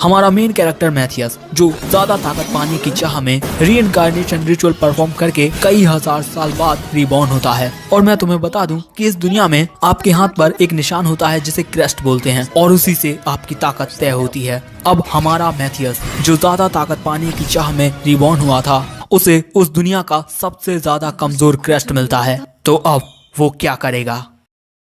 हमारा main character Matheus, जो ज्यादा ताकत पाने की चाह में रीइंकार्नेशन रिचुअल परफॉर्म करके कई हजार साल बाद रिबॉर्न होता है। और मैं तुम्हें बता दूं कि इस दुनिया में आपके हाथ पर एक निशान होता है जिसे क्रेस्ट बोलते हैं, और उसी से आपकी ताकत तय होती है। अब हमारा मैथियस, जो ज्यादा ताकत पाने की चाह में रिबॉर्न हुआ था, उसे उस दुनिया का सबसे ज्यादा कमजोर क्रेस्ट मिलता है। तो अब वो क्या करेगा?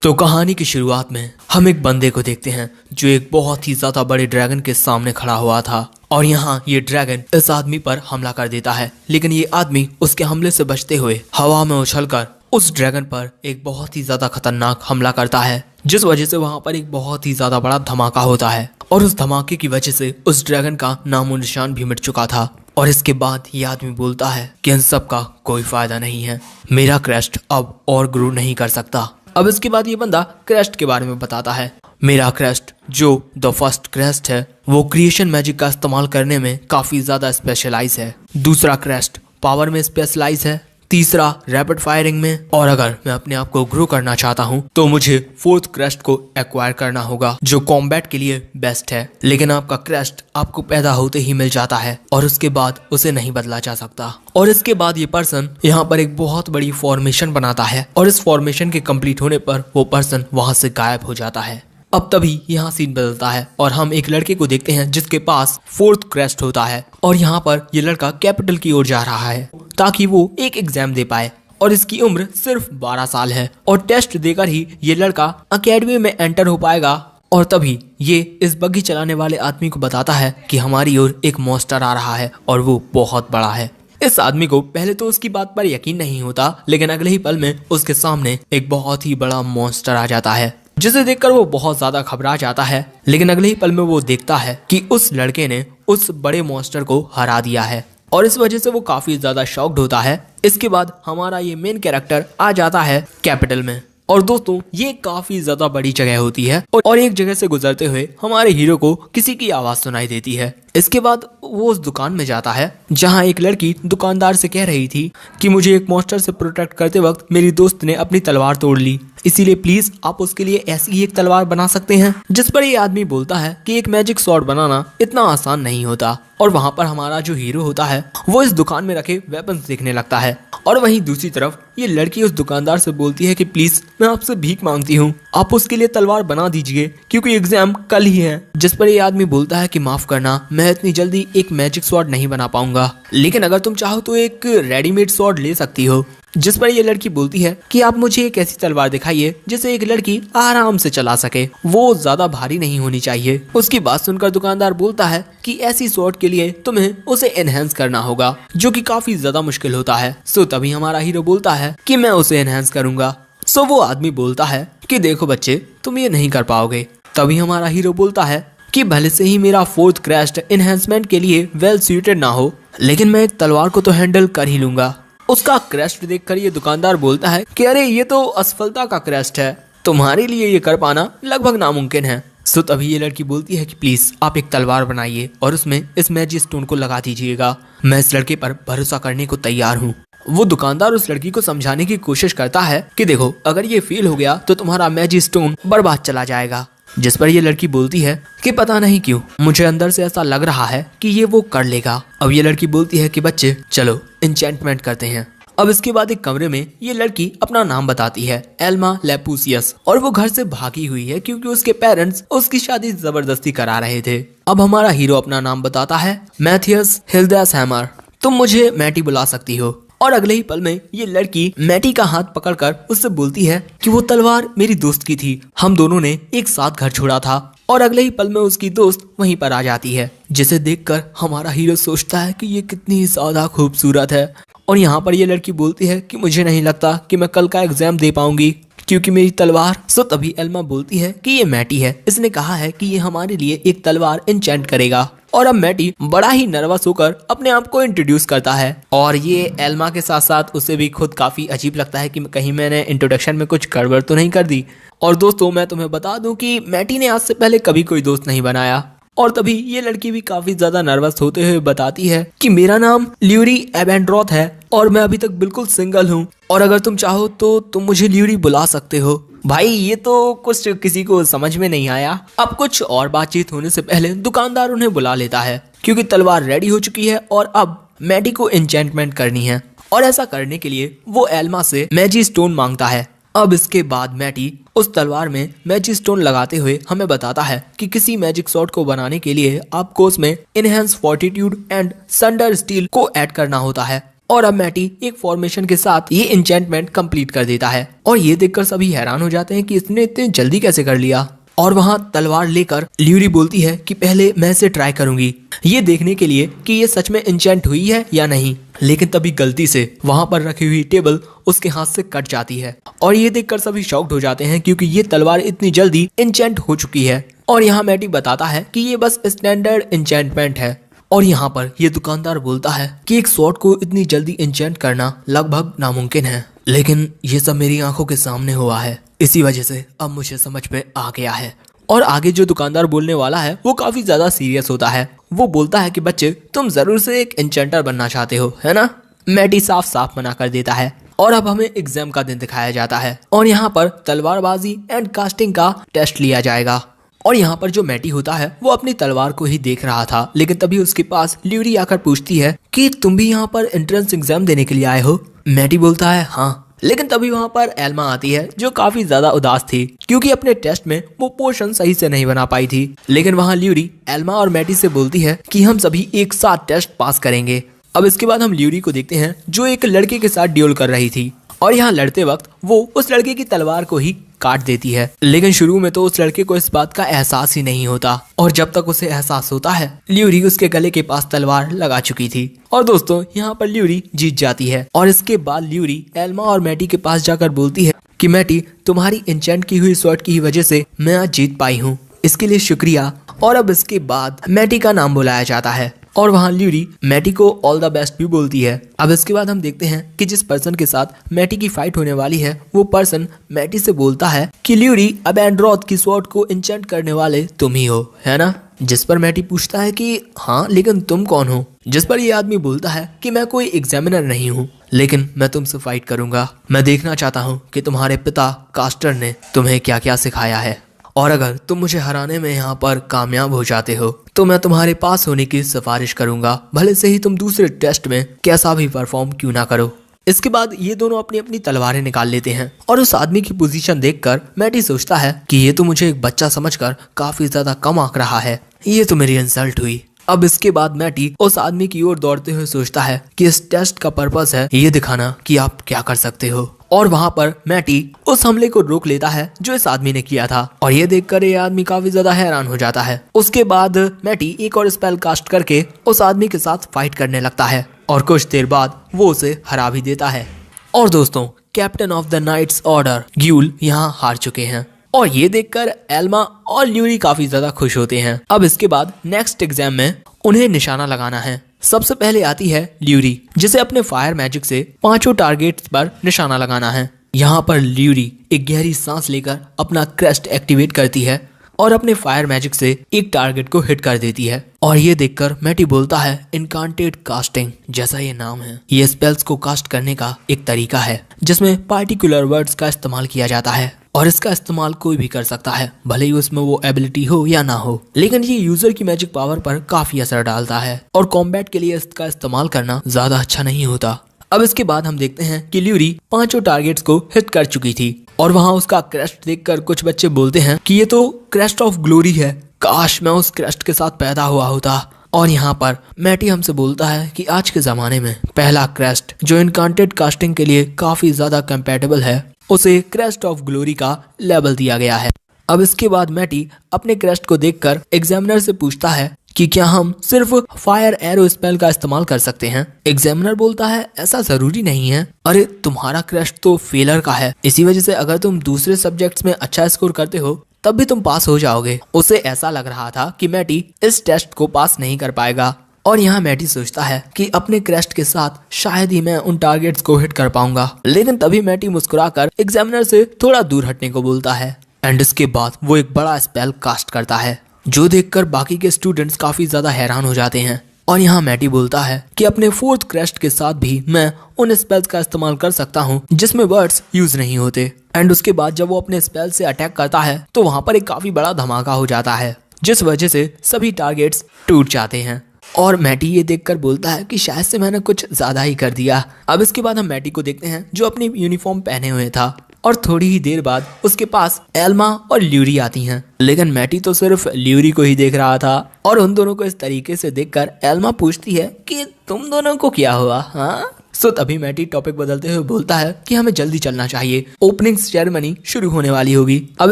तो कहानी की शुरुआत में हम एक बंदे को देखते हैं जो एक बहुत ही ज्यादा बड़े ड्रैगन के सामने खड़ा हुआ था, और यहाँ ये ड्रैगन इस आदमी पर हमला कर देता है। लेकिन ये आदमी उसके हमले से बचते हुए हवा में उछलकर उस ड्रैगन पर एक बहुत ही ज्यादा खतरनाक हमला करता है, जिस वजह से वहां पर एक बहुत ही ज्यादा बड़ा धमाका होता है। और उस धमाके की वजह से उस ड्रैगन का नामो निशान भी मिट चुका था। और इसके बाद ये आदमी बोलता है कि इन सब का कोई फायदा नहीं है, मेरा क्रेस्ट अब और ग्रो नहीं कर सकता। अब इसके बाद ये बंदा क्रेस्ट के बारे में बताता है। मेरा क्रेस्ट, जो द फर्स्ट क्रेस्ट है, वो क्रिएशन मैजिक का इस्तेमाल करने में काफी ज्यादा स्पेशलाइज है। दूसरा क्रेस्ट पावर में स्पेशलाइज है। तीसरा रैपिड फायरिंग में। और अगर मैं अपने आप को ग्रो करना चाहता हूँ तो मुझे फोर्थ क्रेस्ट को एक्वायर करना होगा, जो कॉम्बैट के लिए बेस्ट है। लेकिन आपका क्रेस्ट आपको पैदा होते ही मिल जाता है और उसके बाद उसे नहीं बदला जा सकता। और इसके बाद ये पर्सन यहाँ पर एक बहुत बड़ी फॉर्मेशन बनाता है, और इस फॉर्मेशन के कंप्लीट होने पर वो पर्सन वहां से गायब हो जाता है। अब तभी यहाँ सीन बदलता है और हम एक लड़के को देखते हैं जिसके पास फोर्थ क्रेस्ट होता है, और यहाँ पर ये लड़का कैपिटल की ओर जा रहा है ताकि वो एक एग्जाम दे पाए। और इसकी उम्र सिर्फ 12 साल है, और टेस्ट देकर ही ये लड़का अकेडमी में एंटर हो पाएगा। और तभी ये इस बग्गी चलाने वाले आदमी को बताता है कि हमारी ओर एक मॉन्स्टर आ रहा है और वो बहुत बड़ा है। इस आदमी को पहले तो उसकी बात पर यकीन नहीं होता, लेकिन अगले ही पल में उसके सामने एक बहुत ही बड़ा मॉन्स्टर आ जाता है, जिसे देखकर वो बहुत ज्यादा घबरा जाता है। लेकिन अगले ही पल में वो देखता है कि उस लड़के ने उस बड़े मॉन्स्टर को हरा दिया है, और इस वजह से वो काफी ज्यादा शॉक्ड होता है। इसके बाद हमारा ये मेन कैरेक्टर आ जाता है कैपिटल में। और दोस्तों, ये काफी ज्यादा बड़ी जगह होती है, और एक जगह से गुजरते हुए हमारे हीरो को किसी की आवाज सुनाई देती है। इसके बाद वो उस दुकान में जाता है जहां एक लड़की दुकानदार से कह रही थी कि मुझे एक मॉन्स्टर से प्रोटेक्ट करते वक्त मेरी दोस्त ने अपनी तलवार तोड़ ली, इसीलिए प्लीज आप उसके लिए ऐसी ही एक तलवार बना सकते हैं। जिस पर ये आदमी बोलता है कि एक मैजिक स्वॉर्ड बनाना इतना आसान नहीं होता। और वहां पर हमारा जो हीरो होता है वो इस दुकान में रखे वेपन्स देखने लगता है, और वहीं दूसरी तरफ ये लड़की उस दुकानदार से बोलती है कि प्लीज मैं आपसे भीख मांगती हूँ, आप उसके लिए तलवार बना दीजिए क्योंकि एग्जाम कल ही है। जिस पर ये आदमी बोलता है कि माफ करना, मैं इतनी जल्दी एक मैजिक स्वॉर्ड नहीं बना पाऊंगा, लेकिन अगर तुम चाहो तो एक रेडीमेड स्वॉर्ड ले सकती हो। जिस पर ये लड़की बोलती है कि आप मुझे एक ऐसी तलवार दिखाइए जिसे एक लड़की आराम से चला सके, वो ज्यादा भारी नहीं होनी चाहिए। उसकी बात सुनकर दुकानदार बोलता है कि ऐसी स्वॉर्ड के लिए तुम्हें उसे एनहेंस करना होगा, जो कि काफी ज्यादा मुश्किल होता है। सो तभी हमारा हीरो बोलता है कि मैं उसे एनहेंस करूंगा। सो वो आदमी बोलता है कि देखो बच्चे, तुम ये नहीं कर पाओगे। तभी हमारा हीरो बोलता है कि भले से ही मेरा फोर्थ क्रेस्ट एनहेंसमेंट के लिए वेल सूटेड ना हो, लेकिन मैं एक तलवार को तो हैंडल कर ही लूंगा। उसका क्रेस्ट देखकर ये दुकानदार बोलता है कि अरे ये तो असफलता का क्रेस्ट है, तुम्हारे लिए ये कर पाना लगभग नामुमकिन है। सो तभी ये लड़की बोलती है कि प्लीज आप एक तलवार बनाइए और उसमें इस मैजिक स्टोन को लगा दीजिएगा, मैं इस लड़के पर भरोसा करने को तैयार हूँ। वो दुकानदार उस लड़की को समझाने की कोशिश करता है कि देखो, अगर ये फेल हो गया तो तुम्हारा मैजिक स्टोन बर्बाद चला जाएगा। जिस पर ये लड़की बोलती है कि पता नहीं क्यों मुझे अंदर से ऐसा लग रहा है कि ये वो कर लेगा। अब ये लड़की बोलती है कि बच्चे चलो एन्चेंटमेंट करते हैं। अब इसके बाद एक कमरे में ये लड़की अपना नाम बताती है, एल्मा लेपूसियस, और वो घर से भागी हुई है क्योंकि उसके पेरेंट्स उसकी शादी जबरदस्ती करा रहे थे। अब हमारा हीरो अपना नाम बताता है, मैथियस हिल्डेस हैमर, तुम मुझे मैटी बुला सकती हो। और अगले ही पल में ये लड़की मैटी का हाथ पकड़कर उससे बोलती है कि वो तलवार मेरी दोस्त की थी, हम दोनों ने एक साथ घर छोड़ा था। और अगले ही पल में उसकी दोस्त वहीं पर आ जाती है, जिसे देखकर हमारा हीरो सोचता है कि ये कितनी ज्यादा खूबसूरत है। और यहाँ पर ये लड़की बोलती है कि मुझे नहीं लगता कि मैं कल का एग्जाम दे पाऊंगी क्योंकि मेरी तलवार। सो तभी एल्मा बोलती है कि ये मैटी है, इसने कहा है कि ये हमारे लिए एक तलवार एन्चेंट करेगा। और अब मैटी बड़ा ही नर्वस होकर अपने आप को इंट्रोड्यूस करता है, और ये एल्मा के साथ साथ उसे भी खुद काफी अजीब लगता है कि कहीं मैंने इंट्रोडक्शन में कुछ गड़बड़ तो नहीं कर दी। और दोस्तों, मैं तुम्हें बता दूं कि मैटी ने आज से पहले कभी कोई दोस्त नहीं बनाया। और तभी ये लड़की भी काफी ज्यादा नर्वस होते हुए बताती है कि मेरा नाम ल्यूरी एबेंड्रॉथ है और मैं अभी तक बिल्कुल सिंगल हूँ, और अगर तुम चाहो तो तुम मुझे ल्यूरी बुला सकते हो। भाई ये तो कुछ किसी को समझ में नहीं आया। अब कुछ और बातचीत होने से पहले दुकानदार उन्हें बुला लेता है क्योंकि तलवार रेडी हो चुकी है और अब मैडी को एन्चेंटमेंट करनी है और ऐसा करने के लिए वो एल्मा से मैजी स्टोन मांगता है। अब इसके बाद मैटी उस तलवार में मैजिक स्टोन लगाते हुए हमें बताता है कि किसी मैजिक शॉट को बनाने के लिए आपको उसमें इनहेंस फोर्टिट्यूड एंड संडर स्टील को ऐड करना होता है। और अब मैटी एक फॉर्मेशन के साथ ये एन्चेंटमेंट कंप्लीट कर देता है और ये देखकर सभी हैरान हो जाते हैं कि इसने इतने जल्दी कैसे कर लिया। और वहाँ तलवार लेकर ल्यूरी बोलती है कि पहले मैं इसे ट्राई करूंगी ये देखने के लिए कि ये सच में एन्चेंट हुई है या नहीं। लेकिन तभी गलती से वहाँ पर रखी हुई टेबल उसके हाथ से कट जाती है और ये देखकर सभी शॉक्ड हो जाते हैं क्योंकि ये तलवार इतनी जल्दी एन्चेंट हो चुकी है। और यहाँ मैटी बताता है कि ये बस स्टैंडर्ड एन्चेंटमेंट है। और यहाँ पर ये दुकानदार बोलता है कि एक स्वॉर्ड को इतनी जल्दी एन्चेंट करना लगभग नामुमकिन है, लेकिन ये सब मेरी आंखों के सामने हुआ है, इसी वजह से अब मुझे समझ में आ गया है। और आगे जो दुकानदार बोलने वाला है वो काफी ज्यादा सीरियस होता है। वो बोलता है कि बच्चे तुम जरूर से एक एन्चेंटर बनना चाहते हो, है ना? मैटी साफ साफ मना कर देता है। और अब हमें एग्जाम का दिन दिखाया जाता है और यहाँ पर तलवारबाजी एंड कास्टिंग का टेस्ट लिया जाएगा। और यहाँ पर जो मैटी होता है वो अपनी तलवार को ही देख रहा था, लेकिन तभी उसके पास ल्यूरी आकर पूछती है कि तुम भी यहाँ पर एंट्रेंस एग्जाम देने के लिए आए हो? मैटी बोलता है हाँ। लेकिन तभी वहाँ पर एल्मा आती है जो काफी ज्यादा उदास थी क्योंकि अपने टेस्ट में वो पोर्शन सही से नहीं बना पाई थी। लेकिन वहाँ ल्यूरी एल्मा और मैटी से बोलती है कि हम सभी एक साथ टेस्ट पास करेंगे। अब इसके बाद हम ल्यूरी को देखते हैं जो एक लड़के के साथ ड्यूल कर रही थी और यहाँ लड़ते वक्त वो उस लड़के की तलवार को ही काट देती है। लेकिन शुरू में तो उस लड़के को इस बात का एहसास ही नहीं होता और जब तक उसे एहसास होता है ल्यूरी उसके गले के पास तलवार लगा चुकी थी। और दोस्तों यहाँ पर ल्यूरी जीत जाती है और इसके बाद ल्यूरी एल्मा और मैटी के पास जाकर बोलती है कि मैटी तुम्हारी एन्चेंट की हुई शॉट की वजह से मैं आज जीत पाई हूँ, इसके लिए शुक्रिया। और अब इसके बाद मैटी का नाम बुलाया जाता है और वहाँ ल्यूरी मैटी को ऑल द बेस्ट भी बोलती है। अब इसके बाद हम देखते हैं कि जिस पर्सन के साथ मैटी की फाइट होने वाली है वो पर्सन मैटी से बोलता है कि ल्यूरी अब एंड्रॉथ की स्वॉर्ड को एन्चेंट करने वाले तुम ही हो, है ना? जिस पर मैटी पूछता है कि हाँ, लेकिन तुम कौन हो? जिस पर ये आदमी बोलता है कि मैं कोई एग्जामिनर नहीं हूँ, लेकिन मैं तुमसे फाइट करूंगा। मैं देखना चाहता हूँ कि तुम्हारे पिता कास्टर ने तुम्हें क्या क्या सिखाया है और अगर तुम मुझे हराने में यहाँ पर कामयाब हो जाते हो तो मैं तुम्हारे पास होने की सिफारिश करूंगा, भले से ही तुम दूसरे टेस्ट में कैसा भी परफॉर्म क्यों ना करो। इसके बाद ये दोनों अपनी अपनी तलवारें निकाल लेते हैं और उस आदमी की पोजीशन देखकर मैटी सोचता है कि ये तो मुझे एक बच्चा समझकर काफी ज्यादा कम आंक रहा है, ये तो मेरी इंसल्ट हुई। अब इसके बाद मैटी उस आदमी की ओर दौड़ते हुए सोचता है कि इस टेस्ट का पर्पस है ये दिखाना कि आप क्या कर सकते हो। और वहाँ पर मैटी उस हमले को रोक लेता है जो इस आदमी ने किया था और ये देखकर ये आदमी काफी ज्यादा हैरान हो जाता है। उसके बाद मैटी एक और स्पेल कास्ट करके उस आदमी के साथ फाइट करने लगता है और कुछ देर बाद वो उसे हरा भी देता है। और दोस्तों captain of the knights order ग्यूल यहाँ हार चुके हैं और ये देखकर एल्मा और ल्यूरी काफी ज्यादा खुश होते हैं। अब इसके बाद नेक्स्ट एग्जाम में उन्हें निशाना लगाना है। सबसे पहले आती है ल्यूरी जिसे अपने फायर मैजिक से 5 टारगेट्स पर निशाना लगाना है। यहाँ पर ल्यूरी एक गहरी सांस लेकर अपना क्रेस्ट एक्टिवेट करती है और अपने फायर मैजिक से एक टारगेट को हिट कर देती है। और ये देखकर मैटी बोलता है इनकांटेड कास्टिंग, जैसा ये नाम है, ये स्पेल्स को कास्ट करने का एक तरीका है जिसमें पार्टिकुलर वर्ड्स का इस्तेमाल किया जाता है और इसका इस्तेमाल कोई भी कर सकता है, भले ही उसमें वो एबिलिटी हो या ना हो। लेकिन ये यूजर की मैजिक पावर पर काफी असर डालता है और कॉम्बैट के लिए इसका इस्तेमाल करना ज्यादा अच्छा नहीं होता। अब इसके बाद हम देखते हैं कि ल्यूरी 5 टारगेट्स को हिट कर चुकी थी और वहाँ उसका क्रेस्ट देखकर कुछ बच्चे बोलते हैं कि ये तो क्रेस्ट ऑफ ग्लोरी है, काश मैं उस क्रेस्ट के साथ पैदा हुआ होता। और यहाँ पर मैटी हमसे बोलता है कि आज के जमाने में पहला क्रेस्ट जो इनकांटेड कास्टिंग के लिए काफी ज्यादा कंपैटिबल है उसे क्रेस्ट ऑफ ग्लोरी का लेबल दिया गया है। अब इसके बाद मैटी अपने क्रेस्ट को देखकर एग्जामिनर से पूछता है कि क्या हम सिर्फ फायर एरो स्पेल का इस्तेमाल कर सकते हैं? एग्जामिनर बोलता है ऐसा जरूरी नहीं है, अरे तुम्हारा क्रेस्ट तो फेलर का है, इसी वजह से अगर तुम दूसरे सब्जेक्ट्स में अच्छा स्कोर करते हो तब भी तुम पास हो जाओगे। उसे ऐसा लग रहा था कि मैटी इस टेस्ट को पास नहीं कर पाएगा और यहाँ मैटी सोचता है कि अपने क्रेस्ट के साथ शायद ही मैं उन टारगेट्स को हिट कर पाऊंगा। लेकिन तभी मैटी मुस्कुराकर एग्जामिनर से थोड़ा दूर हटने को बोलता है एंड इसके बाद वो एक बड़ा स्पेल कास्ट करता है जो देखकर बाकी के स्टूडेंट्स काफी ज्यादा हैरान हो जाते हैं। और यहाँ मैटी बोलता है कि अपने 4th क्रेस्ट के साथ भी मैं उन स्पेल्स का इस्तेमाल कर सकता हूँ जिसमें वर्ड्स यूज नहीं होते एंड उसके बाद जब वो अपने स्पेल से अटैक करता है तो वहां पर एक काफी बड़ा धमाका हो जाता है, जिस वजह से सभी टारगेट्स टूट जाते हैं। और मैटी ये देखकर बोलता है कि शायद से मैंने कुछ ज्यादा ही कर दिया। अब इसके बाद हम मैटी को देखते हैं जो अपनी यूनिफॉर्म पहने हुए था, और थोड़ी ही देर बाद उसके पास एल्मा और ल्यूरी आती हैं। लेकिन मैटी तो सिर्फ ल्यूरी को ही देख रहा था, और उन दोनों को इस तरीके से देखकर एल्मा पूछती है कि तुम दोनों को क्या हुआ, हाँ? सो तभी मैटी टॉपिक बदलते हुए बोलता है कि हमें जल्दी चलना चाहिए, ओपनिंग सेरेमनी शुरू होने वाली होगी। अब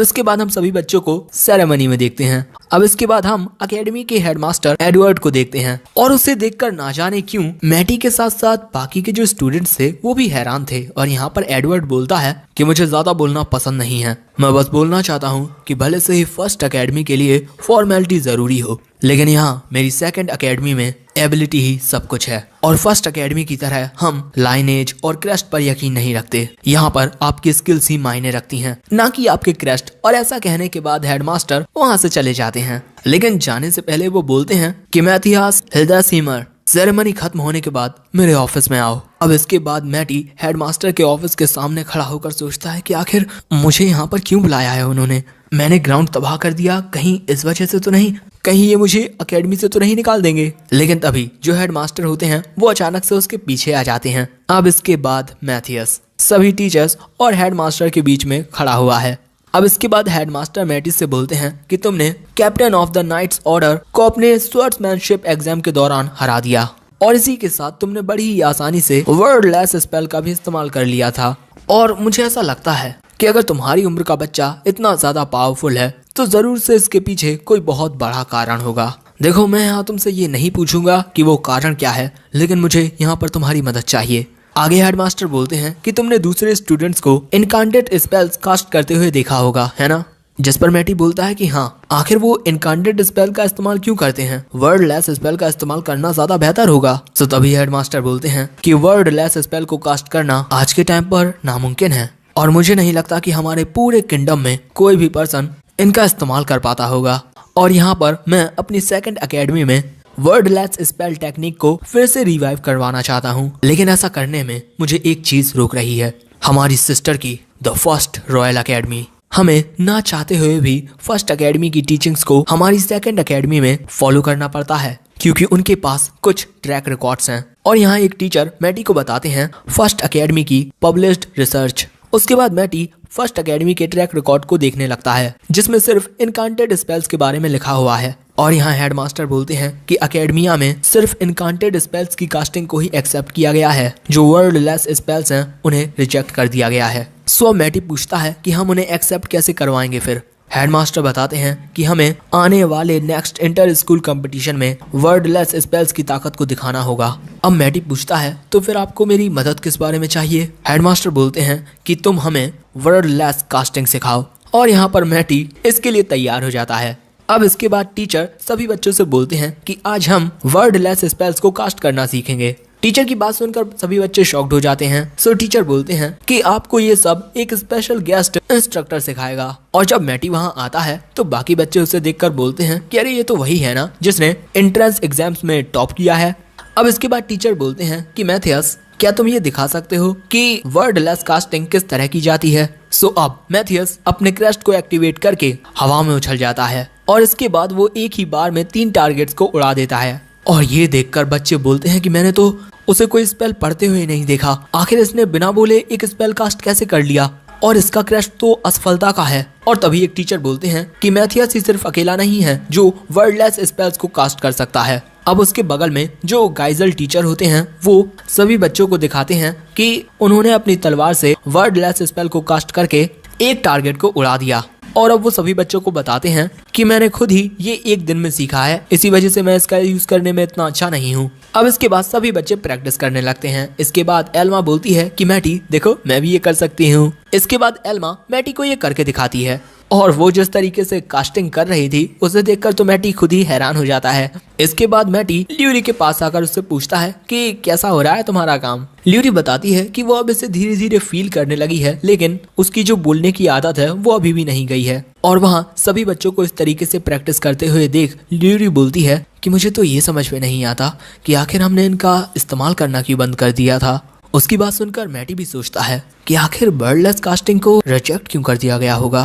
इसके बाद हम सभी बच्चों को सेरेमनी में देखते हैं। अब इसके बाद हम अकेडमी के हेडमास्टर एडवर्ड को देखते हैं, और उसे देखकर ना जाने क्यों मैटी के साथ साथ बाकी के जो स्टूडेंट्स थे वो भी हैरान थे। और यहाँ पर एडवर्ड बोलता है कि मुझे ज्यादा बोलना पसंद नहीं है, मैं बस बोलना चाहता हूँ कि भले से ही फर्स्ट अकेडमी के लिए फॉर्मेलिटी जरूरी हो, लेकिन यहाँ मेरी सेकंड अकेडमी में एबिलिटी ही सब कुछ है। और फर्स्ट अकेडमी की तरह हम लाइनेज और क्रेस्ट पर यकीन नहीं रखते, यहाँ पर आपकी स्किल्स ही मायने रखती हैं, ना कि आपके क्रेस्ट। और ऐसा कहने के बाद हेडमास्टर वहाँ से चले जाते हैं। लेकिन जाने से पहले वो बोलते हैं कि मैथियास हिल्डासीमर, सेरेमनी खत्म होने के बाद मेरे ऑफिस में आओ। अब इसके बाद मैटी हेडमास्टर के ऑफिस के सामने खड़ा होकर सोचता है कि आखिर मुझे यहाँ पर क्यों बुलाया है उन्होंने, मैंने ग्राउंड तबाह कर दिया, कहीं इस वजह से तो नहीं, कहीं ये मुझे अकेडमी से तो नहीं निकाल देंगे। लेकिन तभी जो हेडमास्टर होते हैं वो अचानक से उसके पीछे आ जाते हैं। अब इसके बाद मैथियस सभी टीचर्स और हेडमास्टर के बीच में खड़ा हुआ है। अब इसके बाद हेडमास्टर मैटी से बोलते हैं कि तुमने captain of the knights order को अपने स्वॉर्ड्समैनशिप एग्जाम के दौरान हरा दिया, और इसी के साथ तुमने बड़ी ही आसानी से वर्डलेस स्पेल का भी इस्तेमाल कर लिया था। और मुझे ऐसा लगता है कि अगर तुम्हारी उम्र का बच्चा इतना ज्यादा पावरफुल है तो जरूर से इसके पीछे कोई बहुत बड़ा कारण होगा। देखो, मैं यहाँ तुमसे ये नहीं पूछूंगा कि वो कारण क्या है, लेकिन मुझे यहाँ पर तुम्हारी मदद चाहिए। आगे हेडमास्टर बोलते हैं कि तुमने दूसरे स्टूडेंट्स को इनकांटेड स्पेल्स कास्ट करते हुए देखा होगा, है ना? जिस पर मैटी बोलता है कि हाँ, आखिर वो इनकांटेड स्पेल का इस्तेमाल क्यों करते हैं, वर्डलेस स्पेल का इस्तेमाल करना ज्यादा बेहतर होगा। तो तभी हेडमास्टर बोलते हैं कि वर्डलेस स्पेल को कास्ट करना आज के टाइम पर नामुमकिन है, और मुझे नहीं लगता कि हमारे पूरे किंगडम में कोई भी पर्सन इनका इस्तेमाल कर पाता होगा। और यहाँ पर मैं अपनी सेकंड अकेडमी में वर्डलेस स्पेल टेक्निक को फिर से रिवाइव करवाना चाहता हूँ, लेकिन ऐसा करने में मुझे एक चीज रोक रही है, हमारी सिस्टर की द फर्स्ट रॉयल अकेडमी। हमें ना चाहते हुए भी फर्स्ट अकेडमी की टीचिंग्स को हमारी सेकंड अकेडमी में फॉलो करना पड़ता है, क्योंकि उनके पास कुछ ट्रैक रिकॉर्ड्स हैं। और यहाँ एक टीचर मैटी को बताते हैं फर्स्ट अकेडमी की पब्लिश्ड रिसर्च। उसके बाद मैटी फर्स्ट अकेडमी के ट्रैक रिकॉर्ड को देखने लगता है, जिसमें सिर्फ इनकांटेड स्पेल्स के बारे में लिखा हुआ है। और यहाँ हेडमास्टर बोलते हैं कि अकेडमिया में सिर्फ इनकांटेड स्पेल्स की कास्टिंग को ही एक्सेप्ट किया गया है, जो वर्डलेस स्पेल्स हैं उन्हें रिजेक्ट कर दिया गया है। सो मैटी पूछता है कि हम उन्हें एक्सेप्ट कैसे करवाएंगे फिर। हेडमास्टर बताते हैं कि हमें आने वाले नेक्स्ट इंटर स्कूल कंपटीशन में वर्डलेस स्पेल्स की ताकत को दिखाना होगा। अब मैटी पूछता है तो फिर आपको मेरी मदद किस बारे में चाहिए? हेडमास्टर बोलते हैं कि तुम हमें वर्डलेस कास्टिंग सिखाओ, और यहाँ पर मैटी इसके लिए तैयार हो जाता है। अब इसके बाद टीचर सभी बच्चों से बोलते हैं कि आज हम वर्डलेस स्पेल्स को कास्ट करना सीखेंगे। टीचर की बात सुनकर सभी बच्चे शॉक्ड हो जाते हैं। सो टीचर बोलते हैं कि आपको ये सब एक स्पेशल गेस्ट इंस्ट्रक्टर सिखाएगा। और जब मैटी वहाँ आता है तो बाकी बच्चे उसे देखकर बोलते हैं कि अरे ये तो वही है ना जिसने एंट्रेंस एग्जाम्स में टॉप किया है। अब इसके बाद टीचर बोलते हैं कि मैथियस, क्या तुम ये दिखा सकते हो कि वर्डलेस कास्टिंग किस तरह की जाती है? सो अब मैथियस अपने क्रेस्ट को एक्टिवेट करके हवा में उछल जाता है, और इसके बाद वो एक ही बार में 3 टारगेट्स को उड़ा देता है। और ये देखकर बच्चे बोलते हैं कि मैंने तो उसे कोई स्पेल पढ़ते हुए नहीं देखा, आखिर इसने बिना बोले एक स्पेल कास्ट कैसे कर लिया, और इसका क्रेस्ट तो असफलता का है। और तभी एक टीचर बोलते हैं कि मैथियस ही सिर्फ अकेला नहीं है जो वर्डलेस स्पेल्स को कास्ट कर सकता है। अब उसके बगल में जो गाइजल टीचर होते हैं वो सभी बच्चों को दिखाते हैं कि उन्होंने अपनी तलवार से वर्डलेस स्पेल को कास्ट करके एक टारगेट को उड़ा दिया। और अब वो सभी बच्चों को बताते हैं कि मैंने खुद ही ये एक दिन में सीखा है, इसी वजह से मैं इसका यूज करने में इतना अच्छा नहीं हूँ। अब इसके बाद सभी बच्चे प्रैक्टिस करने लगते हैं। इसके बाद एल्मा बोलती है कि मैटी देखो, मैं भी ये कर सकती हूँ। इसके बाद एल्मा मैटी को ये करके दिखाती है, और वो जिस तरीके से कास्टिंग कर रही थी उसे देखकर तो मैटी खुद ही हैरान हो जाता है। इसके बाद मैटी ल्यूरी के पास आकर उससे पूछता है कि कैसा हो रहा है तुम्हारा काम। ल्यूरी बताती है कि वो अब इसे धीरे धीरे फील करने लगी है, लेकिन उसकी जो बोलने की आदत है वो अभी भी नहीं गई है। और वहाँ सभी बच्चों को इस तरीके से प्रैक्टिस करते हुए देख ल्यूरी बोलती है कि मुझे तो ये समझ में नहीं आता कि आखिर हमने इनका इस्तेमाल करना क्यों बंद कर दिया था। उसकी बात सुनकर मैटी भी सोचता है कि आखिर वर्डलेस कास्टिंग को रिजेक्ट क्यों कर दिया गया होगा।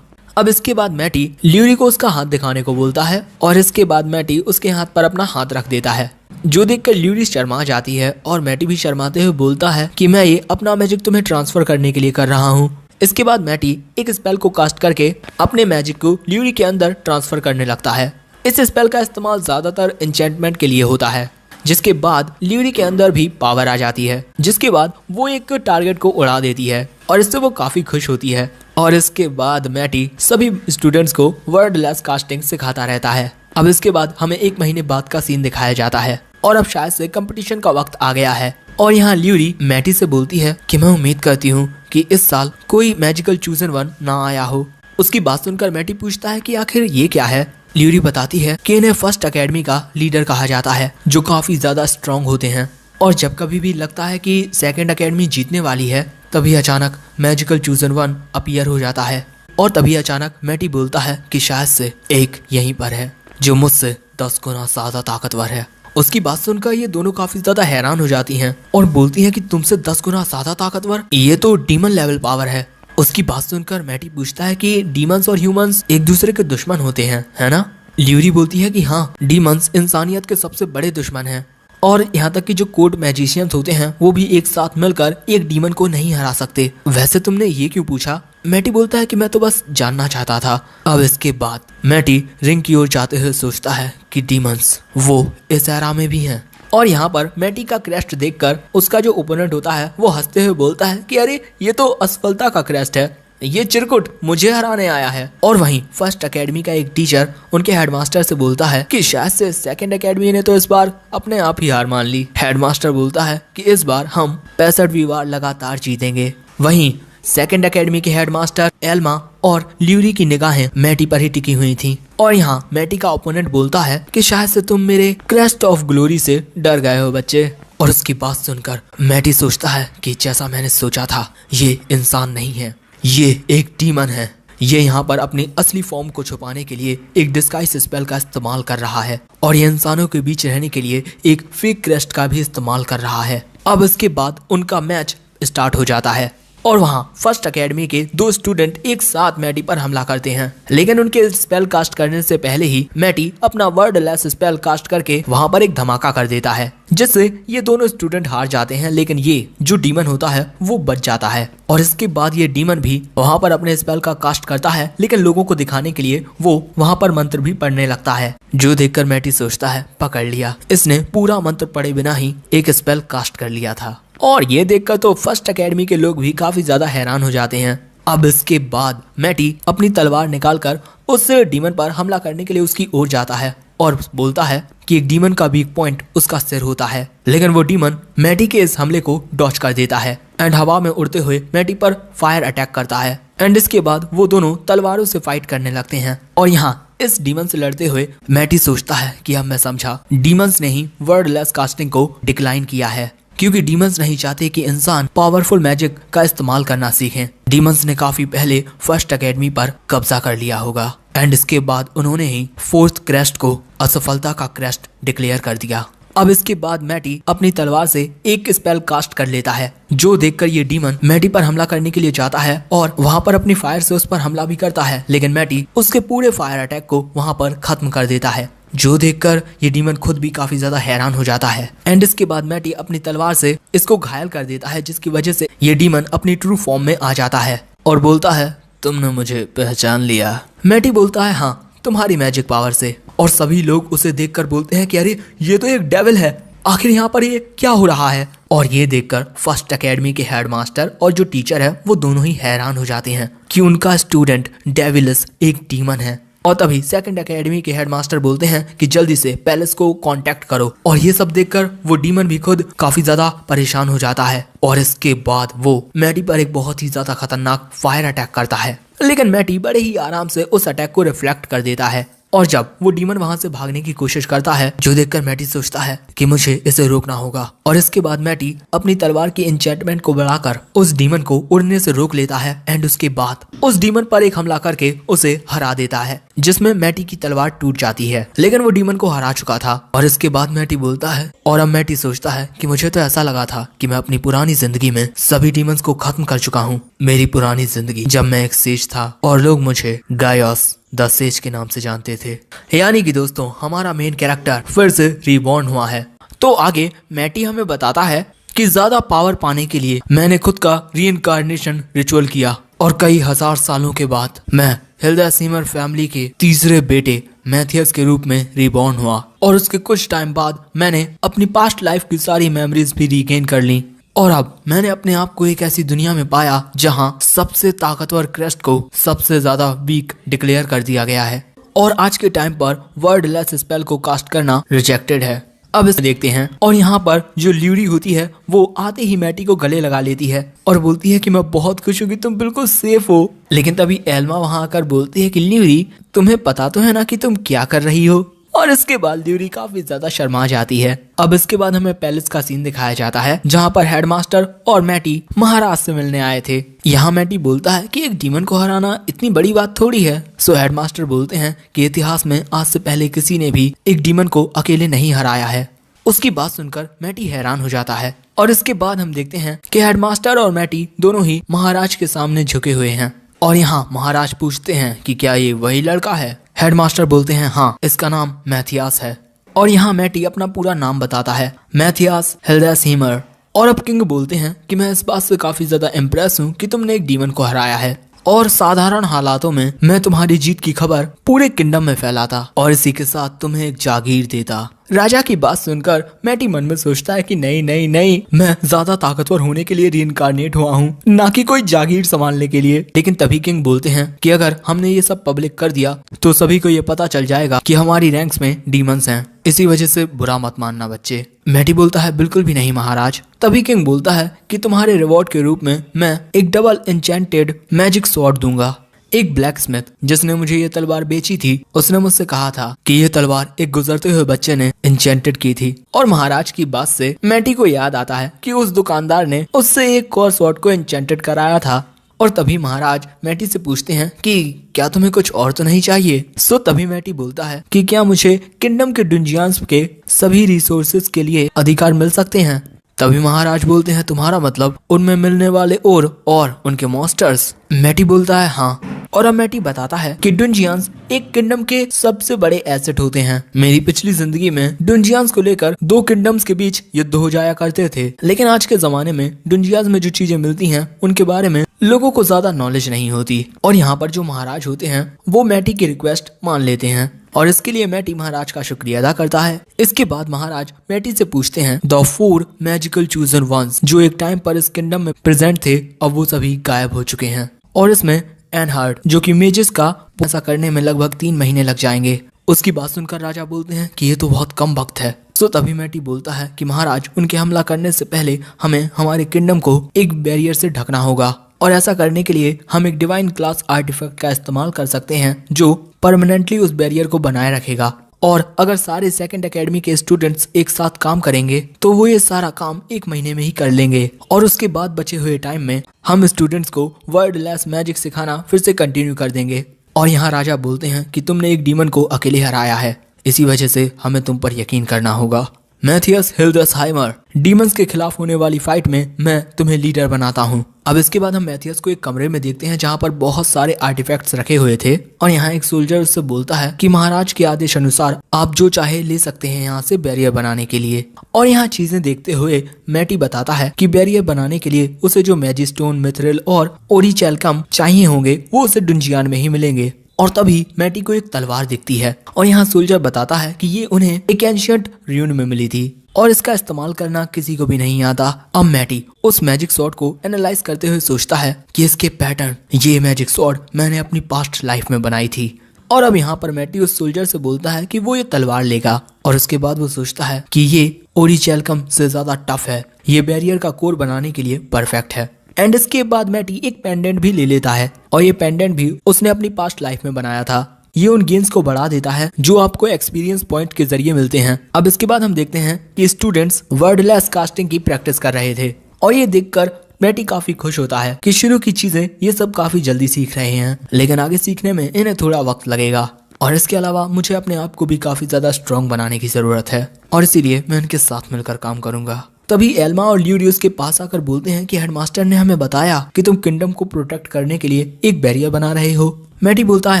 अब इसके बाद मैटी ल्यूरी को उसका हाथ दिखाने को बोलता है और इसके बाद मैटी उसके हाथ पर अपना हाथ रख देता है, जो देखकर ल्यूरी शर्मा जाती है और मैटी भी शर्माते हुए बोलता है कि मैं ये अपना मैजिक तुम्हें ट्रांसफर करने के लिए कर रहा हूँ। इसके बाद मैटी एक स्पेल को कास्ट करके अपने मैजिक को ल्यूरी के अंदर ट्रांसफर करने लगता है। इस स्पेल का इस्तेमाल ज्यादातर एन्चेंटमेंट के लिए होता है, जिसके बाद ल्यूरी के अंदर भी पावर आ जाती है, जिसके बाद वो एक टारगेट को उड़ा देती है और इससे वो काफी खुश होती है। और इसके बाद मैटी सभी स्टूडेंट्स को वर्डलेस कास्टिंग सिखाता रहता है। अब इसके बाद हमें 1 महीने बाद का सीन दिखाया जाता है और अब शायद से कंपटीशन का वक्त आ गया है। और यहाँ ल्यूरी मैटी से बोलती है कि मैं उम्मीद करती हूँ कि इस साल कोई मैजिकल चूजन वन ना आया हो। उसकी बात सुनकर मैटी पूछता है कि आखिर ये क्या है। ल्यूरी बताती है कि इन्हें फर्स्ट एकेडमी का लीडर कहा जाता है, जो काफी ज्यादा स्ट्रांग होते हैं और जब कभी भी लगता है कि सेकंड एकेडमी जीतने वाली है तभी अचानक मैजिकल चूजन वन अपीयर हो जाता है। और तभी अचानक मैटी बोलता है कि शायद से एक यहीं पर है जो मुझसे 10 गुना ज्यादा ताकतवर है। उसकी बात सुनकर ये दोनों काफी ज्यादा हैरान हो जाती हैं और बोलती हैं कि तुमसे 10 गुना ज्यादा ताकतवर, ये तो डीमन लेवल पावर है। उसकी बात सुनकर मैटी पूछता है कि डीमंस और ह्यूमंस एक दूसरे के दुश्मन होते हैं, है ना। ल्यूरी बोलती है कि हाँ, डीमंस इंसानियत के सबसे बड़े दुश्मन हैं और यहाँ तक कि जो कोड मैजिशियंस होते हैं वो भी एक साथ मिलकर एक डीमन को नहीं हरा सकते। वैसे तुमने ये क्यों पूछा। मैटी बोलता है कि मैं तो बस जानना चाहता था। अब इसके बाद मैटी रिंग की ओर जाते हुए सोचता है कि डीमंस वो इस एरा में भी हैं। और यहाँ पर मैटी का क्रेस्ट देखकर उसका जो ओपोनेंट होता है वो हंसते हुए बोलता है कि अरे ये तो असफलता का क्रेस्ट है, ये चिरकुट मुझे हराने आया है। और वहीं फर्स्ट एकेडमी का एक टीचर उनके हेडमास्टर से बोलता है कि शायद से सेकंड एकेडमी ने तो इस बार अपने आप ही हार मान ली। हेडमास्टर बोलता है कि इस बार हम 65वीं बार लगातार जीतेंगे। वहीं सेकंड एकेडमी के हेडमास्टर एल्मा और ल्यूरी की निगाहें मैटी पर ही टिकी हुई थी। और यहाँ मैटी का ओपोनेंट बोलता है कि शायद से तुम मेरे क्रेस्ट ऑफ ग्लोरी से डर गए हो बच्चे। और उसकी बात सुनकर मैटी सोचता है कि जैसा मैंने सोचा था, ये इंसान नहीं है, ये एक डीमन है। ये यहाँ पर अपनी असली फॉर्म को छुपाने के लिए एक डिस्गाइज स्पेल का इस्तेमाल कर रहा है और ये इंसानों के बीच रहने के लिए एक फेक क्रेस्ट का भी इस्तेमाल कर रहा है। अब इसके बाद उनका मैच स्टार्ट हो जाता है और वहाँ फर्स्ट एकेडमी के 2 स्टूडेंट एक साथ मैटी पर हमला करते हैं, लेकिन उनके स्पेल कास्ट करने से पहले ही मैटी अपना वर्डलेस स्पेल कास्ट करके वहाँ पर एक धमाका कर देता है, जिससे ये दोनों स्टूडेंट हार जाते हैं। लेकिन ये जो डीमन होता है वो बच जाता है और इसके बाद ये डीमन भी वहाँ पर अपने स्पेल का कास्ट करता है, लेकिन लोगों को दिखाने के लिए वो वहाँ पर मंत्र भी पढ़ने लगता है, जो देखकर मैटी सोचता है पकड़ लिया, इसने पूरा मंत्र पढ़े बिना ही एक स्पेल कास्ट कर लिया था। और ये देखकर तो फर्स्ट एकेडमी के लोग भी काफी ज्यादा हैरान हो जाते हैं। अब इसके बाद मैटी अपनी तलवार निकालकर उस डीमन पर हमला करने के लिए उसकी ओर जाता है और बोलता है कि एक डीमन का वीक पॉइंट उसका सिर होता है, लेकिन वो डीमन मैटी के इस हमले को डॉच कर देता है एंड हवा में उड़ते हुए मैटी पर फायर अटैक करता है। एंड इसके बाद वो दोनों तलवारों से फाइट करने लगते हैं और यहाँ इस डीमन से लड़ते हुए मैटी सोचता है कि अब मैं समझा, डीमंस ने ही वर्डलेस कास्टिंग को डिक्लाइन किया है, क्योंकि डीमंस नहीं चाहते कि इंसान पावरफुल मैजिक का इस्तेमाल करना सीखें। डीमंस ने काफी पहले फर्स्ट एकेडमी पर कब्जा कर लिया होगा एंड इसके बाद उन्होंने ही 4th क्रेस्ट को असफलता का क्रेस्ट डिक्लेयर कर दिया। अब इसके बाद मैटी अपनी तलवार से एक स्पेल कास्ट कर लेता है, जो देखकर ये डीमन मैटी पर हमला करने के लिए जाता है और वहाँ पर अपनी फायर से उस पर हमला भी करता है, लेकिन मैटी उसके पूरे फायर अटैक को वहाँ पर खत्म कर देता है, जो देखकर ये डीमन खुद भी काफी ज्यादा हैरान हो जाता है। एंड इसके बाद मैटी अपनी तलवार से इसको घायल कर देता है, जिसकी वजह से ये डीमन अपनी ट्रू फॉर्म में आ जाता है और बोलता है तुमने मुझे पहचान लिया। मैटी बोलता है हाँ, तुम्हारी मैजिक पावर से। और सभी लोग उसे देखकर बोलते हैं कि अरे ये तो एक डेविल है, आखिर यहाँ पर ये क्या हो रहा है। और ये देखकर फर्स्ट एकेडमी के हेडमास्टर और जो टीचर है वो दोनों ही हैरान हो जाते हैं कि उनका स्टूडेंट डेविलस एक डीमन है। और तभी सेकंड एकेडमी के हेडमास्टर बोलते हैं कि जल्दी से पैलेस को कांटेक्ट करो। और ये सब देखकर वो डीमन भी खुद काफी ज्यादा परेशान हो जाता है और इसके बाद वो मैटी पर एक बहुत ही ज्यादा खतरनाक फायर अटैक करता है, लेकिन मैटी बड़े ही आराम से उस अटैक को रिफ्लेक्ट कर देता है और जब वो डीमन वहां से भागने की कोशिश करता है, जो देखकर मैटी सोचता है कि मुझे इसे रोकना होगा। और इसके बाद मैटी अपनी तलवार की एन्चेंटमेंट को बढ़ाकर उस डीमन को उड़ने से रोक लेता है एंड उसके बाद उस डीमन पर एक हमला करके उसे हरा देता है, जिसमें मैटी की तलवार टूट जाती है। लेकिन वो डीमन को हरा चुका था। और इसके बाद मैटी बोलता है, और अब मैटी सोचता है कि मुझे तो ऐसा लगा था कि मैं अपनी पुरानी जिंदगी में सभी डीमंस को खत्म कर चुका हूँ। मेरी पुरानी जिंदगी जब मैं एक सेज था और लोग मुझे गायोस द सेज के नाम से जानते थे। यानी कि दोस्तों, हमारा मेन कैरेक्टर फिर से रिबॉर्न हुआ है। तो आगे मैटी हमें बताता है कि ज्यादा पावर पाने के लिए मैंने खुद का रीइंकार्नेशन रिचुअल किया और कई हजार सालों के बाद मैं हिल्डा सीमर फैमिली के तीसरे बेटे मैथियस के रूप में रिबॉर्न हुआ। और उसके कुछ टाइम बाद मैंने अपनी पास्ट लाइफ की सारी मेमोरीज भी रिगेन कर ली। और अब मैंने अपने आप को एक ऐसी दुनिया में पाया जहां सबसे ताकतवर क्रेस्ट को सबसे ज्यादा वीक डिक्लेयर कर दिया गया है। और आज के टाइम पर वर्डलेस स्पेल को कास्ट करना रिजेक्टेड है। अब इसे देखते हैं। और यहाँ पर जो ल्यूरी होती है वो आते ही मैटी को गले लगा लेती है और बोलती है कि मैं बहुत खुश हूँ कि तुम बिल्कुल सेफ हो। लेकिन तभी एल्मा वहां आकर बोलती है कि ल्यूरी, तुम्हें पता तो है ना कि तुम क्या कर रही हो। और इसके बाद ल्यूरी काफी ज्यादा शर्मा जाती है। अब इसके बाद हमें पैलेस का सीन दिखाया जाता है जहाँ पर हेडमास्टर और मैटी महाराज से मिलने आए थे। यहाँ मैटी बोलता है कि एक डीमन को हराना इतनी बड़ी बात थोड़ी है। सो हेडमास्टर बोलते हैं कि इतिहास में आज से पहले किसी ने भी एक डीमन को अकेले नहीं हराया है। उसकी बात सुनकर मैटी हैरान हो जाता है। और इसके बाद हम देखते हैं कि हेडमास्टर और मैटी दोनों ही महाराज के सामने झुके हुए हैं। और यहाँ महाराज पूछते हैं कि क्या ये वही लड़का है। हेडमास्टर बोलते हैं हाँ, इसका नाम मैथियास है। और यहाँ मैटी अपना पूरा नाम बताता है, मैथियास हिल्डेसहीमर। और अब किंग बोलते हैं कि मैं इस बात से काफी ज्यादा इम्प्रेस हूँ कि तुमने एक डीमन को हराया है और साधारण हालातों में मैं तुम्हारी जीत की खबर पूरे किंगडम में फैलाता और इसी के साथ तुम्हें एक जागीर देता। राजा की बात सुनकर मैटी मन में सोचता है कि नहीं नहीं नहीं, मैं ज्यादा ताकतवर होने के लिए रीइंकार्नेट हुआ हूँ, ना कि कोई जागीर संभालने के लिए। लेकिन तभी किंग बोलते हैं कि अगर हमने ये सब पब्लिक कर दिया तो सभी को ये पता चल जाएगा कि हमारी रैंक्स में डीमंस हैं। इसी वजह से बुरा मत मानना बच्चे। मैटी बोलता है बिल्कुल भी नहीं महाराज। तभी किंग बोलता है कि तुम्हारे रिवॉर्ड के रूप में मैं एक डबल एन्चेंटेड मैजिक स्वॉर्ड दूंगा। एक ब्लैक स्मिथ जिसने मुझे ये तलवार बेची थी, उसने मुझसे कहा था कि ये तलवार एक गुजरते हुए बच्चे ने एन्चेंटेड की थी। और महाराज की बात से मैटी को याद आता है कि उस दुकानदार ने उससे एक और स्वॉर्ड को एन्चेंटेड कराया था। और तभी महाराज मैटी से पूछते हैं कि क्या तुम्हें कुछ और तो नहीं चाहिए। सो तभी मैटी बोलता है कि क्या मुझे किंगडम के डुंजियंस के सभी रिसोर्सेज के लिए अधिकार मिल सकते हैं। तभी महाराज बोलते हैं तुम्हारा मतलब उनमें मिलने वाले और उनके मॉन्स्टर्स। मैटी बोलता है हाँ। और अब मैटी बताता है कि डुंजियंस एक किंगडम के सबसे बड़े एसेट होते हैं। मेरी पिछली जिंदगी में डुंजियंस को लेकर दो किंगडम्स के बीच युद्ध हो जाया करते थे, लेकिन आज के जमाने में डुंजियंस में जो चीजें मिलती हैं उनके बारे में लोगों को ज्यादा नॉलेज नहीं होती। और यहाँ पर जो महाराज होते हैं वो मैटी की रिक्वेस्ट मान लेते हैं और इसके लिए मैटी महाराज का शुक्रिया अदा करता है। इसके बाद महाराज मैटी से पूछते हैं द 4 मैजिकल चूजन वंस जो एक टाइम पर इस किंगडम में प्रेजेंट थे, अब वो सभी गायब हो चुके हैं। और इसमें एनहार्ड जो कि मेजेस का ऐसा करने में लगभग 3 महीने लग जाएंगे। उसकी बात सुनकर राजा बोलते हैं कि ये तो बहुत कम वक्त है। सो तभी मैटी बोलता है कि महाराज उनके हमला करने से पहले हमें हमारे किंगडम को एक बैरियर से ढकना होगा और ऐसा करने के लिए हम एक डिवाइन क्लास आर्टिफैक्ट का इस्तेमाल कर सकते हैं जो परमानेंटली उस बैरियर को बनाए रखेगा। और अगर सारे सेकंड एकेडमी के स्टूडेंट्स एक साथ काम करेंगे तो वो ये सारा काम 1 महीने में ही कर लेंगे। और उसके बाद बचे हुए टाइम में हम स्टूडेंट्स को वर्डलेस मैजिक सिखाना फिर से कंटिन्यू कर देंगे। और यहाँ राजा बोलते हैं कि तुमने एक डीमन को अकेले हराया है, इसी वजह से हमें तुम पर यकीन करना होगा। मैथियस हिल्डेसहाइमर, डीमंस के खिलाफ होने वाली फाइट में मैं तुम्हें लीडर बनाता हूँ। अब इसके बाद हम मैथियस को एक कमरे में देखते हैं जहाँ पर बहुत सारे आर्टिफैक्ट्स रखे हुए थे। और यहाँ एक सोल्जर उससे बोलता है कि महाराज के आदेश अनुसार आप जो चाहे ले सकते हैं यहाँ से बैरियर बनाने के लिए। और यहाँ चीजें देखते हुए मैटी बताता है कि बैरियर बनाने के लिए उसे जो मैजिस्टोन, मिथरिल और ओरिचेलकम चाहिए होंगे वो उसे डुंजियान में ही मिलेंगे। और तभी मैटी को एक तलवार दिखती है और यहाँ सोल्जर बताता है कि ये उन्हें एक एंशिएंट र्यून में मिली थी और इसका इस्तेमाल करना किसी को भी नहीं आता। अब मैटी उस मैजिक स्वॉर्ड को एनालाइज करते हुए सोचता है कि इसके पैटर्न, ये मैजिक स्वॉर्ड मैंने अपनी पास्ट लाइफ में बनाई थी। और अब यहाँ पर मैटी उस सोल्जर से बोलता है कि वो ये तलवार लेगा और उसके बाद वो सोचता है कि ये ओरिचेलकम से ज्यादा टफ है, ये बैरियर का कोर बनाने के लिए परफेक्ट है। एंड इसके बाद मैटी एक पेंडेंट भी ले लेता है और ये पेंडेंट भी उसने अपनी पास्ट लाइफ में बनाया था। ये उन गेन्स को बढ़ा देता है जो आपको एक्सपीरियंस पॉइंट के जरिए मिलते हैं। अब इसके बाद हम देखते हैं कि स्टूडेंट्स वर्डलेस कास्टिंग की प्रैक्टिस कर रहे थे और ये देखकर मैटी काफी खुश होता है कि शुरू की चीजें ये सब काफी जल्दी सीख रहे हैं, लेकिन आगे सीखने में इन्हें थोड़ा वक्त लगेगा। और इसके अलावा मुझे अपने आप को भी काफी ज्यादा स्ट्रॉन्ग बनाने की जरूरत है और इसीलिए मैं उनके साथ मिलकर काम करूंगा। तभी एल्मा और ल्यूरी उसके पास आकर बोलते हैं कि हेडमास्टर ने हमें बताया कि तुम किंगडम को प्रोटेक्ट करने के लिए एक बैरियर बना रहे हो। मैटी बोलता है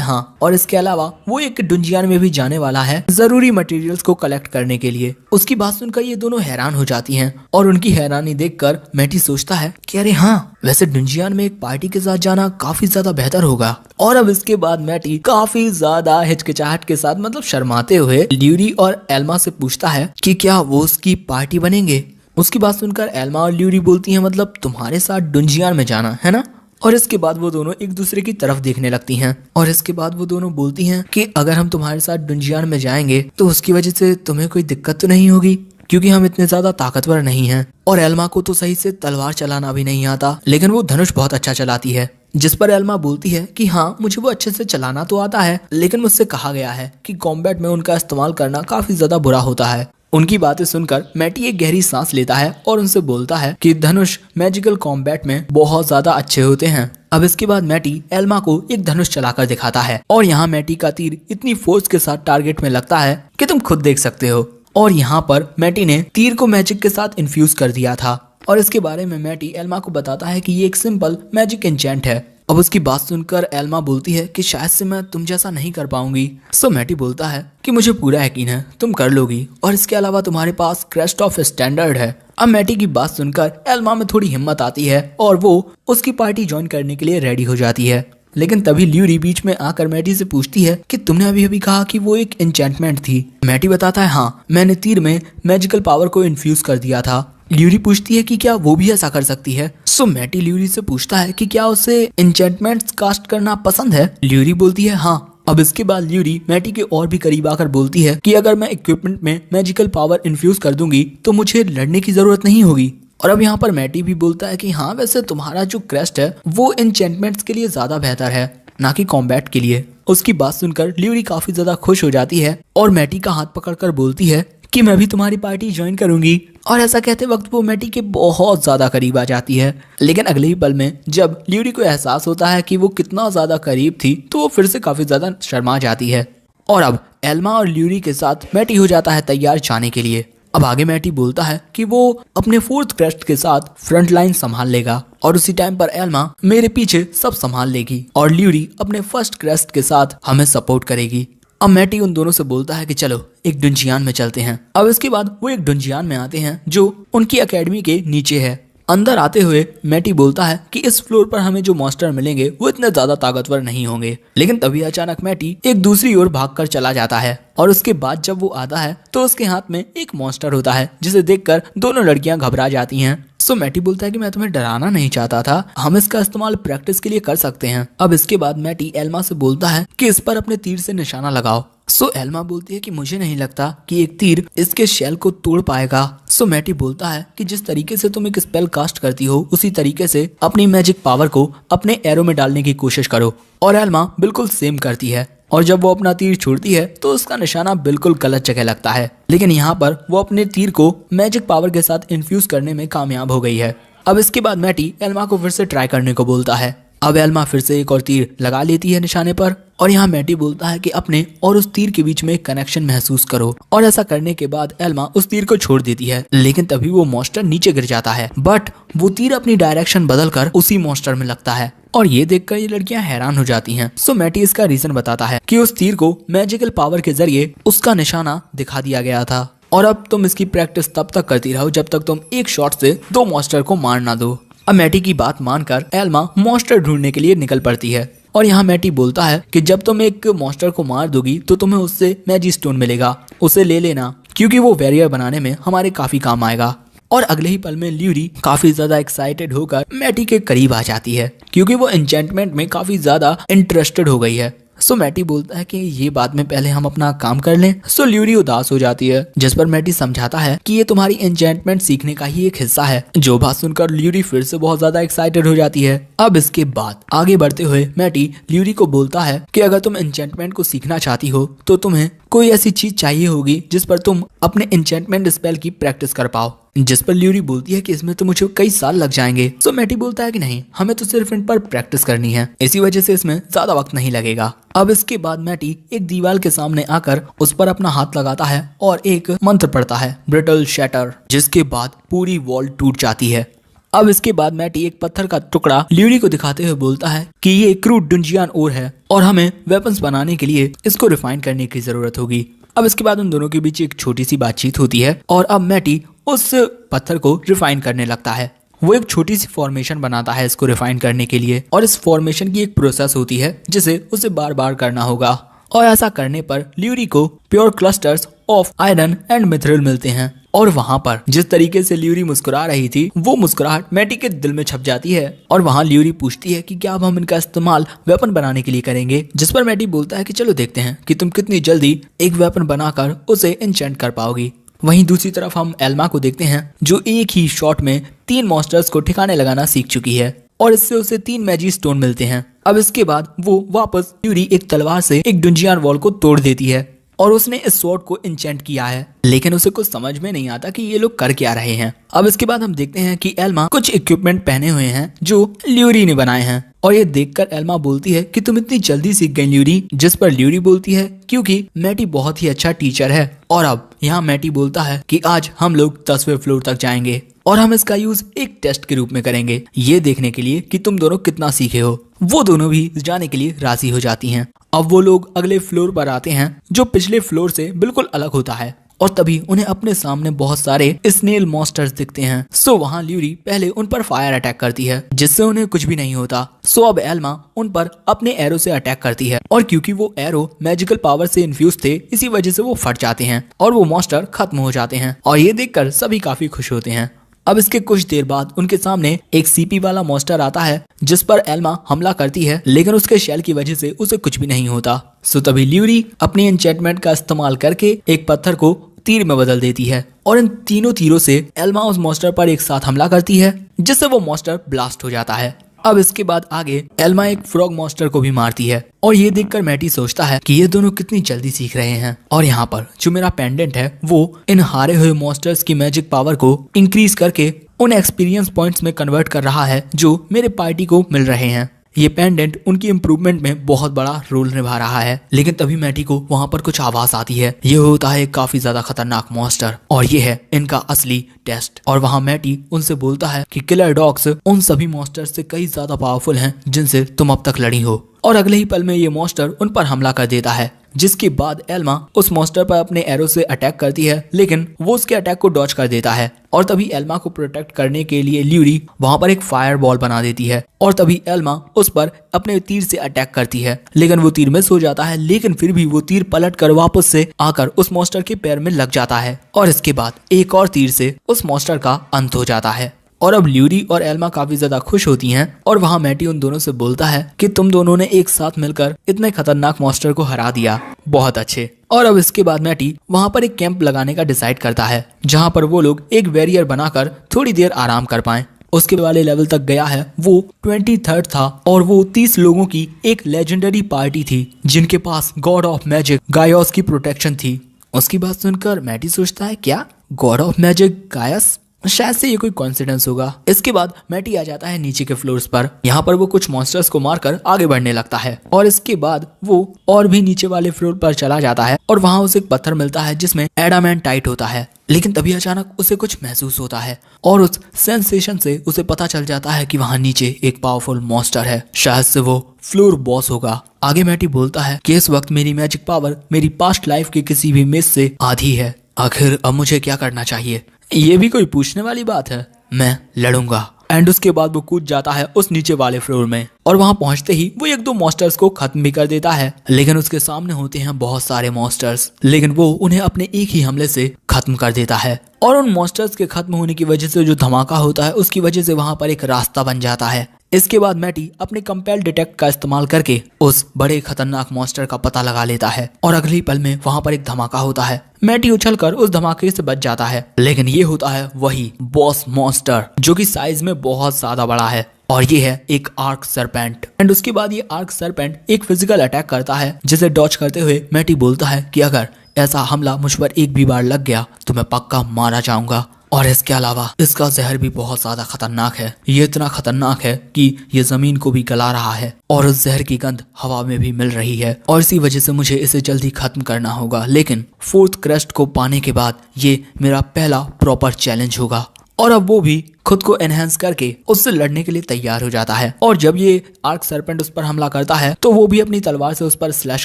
हाँ, और इसके अलावा वो एक डुंजियान में भी जाने वाला है जरूरी मटेरियल्स को कलेक्ट करने के लिए। उसकी बात सुनकर ये दोनों हैरान हो जाती हैं और उनकी हैरानी देखकर मैटी सोचता है कि अरे हाँ, वैसे डुंजियान में एक पार्टी के साथ जाना काफी ज्यादा बेहतर होगा। और अब इसके बाद मैटी काफी ज्यादा हिचकिचाहट के साथ मतलब शर्माते हुए ल्यूरी और एल्मा से पूछता है कि क्या वो उसकी पार्टी बनेंगे। उसकी बात सुनकर एल्मा और ल्यूरी बोलती हैं मतलब तुम्हारे साथ डुंजियान में जाना है ना। और इसके बाद वो दोनों एक दूसरे की तरफ देखने लगती हैं और इसके बाद वो दोनों बोलती हैं कि अगर हम तुम्हारे साथ डुंजियान में जाएंगे तो उसकी वजह से तुम्हें कोई दिक्कत तो नहीं होगी क्योंकि हम इतने ज्यादा ताकतवर नहीं हैं। और एल्मा को तो सही से तलवार चलाना भी नहीं आता, लेकिन वो धनुष बहुत अच्छा चलाती है। जिस पर एल्मा बोलती है कि हाँ, मुझे वो अच्छे से चलाना तो आता है, लेकिन मुझसे कहा गया है कि कॉम्बैट में उनका इस्तेमाल करना काफी ज्यादा बुरा होता है। उनकी बातें सुनकर मैटी एक गहरी सांस लेता है और उनसे बोलता है कि धनुष मैजिकल कॉम्बैट में बहुत ज्यादा अच्छे होते हैं। अब इसके बाद मैटी एल्मा को एक धनुष चलाकर दिखाता है और यहाँ मैटी का तीर इतनी फोर्स के साथ टारगेट में लगता है कि तुम खुद देख सकते हो। और यहाँ पर मैटी ने तीर को मैजिक के साथ इन्फ्यूज कर दिया था और इसके बारे में मैटी एल्मा को बताता है कि ये एक सिंपल मैजिक एन्चेंट है। अब उसकी बात सुनकर एल्मा बोलती है कि शायद से मैं तुम जैसा नहीं कर पाऊंगी। सो मैटी बोलता है कि मुझे पूरा यकीन है तुम कर लोगी और इसके अलावा तुम्हारे पास क्रेस्ट ऑफ स्टैंडर्ड है। अब मैटी की बात सुनकर एल्मा में थोड़ी हिम्मत आती है और वो उसकी पार्टी ज्वाइन करने के लिए रेडी हो जाती है। लेकिन तभी ल्यूरी बीच में आकर मैटी से पूछती है कि तुमने अभी कहा कि वो एक एन्चेंटमेंट थी। मैटी बताता है हाँ, मैंने तीर में मैजिकल पावर को इन्फ्यूज कर दिया था। ल्यूरी पूछती है कि क्या वो भी ऐसा कर सकती है। सो मैटी ल्यूरी से पूछता है कि क्या उसे एन्चेंटमेंट्स कास्ट करना पसंद है। ल्यूरी बोलती है हाँ। अब इसके बाद ल्यूरी मैटी के और भी करीब आकर बोलती है कि अगर मैं इक्विपमेंट में मैजिकल पावर इन्फ्यूज कर दूंगी तो मुझे लड़ने की जरूरत नहीं होगी। और अब यहाँ पर मैटी भी बोलता है कि हाँ, वैसे तुम्हारा जो क्रेस्ट है वो एन्चेंटमेंट्स के लिए ज्यादा बेहतर है, ना कि कॉम्बैट के लिए। उसकी बात सुनकर ल्यूरी काफी ज्यादा खुश हो जाती है और मैटी का हाथ पकड़कर बोलती है कि मैं भी तुम्हारी पार्टी ज्वाइन करूंगी। और ऐसा कहते वक्त वो मैटी के बहुत ज्यादा करीब आ जाती है। लेकिन अगले ही पल में जब ल्यूरी को एहसास होता है कि वो कितना ज्यादा करीब थी तो वो फिर से काफी ज्यादा शर्मा जाती है। और अब एल्मा और ल्यूरी के साथ मैटी हो जाता है तैयार जाने के लिए। अब आगे मैटी बोलता है कि वो अपने फोर्थ क्रेस्ट के साथ फ्रंट लाइन संभाल लेगा और उसी टाइम पर एल्मा मेरे पीछे सब संभाल लेगी और ल्यूरी अपने फर्स्ट क्रेस्ट के साथ हमें सपोर्ट करेगी। अब मैटी उन दोनों से बोलता है कि चलो एक डुंजियान में चलते हैं। अब इसके बाद वो एक डुंजियान में आते हैं जो उनकी एकेडमी के नीचे है। अंदर आते हुए मैटी बोलता है कि इस फ्लोर पर हमें जो मॉन्स्टर मिलेंगे वो इतने ज्यादा ताकतवर नहीं होंगे। लेकिन तभी अचानक मैटी एक दूसरी ओर भागकर चला जाता है और उसके बाद जब वो आता है तो उसके हाथ में एक मॉन्स्टर होता है जिसे देखकर दोनों लड़कियां घबरा जाती हैं। सो मैटी बोलता है कि मैं तुम्हें डराना नहीं चाहता था, हम इसका इस्तेमाल प्रैक्टिस के लिए कर सकते हैं। अब इसके बाद मैटी एल्मा से बोलता है कि इस पर अपने तीर से निशाना लगाओ। सो एल्मा बोलती है कि मुझे नहीं लगता कि एक तीर इसके शेल को तोड़ पाएगा। सो मैटी बोलता है कि जिस तरीके से तुम एक स्पेल कास्ट करती हो उसी तरीके से अपनी मैजिक पावर को अपने एरो में डालने की कोशिश करो। और एल्मा बिल्कुल सेम करती है और जब वो अपना तीर छोड़ती है तो उसका निशाना बिल्कुल गलत जगह लगता है। लेकिन यहाँ पर वो अपने तीर को मैजिक पावर के साथ इन्फ्यूज करने में कामयाब हो गई है। अब इसके बाद मैटी एल्मा को फिर से ट्राई करने को बोलता है। अब एल्मा फिर से एक और तीर लगा लेती है निशाने पर और यहाँ मैटी बोलता है कि अपने और उस तीर के बीच में एक कनेक्शन महसूस करो। और ऐसा करने के बाद एल्मा उस तीर को छोड़ देती है। लेकिन तभी वो मॉन्स्टर नीचे गिर जाता है, बट वो तीर अपनी डायरेक्शन बदलकर उसी मॉन्स्टर में लगता है और ये देखकर ये लड़कियां हैरान हो जाती हैं। सो मैटी इसका रीजन बताता है कि उस तीर को मैजिकल पावर के जरिए उसका निशाना दिखा दिया गया था और अब तुम इसकी प्रैक्टिस तब तक करती रहो जब तक तुम एक शॉट से दो मॉन्स्टर को मार ना दो। अब मैटी की बात मानकर एल्मा मॉन्स्टर ढूंढने के लिए निकल पड़ती है और यहाँ मैटी बोलता है कि जब तुम एक मॉन्स्टर को मार दोगी तो तुम्हें उससे मैजिक स्टोन मिलेगा, उसे ले लेना क्योंकि वो बैरियर बनाने में हमारे काफी काम आएगा। और अगले ही पल में ल्यूरी काफी ज्यादा एक्साइटेड होकर मैटी के करीब आ जाती है क्योंकि वो एन्चेंटमेंट में काफी ज्यादा इंटरेस्टेड हो गई है। सो मैटी बोलता है कि ये बाद में, पहले हम अपना काम कर लें। सो ल्यूरी उदास हो जाती है, जिस पर मैटी समझाता है कि ये तुम्हारी एन्चेंटमेंट सीखने का ही एक हिस्सा है। जो बात सुनकर ल्यूरी फिर से बहुत ज्यादा एक्साइटेड हो जाती है। अब इसके बाद आगे बढ़ते हुए मैटी ल्यूरी को बोलता है कि अगर तुम एन्चेंटमेंट को सीखना चाहती हो तो तुम्हें कोई ऐसी चीज चाहिए होगी जिस पर तुम अपने एन्चेंटमेंट स्पेल की प्रैक्टिस कर पाओ। जिस पर ल्यूरी बोलती है कि इसमें तो मुझे कई साल लग जाएंगे। सो मैटी बोलता है कि नहीं, हमें तो सिर्फ इन पर प्रैक्टिस करनी है, इसी वजह से इसमें ज्यादा वक्त नहीं लगेगा। अब इसके बाद मैटी एक दीवार के सामने आकर उस पर अपना हाथ लगाता है और एक मंत्र पढ़ता है, ब्रिटल शैटर, जिसके बाद पूरी वॉल टूट जाती है। अब इसके बाद मैटी एक पत्थर का टुकड़ा ल्यूरी को दिखाते हुए बोलता है कि ये क्रूड डुंजियान ओर है और हमें वेपन्स बनाने के लिए इसको रिफाइन करने की जरूरत होगी। अब इसके बाद उन दोनों के बीच एक छोटी सी बातचीत होती है और अब मैटी उस पत्थर को रिफाइन करने लगता है। वो एक छोटी सी फॉर्मेशन बनाता है इसको रिफाइन करने के लिए, और इस फॉर्मेशन की एक प्रोसेस होती है जिसे उसे बार बार करना होगा। और ऐसा करने पर ल्यूरी को pure clusters of iron and mithril मिलते हैं। और वहां पर जिस तरीके से ल्यूरी मुस्कुरा रही थी, वो मुस्कुराहट मैटी के दिल में छप जाती है। और वहां ल्यूरी पूछती है कि क्या अब हम इनका इस्तेमाल वेपन बनाने के लिए करेंगे। जिस पर मैटी बोलता है कि चलो देखते हैं कि तुम कितनी जल्दी एक वेपन बनाकर उसे एन्चेंट कर पाओगी। वहीं दूसरी तरफ हम एल्मा को देखते हैं, जो एक ही शॉट में 3 मॉन्स्टर्स को ठिकाने लगाना सीख चुकी है और इससे उसे 3 मैजिक स्टोन मिलते हैं। अब इसके बाद वो वापस ल्यूरी एक तलवार से एक डुंजियान वॉल को तोड़ देती है और उसने इस स्वॉर्ड को इंचेंट किया है, लेकिन उसे कुछ समझ में नहीं आता कि ये लोग कर क्या रहे हैं। अब इसके बाद हम देखते हैं कि एल्मा कुछ इक्विपमेंट पहने हुए हैं जो ल्यूरी ने बनाए हैं, और ये देखकर एल्मा बोलती है कि तुम इतनी जल्दी सीख गई ल्यूरी। जिस पर ल्यूरी बोलती है क्योंकि मैटी बहुत ही अच्छा टीचर है। और अब यहाँ मैटी बोलता है कि आज हम लोग 10वें फ्लोर तक जाएंगे और हम इसका यूज एक टेस्ट के रूप में करेंगे, ये देखने के लिए कि तुम दोनों कितना सीखे हो। वो दोनों भी जाने के लिए राजी हो जाती हैं। अब वो लोग अगले फ्लोर पर आते हैं जो पिछले फ्लोर से बिल्कुल अलग होता है, और तभी उन्हें अपने सामने बहुत सारे स्नेल मॉन्स्टर्स दिखते हैं। सो वहाँ ल्यूरी पहले उन पर फायर अटैक करती है, जिससे उन्हें कुछ भी नहीं होता। सो अब एल्मा उन पर अपने एरो से अटैक करती है, और क्योंकि वो एरो मैजिकल पावर से इन्फ्यूज थे, इसी वजह से वो फट जाते हैं और वो मॉन्स्टर खत्म हो जाते हैं। और ये देखकर सभी काफी खुश होते हैं। अब इसके कुछ देर बाद उनके सामने एक सीपी वाला मॉन्स्टर आता है, जिस पर एल्मा हमला करती है, लेकिन उसके शेल की वजह से उसे कुछ भी नहीं होता। सो तभी ल्यूरी अपनी एन्चेंटमेंट का इस्तेमाल करके एक पत्थर को तीर में बदल देती है, और इन तीनों तीरों से एल्मा उस मॉन्स्टर पर एक साथ हमला करती है, जिससे वो मॉन्स्टर ब्लास्ट हो जाता है। अब इसके बाद आगे एल्मा एक फ्रॉग मॉन्स्टर को भी मारती है, और ये देखकर मैटी सोचता है कि ये दोनों कितनी जल्दी सीख रहे हैं। और यहाँ पर जो मेरा पेंडेंट है वो इन हारे हुए मॉन्स्टर्स की मैजिक पावर को इंक्रीज करके उन एक्सपीरियंस पॉइंट्स में कन्वर्ट कर रहा है जो मेरे पार्टी को मिल रहे हैं। ये पेंडेंट उनकी इम्प्रूवमेंट में बहुत बड़ा रोल निभा रहा है। लेकिन तभी मैटी को वहाँ पर कुछ आवाज आती है। ये होता है काफी ज्यादा खतरनाक मॉन्स्टर, और ये है इनका असली टेस्ट। और वहाँ मैटी उनसे बोलता है कि किलर डॉग्स उन सभी मॉन्स्टर से कई ज्यादा पावरफुल हैं जिनसे तुम अब तक लड़ी हो। और अगले ही पल में ये मॉन्स्टर उन पर हमला कर देता है, जिसके बाद एल्मा उस मॉन्स्टर पर अपने एरो से अटैक करती है, लेकिन वो उसके अटैक को डॉज कर देता है। और तभी एल्मा को प्रोटेक्ट करने के लिए ल्यूरी वहां पर एक फायर बॉल बना देती है, और तभी एल्मा उस पर अपने तीर से अटैक करती है, लेकिन वो तीर मिस हो जाता है। लेकिन फिर भी वो तीर पलट कर वापस से आकर उस मॉन्स्टर के पैर में लग जाता है, और इसके बाद एक और तीर से उस मॉन्स्टर का अंत हो जाता है। और अब ल्यूरी और एल्मा काफी ज्यादा खुश होती हैं, और वहाँ मैटी उन दोनों से बोलता है कि तुम दोनों ने एक साथ मिलकर इतने खतरनाक मॉन्स्टर को हरा दिया, बहुत अच्छे। और अब इसके बाद मैटी वहाँ पर एक कैंप लगाने का डिसाइड करता है, जहाँ पर वो लोग एक बैरियर बनाकर थोड़ी देर आराम कर पाएं। उसके वाले लेवल तक गया है, वो 23rd था, और वो 30 लोगों की एक लेजेंडरी पार्टी थी जिनके पास गॉड ऑफ मैजिक गायोस की प्रोटेक्शन थी। उसकी बात सुनकर मैटी सोचता है, क्या गॉड ऑफ मैजिक गायस, शायद से ये कोई कोइंसिडेंस होगा। इसके बाद मैटी आ जाता है नीचे के फ्लोर्स पर। यहाँ पर वो कुछ मॉन्स्टर्स को मारकर आगे बढ़ने लगता है, और इसके बाद वो और भी नीचे वाले फ्लोर पर चला जाता है, और वहाँ उसे एक पत्थर मिलता है जिसमें एडामेंट टाइट होता है। लेकिन तभी अचानक उसे कुछ महसूस होता है, और उस सेंसेशन से उसे पता चल जाता है कि वहाँ नीचे एक पावरफुल मॉन्स्टर है, शायद से वो फ्लोर बॉस होगा। आगे मैटी बोलता है कि इस वक्त मेरी मैजिक पावर मेरी पास्ट लाइफ के किसी भी मिस से आधी है। आखिर अब मुझे क्या करना चाहिए? ये भी कोई पूछने वाली बात है, मैं लड़ूंगा। एंड उसके बाद वो कूद जाता है उस नीचे वाले फ्लोर में, और वहां पहुंचते ही वो 1-2 मॉन्स्टर्स को खत्म भी कर देता है। लेकिन उसके सामने होते हैं बहुत सारे मॉन्स्टर्स, लेकिन वो उन्हें अपने एक ही हमले से खत्म कर देता है। और उन मॉन्स्टर्स के खत्म होने की वजह से जो धमाका होता है, उसकी वजह से वहां पर एक रास्ता बन जाता है। इसके बाद मैटी अपने कंपेल डिटेक्ट का इस्तेमाल करके उस बड़े खतरनाक मॉन्स्टर का पता लगा लेता है और अगली पल में वहाँ पर एक धमाका होता है। मैटी उछलकर उस धमाके से बच जाता है, लेकिन ये होता है वही बॉस मॉन्स्टर जो कि साइज में बहुत ज्यादा बड़ा है और ये है एक आर्क सरपेंट। एंड उसके बाद ये आर्क सरपेंट एक फिजिकल अटैक करता है, जिसे डॉज करते हुए मैटी बोलता है कि अगर ऐसा हमला मुझ पर एक भी बार लग गया तो मैं पक्का मारा जाऊंगा। और इसके अलावा इसका जहर भी बहुत ज्यादा खतरनाक है। ये इतना खतरनाक है कि ये जमीन को भी गला रहा है और उस जहर की गंध हवा में भी मिल रही है और इसी वजह से मुझे इसे जल्दी खत्म करना होगा। लेकिन फोर्थ क्रस्ट को पाने के बाद ये मेरा पहला प्रॉपर चैलेंज होगा। और अब वो भी खुद को एनहेंस करके उससे लड़ने के लिए तैयार हो जाता है और जब ये आर्क सरपेंट उस पर हमला करता है तो वो भी अपनी तलवार से उस पर स्लैश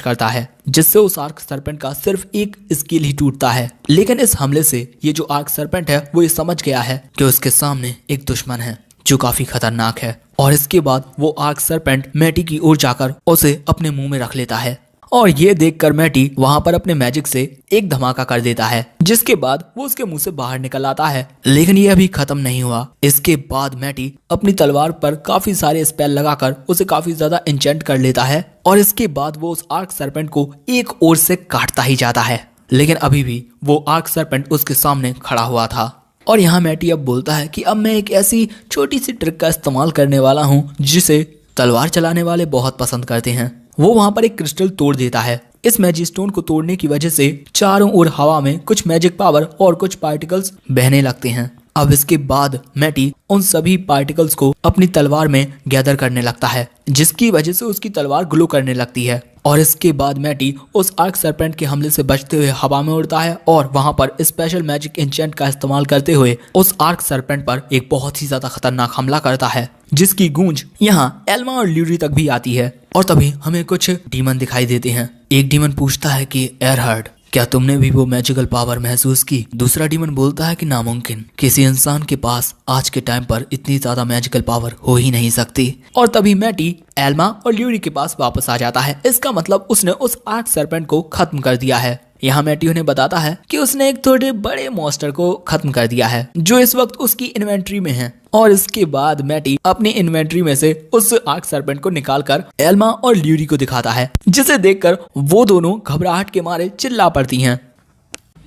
करता है, जिससे उस आर्क सरपेंट का सिर्फ एक स्किल ही टूटता है। लेकिन इस हमले से ये जो आर्क सरपेंट है वो ये समझ गया है कि उसके सामने एक दुश्मन है जो काफी खतरनाक है और इसके बाद वो आर्क सरपेंट मैटी की ओर जाकर उसे अपने मुंह में रख लेता है और ये देखकर मैटी वहां पर अपने मैजिक से एक धमाका कर देता है, जिसके बाद वो उसके मुंह से बाहर निकल आता है। लेकिन ये अभी खत्म नहीं हुआ। इसके बाद मैटी अपनी तलवार पर काफी सारे स्पेल लगाकर उसे काफी ज्यादा इंचेंट कर लेता है और इसके बाद वो उस आर्क सरपेंट को एक ओर से काटता ही जाता है। लेकिन अभी भी वो आर्क सरपेंट उसके सामने खड़ा हुआ था और यहाँ मैटी अब बोलता है कि अब मैं एक ऐसी छोटी सी ट्रिक का इस्तेमाल करने वाला हूँ जिसे तलवार चलाने वाले बहुत पसंद करते हैं। वो वहां पर एक क्रिस्टल तोड़ देता है। इस मैजिक स्टोन को तोड़ने की वजह से चारों ओर हवा में कुछ मैजिक पावर और कुछ पार्टिकल्स बहने लगते हैं। अब इसके बाद मैटी उन सभी पार्टिकल्स को अपनी तलवार में गैदर करने लगता है, जिसकी वजह से उसकी तलवार ग्लो करने लगती है और इसके बाद मैटी उस आर्क सरपेंट के हमले से बचते हुए हवा में उड़ता है और वहां पर स्पेशल मैजिक इंचेंट का इस्तेमाल करते हुए उस आर्क सरपेंट पर एक बहुत ही ज्यादा खतरनाक हमला करता है, जिसकी गूंज यहाँ एल्मा और ल्यूरी तक भी आती है। और तभी हमें कुछ डीमन दिखाई देते हैं। एक डीमन पूछता है कि एयरहर्ड, क्या तुमने भी वो मैजिकल पावर महसूस की? दूसरा डीमन बोलता है कि नामुमकिन, किसी इंसान के पास आज के टाइम पर इतनी ज्यादा मैजिकल पावर हो ही नहीं सकती। और तभी मैटी एल्मा और ल्यूरी के पास वापस आ जाता है। इसका मतलब उसने उस आर्क सरपेंट को खत्म कर दिया है। यहाँ मैटी उन्हें बताता है कि उसने एक थोड़े बड़े मॉन्स्टर को खत्म कर दिया है जो इस वक्त उसकी इन्वेंट्री में है। और इसके बाद मैटी अपनी इन्वेंट्री में से उस आर्क सरपेंट को निकालकर एल्मा और ल्यूरी को दिखाता है, जिसे देखकर वो दोनों घबराहट के मारे चिल्ला पड़ती हैं।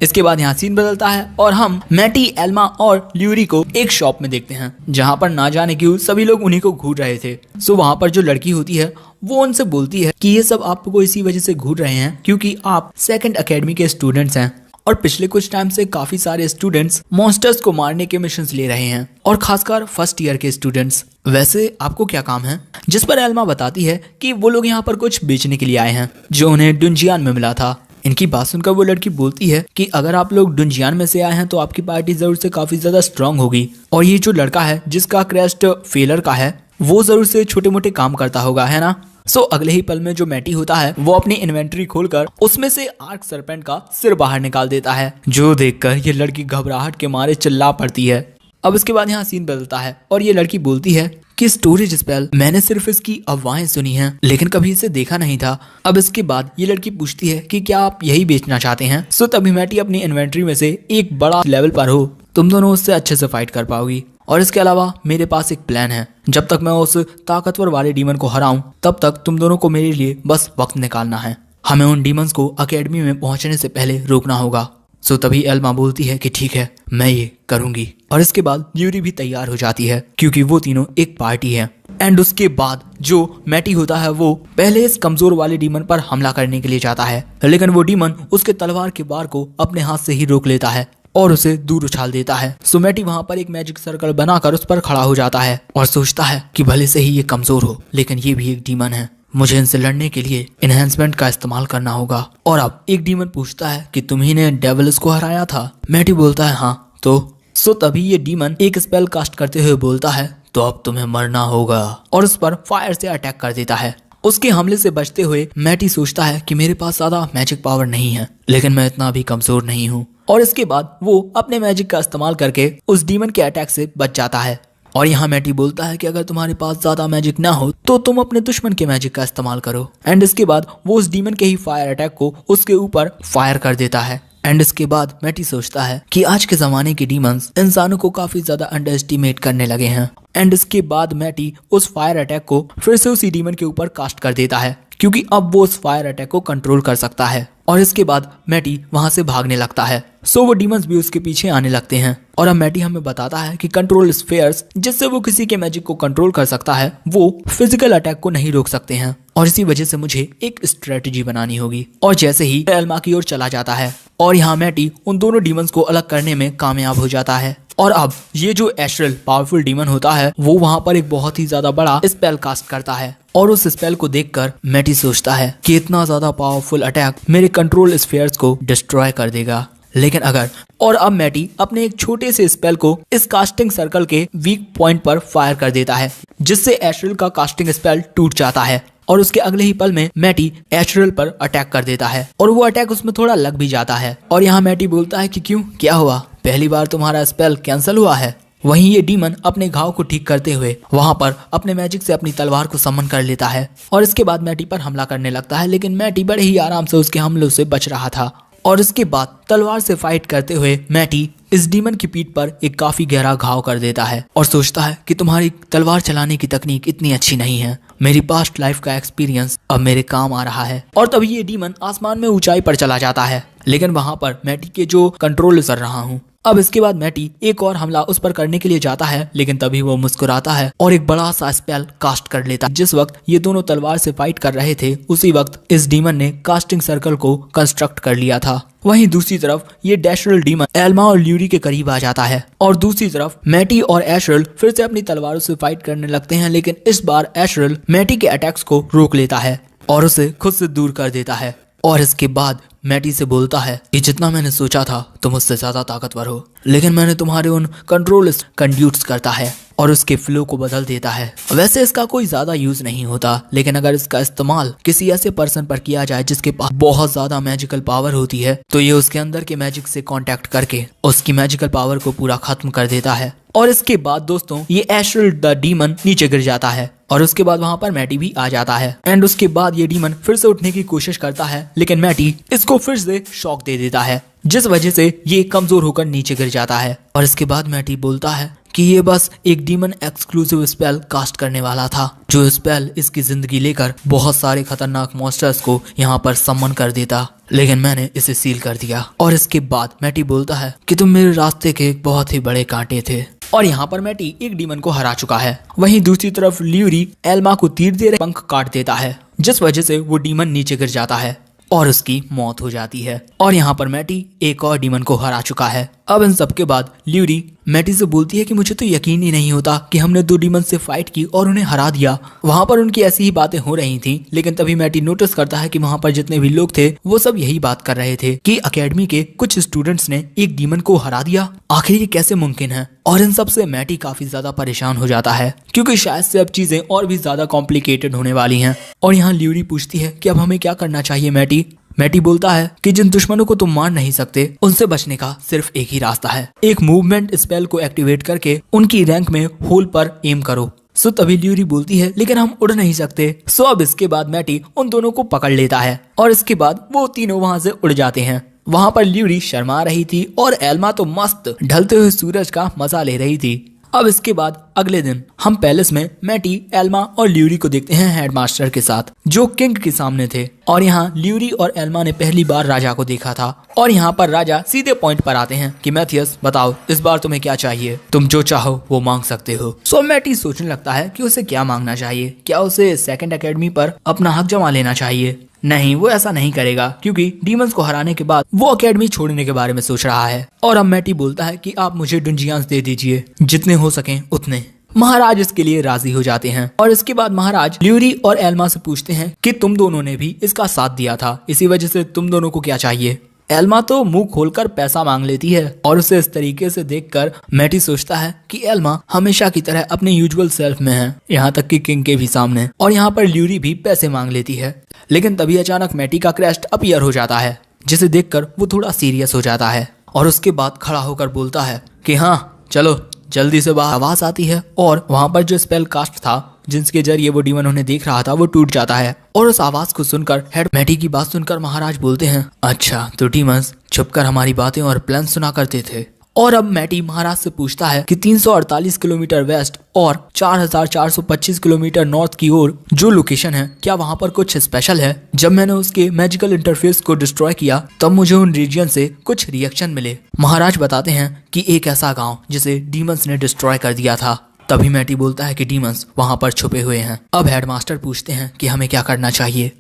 इसके बाद यहाँ सीन बदलता है और हम मैटी, एल्मा और ल्यूरी को एक शॉप में देखते हैं जहाँ पर ना जाने क्यों सभी लोग उन्हीं को घूर रहे थे। सो वहाँ पर जो लड़की होती है वो उनसे बोलती है कि ये सब आपको इसी वजह से घूर रहे हैं क्योंकि आप सेकंड एकेडमी के स्टूडेंट्स हैं और पिछले कुछ टाइम से काफी सारे स्टूडेंट्स मॉन्स्टर्स को मारने के मिशंस ले रहे हैं और खासकर फर्स्ट ईयर के स्टूडेंट्स। वैसे आपको क्या काम है? जिस पर एल्मा बताती है कि वो लोग यहाँ पर कुछ बेचने के लिए आए हैं जो उन्हें डुंजियान में मिला था। इनकी बात सुनकर वो लड़की बोलती है कि अगर आप लोग डुंजियान में से आए हैं तो आपकी पार्टी जरूर से काफी ज्यादा स्ट्रांग होगी और ये जो लड़का है जिसका क्रेस्ट फेलर का है वो जरूर से छोटे मोटे काम करता होगा, है ना? सो अगले ही पल में जो मैटी होता है वो अपनी इन्वेंट्री खोलकर उसमें से आर्क सरपेंट का सिर बाहर निकाल देता है, जो देखकर ये लड़की घबराहट के मारे चिल्ला पड़ती है। अब इसके बाद यहाँ सीन बदलता है और ये लड़की बोलती है कि स्टोरेज स्पेल, मैंने सिर्फ इसकी अफवाहें सुनी हैं लेकिन कभी इसे देखा नहीं था। अब इसके बाद ये लड़की पूछती है कि क्या आप यही बेचना चाहते हैं? सो तभी मैटी अपनी इन्वेंट्री में से एक बड़ा लेवल पर हो, तुम दोनों उससे अच्छे से फाइट कर पाओगी। और इसके अलावा मेरे पास एक प्लान है, जब तक मैं उस ताकतवर वाले डीमन को हराऊं तब तक तुम दोनों को मेरे लिए बस वक्त निकालना है। हमें उन डीमंस को अकेडमी में पहुंचने से पहले रोकना होगा। सो तभी एल्मा बोलती है कि ठीक है, मैं ये करूंगी। और इसके बाद ल्यूरी भी तैयार हो जाती है क्योंकि वो तीनों एक पार्टी है। एंड उसके बाद जो मैटी होता है वो पहले इस कमजोर वाले डीमन पर हमला करने के लिए जाता है, लेकिन वो डीमन उसके तलवार के वार को अपने हाथ से ही रोक लेता है और उसे दूर उछाल देता है। सो मैटी वहां पर एक मैजिक सर्कल बनाकर उस पर खड़ा हो जाता है और सोचता है कि भले से ही ये कमजोर हो लेकिन ये भी एक डीमन है, मुझे इनसे लड़ने के लिए एनहेंसमेंट का इस्तेमाल करना होगा। और अब एक डीमन पूछता है कि तुम्ही ने डेविल्स को हराया था? मैटी बोलता है हाँ तो। सो तभी ये डीमन एक स्पेल कास्ट करते हुए बोलता है तो अब तुम्हें मरना होगा और उस पर फायर से अटैक कर देता है। उसके हमले से बचते हुए मैटी सोचता है कि मेरे पास ज्यादा मैजिक पावर नहीं है लेकिन मैं इतना भी कमजोर नहीं हूँ। और इसके बाद वो अपने मैजिक का इस्तेमाल करके उस डीमन के अटैक से बच जाता है। और यहाँ मैटी बोलता है कि अगर तुम्हारे पास ज्यादा मैजिक ना हो तो तुम अपने दुश्मन के मैजिक का इस्तेमाल करो। एंड इसके बाद वो उस डीमन के ही फायर अटैक को उसके ऊपर फायर कर देता है। एंड इसके बाद मैटी सोचता है कि आज के जमाने के डीमंस इंसानों को काफी ज्यादा अंडर एस्टिमेट करने लगे हैं। एंड इसके बाद मैटी उस फायर अटैक को फिर से उसी डीमन के ऊपर कास्ट कर देता है, क्योंकि अब वो उस फायर अटैक को कंट्रोल कर सकता है। और इसके बाद मैटी वहां से भागने लगता है। सो वो डीमंस भी उसके पीछे आने लगते हैं। और अब मैटी हमें बताता है कि कंट्रोल स्फीयर्स, जिससे वो किसी के मैजिक को कंट्रोल कर सकता है, वो फिजिकल अटैक को नहीं रोक सकते हैं। और इसी वजह से मुझे एक स्ट्रेटजी बनानी होगी। और जैसे ही एल्मा की ओर चला जाता है और यहाँ मैटी उन दोनों डीमंस को अलग करने में कामयाब हो जाता है। और अब ये जो एस्ट्रल पावरफुल डीमन होता है वो वहाँ पर एक बहुत ही ज्यादा बड़ा स्पेल कास्ट करता है। और उस स्पेल को देखकर मैटी सोचता है कि इतना ज्यादा पावरफुल अटैक मेरे कंट्रोल स्फीयर्स को डिस्ट्रॉय कर देगा। लेकिन अगर और अब मैटी अपने एक छोटे से स्पेल को इस कास्टिंग सर्कल के वीक पॉइंट पर फायर कर देता है, जिससे एस्ट्रल का कास्टिंग स्पेल टूट जाता है। और उसके अगले ही पल में मैटी एस्ट्रल पर अटैक कर देता है और वो अटैक उसमें थोड़ा लग भी जाता है। और यहाँ मैटी बोलता है कि क्यों, क्या हुआ, पहली बार तुम्हारा स्पेल कैंसिल हुआ है। वहीं ये डीमन अपने घाव को ठीक करते हुए वहां पर अपने मैजिक से अपनी तलवार को समन कर लेता है और इसके बाद मैटी पर हमला करने लगता है। लेकिन मैटी बड़े ही आराम से उसके हमलों से बच रहा था। और इसके बाद तलवार से फाइट करते हुए मैटी इस डीमन की पीठ पर एक काफी गहरा घाव कर देता है और सोचता है कि तुम्हारी तलवार चलाने की तकनीक इतनी अच्छी नहीं है, मेरी पास्ट लाइफ का एक्सपीरियंस अब मेरे काम आ रहा है। और तभी ये डीमन आसमान में ऊंचाई पर चला जाता है, लेकिन वहां पर मैटी के जो कंट्रोल कर रहा हूँ। अब इसके बाद मैटी एक और हमला उस पर करने के लिए जाता है, लेकिन तभी वो मुस्कुराता है और एक बड़ा सा स्पेल कास्ट कर लेता है। जिस वक्त ये दोनों तलवार से फाइट कर रहे थे उसी वक्त इस डीमन ने कास्टिंग सर्कल को कंस्ट्रक्ट कर लिया था। वहीं दूसरी तरफ ये डैशरल डीमन एल्मा और ल्यूरी के करीब आ जाता है और दूसरी तरफ मैटी और एशरल फिर से अपनी तलवारों से फाइट करने लगते हैं। लेकिन इस बार एशरल मैटी के अटैक्स को रोक लेता है और उसे खुद से दूर कर देता है। और इसके बाद मैटी से बोलता है कि जितना मैंने सोचा था तुम मुझसे ज्यादा ताकतवर हो, लेकिन मैंने तुम्हारे उन कंट्रोल कंड्यूट्स करता है और उसके फ्लो को बदल देता है। वैसे इसका कोई ज्यादा यूज नहीं होता, लेकिन अगर इसका इस्तेमाल किसी ऐसे पर्सन पर किया जाए जिसके पास बहुत ज्यादा मैजिकल पावर होती है तो ये उसके अंदर के मैजिक से कांटेक्ट करके उसकी मैजिकल पावर को पूरा खत्म कर देता है। और इसके बाद दोस्तों ये एस्ट्रल द डीमन नीचे गिर जाता है और उसके बाद वहां पर मैटी भी आ जाता है। एंड उसके बाद ये डीमन फिर से उठने की कोशिश करता है, लेकिन मैटी इसको फिर से शॉक दे देता है, जिस वजह से ये कमजोर होकर नीचे गिर जाता है। और इसके बाद मैटी बोलता है कि ये बस एक डीमन एक्सक्लूसिव स्पेल कास्ट करने वाला था, जो स्पेल इसकी जिंदगी लेकर बहुत सारे खतरनाक मॉन्स्टर्स को यहाँ पर समन कर देता, लेकिन मैंने इसे सील कर दिया। और इसके बाद मैटी बोलता है कि तुम मेरे रास्ते के एक बहुत ही बड़े कांटे थे। और यहाँ पर मैटी एक डीमन को हरा चुका है। वहीं दूसरी तरफ ल्यूरी एल्मा को तीर दे पंख काट देता है, जिस वजह से वो डीमन नीचे गिर जाता है और उसकी मौत हो जाती है। और यहाँ पर मैटी एक और डीमन को हरा चुका है। अब इन सब के बाद ल्यूरी मैटी से बोलती है कि मुझे तो यकीन ही नहीं होता कि हमने दो डीमन से फाइट की और उन्हें हरा दिया। वहां पर उनकी ऐसी ही बातें हो रही थी, लेकिन तभी मैटी नोटिस करता है कि वहां पर जितने भी लोग थे वो सब यही बात कर रहे थे कि एकेडमी के कुछ स्टूडेंट्स ने एक डीमन को हरा दिया। आखिर ये कैसे मुमकिन है? और इन सब से मैटी काफी ज्यादा परेशान हो जाता है, क्योंकि शायद से अब चीजें और भी ज्यादा कॉम्प्लिकेटेड होने वाली हैं। और यहाँ ल्यूरी पूछती है कि अब हमें क्या करना चाहिए मैटी? मैटी बोलता है कि जिन दुश्मनों को तुम मार नहीं सकते उनसे बचने का सिर्फ एक ही रास्ता है, एक मूवमेंट स्पेल को एक्टिवेट करके उनकी रैंक में होल पर एम करो। सो तभी ल्यूरी बोलती है लेकिन हम उड़ नहीं सकते। सो अब इसके बाद मैटी उन दोनों को पकड़ लेता है और इसके बाद वो तीनों वहां से उड़ जाते हैं। वहां पर ल्यूरी शर्मा रही थी और एल्मा तो मस्त ढलते हुए सूरज का मजा ले रही थी। अब इसके बाद अगले दिन हम पैलेस में मैटी, एल्मा और ल्यूरी को देखते हैं हेडमास्टर के साथ, जो किंग के सामने थे। और यहाँ ल्यूरी और एल्मा ने पहली बार राजा को देखा था। और यहाँ पर राजा सीधे पॉइंट पर आते हैं कि मैथियस बताओ इस बार तुम्हें क्या चाहिए, तुम जो चाहो वो मांग सकते हो। सो मैटी सोचने लगता है कि उसे क्या मांगना चाहिए। क्या उसे सेकंड एकेडमी पर अपना हक जमा लेना चाहिए? नहीं, वो ऐसा नहीं करेगा, क्योंकि डीमंस को हराने के बाद वो एकेडमी छोड़ने के बारे में सोच रहा है। और अब मैटी बोलता है कि आप मुझे डुंजियान्स दे दीजिए, जितने हो सकें उतने। महाराज इसके लिए राजी हो जाते हैं। और इसके बाद महाराज ल्यूरी और एल्मा से पूछते हैं कि तुम दोनों ने भी इसका साथ दिया था, इसी वजह से तुम दोनों को क्या चाहिए? एल्मा तो मुंह खोलकर पैसा मांग लेती है और उसे इस तरीके से देखकर मैटी सोचता है कि एल्मा हमेशा की तरह अपने यूजुअल सेल्फ में है, यहाँ तक कि किंग के भी सामने। और यहाँ पर ल्यूरी भी पैसे मांग लेती है, लेकिन तभी अचानक मैटी का क्रेस्ट अपीयर हो जाता है, जिसे देखकर वो थोड़ा सीरियस हो जाता है और उसके बाद खड़ा होकर बोलता है कि हाँ चलो जल्दी से बाहर। आवाज आती है और वहां पर जो स्पेल कास्ट था जिसके जरिए वो डीमन उन्हें देख रहा था वो टूट जाता है। और उस आवाज को सुनकर हेड मैटी की बात सुनकर महाराज बोलते हैं, अच्छा तो डीमंस छुपकर हमारी बातें और प्लान सुना करते थे। और अब मैटी महाराज से पूछता है कि 348 किलोमीटर वेस्ट और 4425 किलोमीटर नॉर्थ की ओर जो लोकेशन है, क्या वहां पर कुछ स्पेशल है? जब मैंने उसके मैजिकल इंटरफेस को डिस्ट्रॉय किया तब मुझे उन रीजन से कुछ रिएक्शन मिले। महाराज बताते हैं कि एक ऐसा गांव जिसे डीमंस ने डिस्ट्रॉय कर दिया था। तभी मैटी बोलता है कि डीमंस वहां पर छुपे हुए हैं। अब हेडमास्टर पूछते हैं कि हमें क्या करना चाहिए।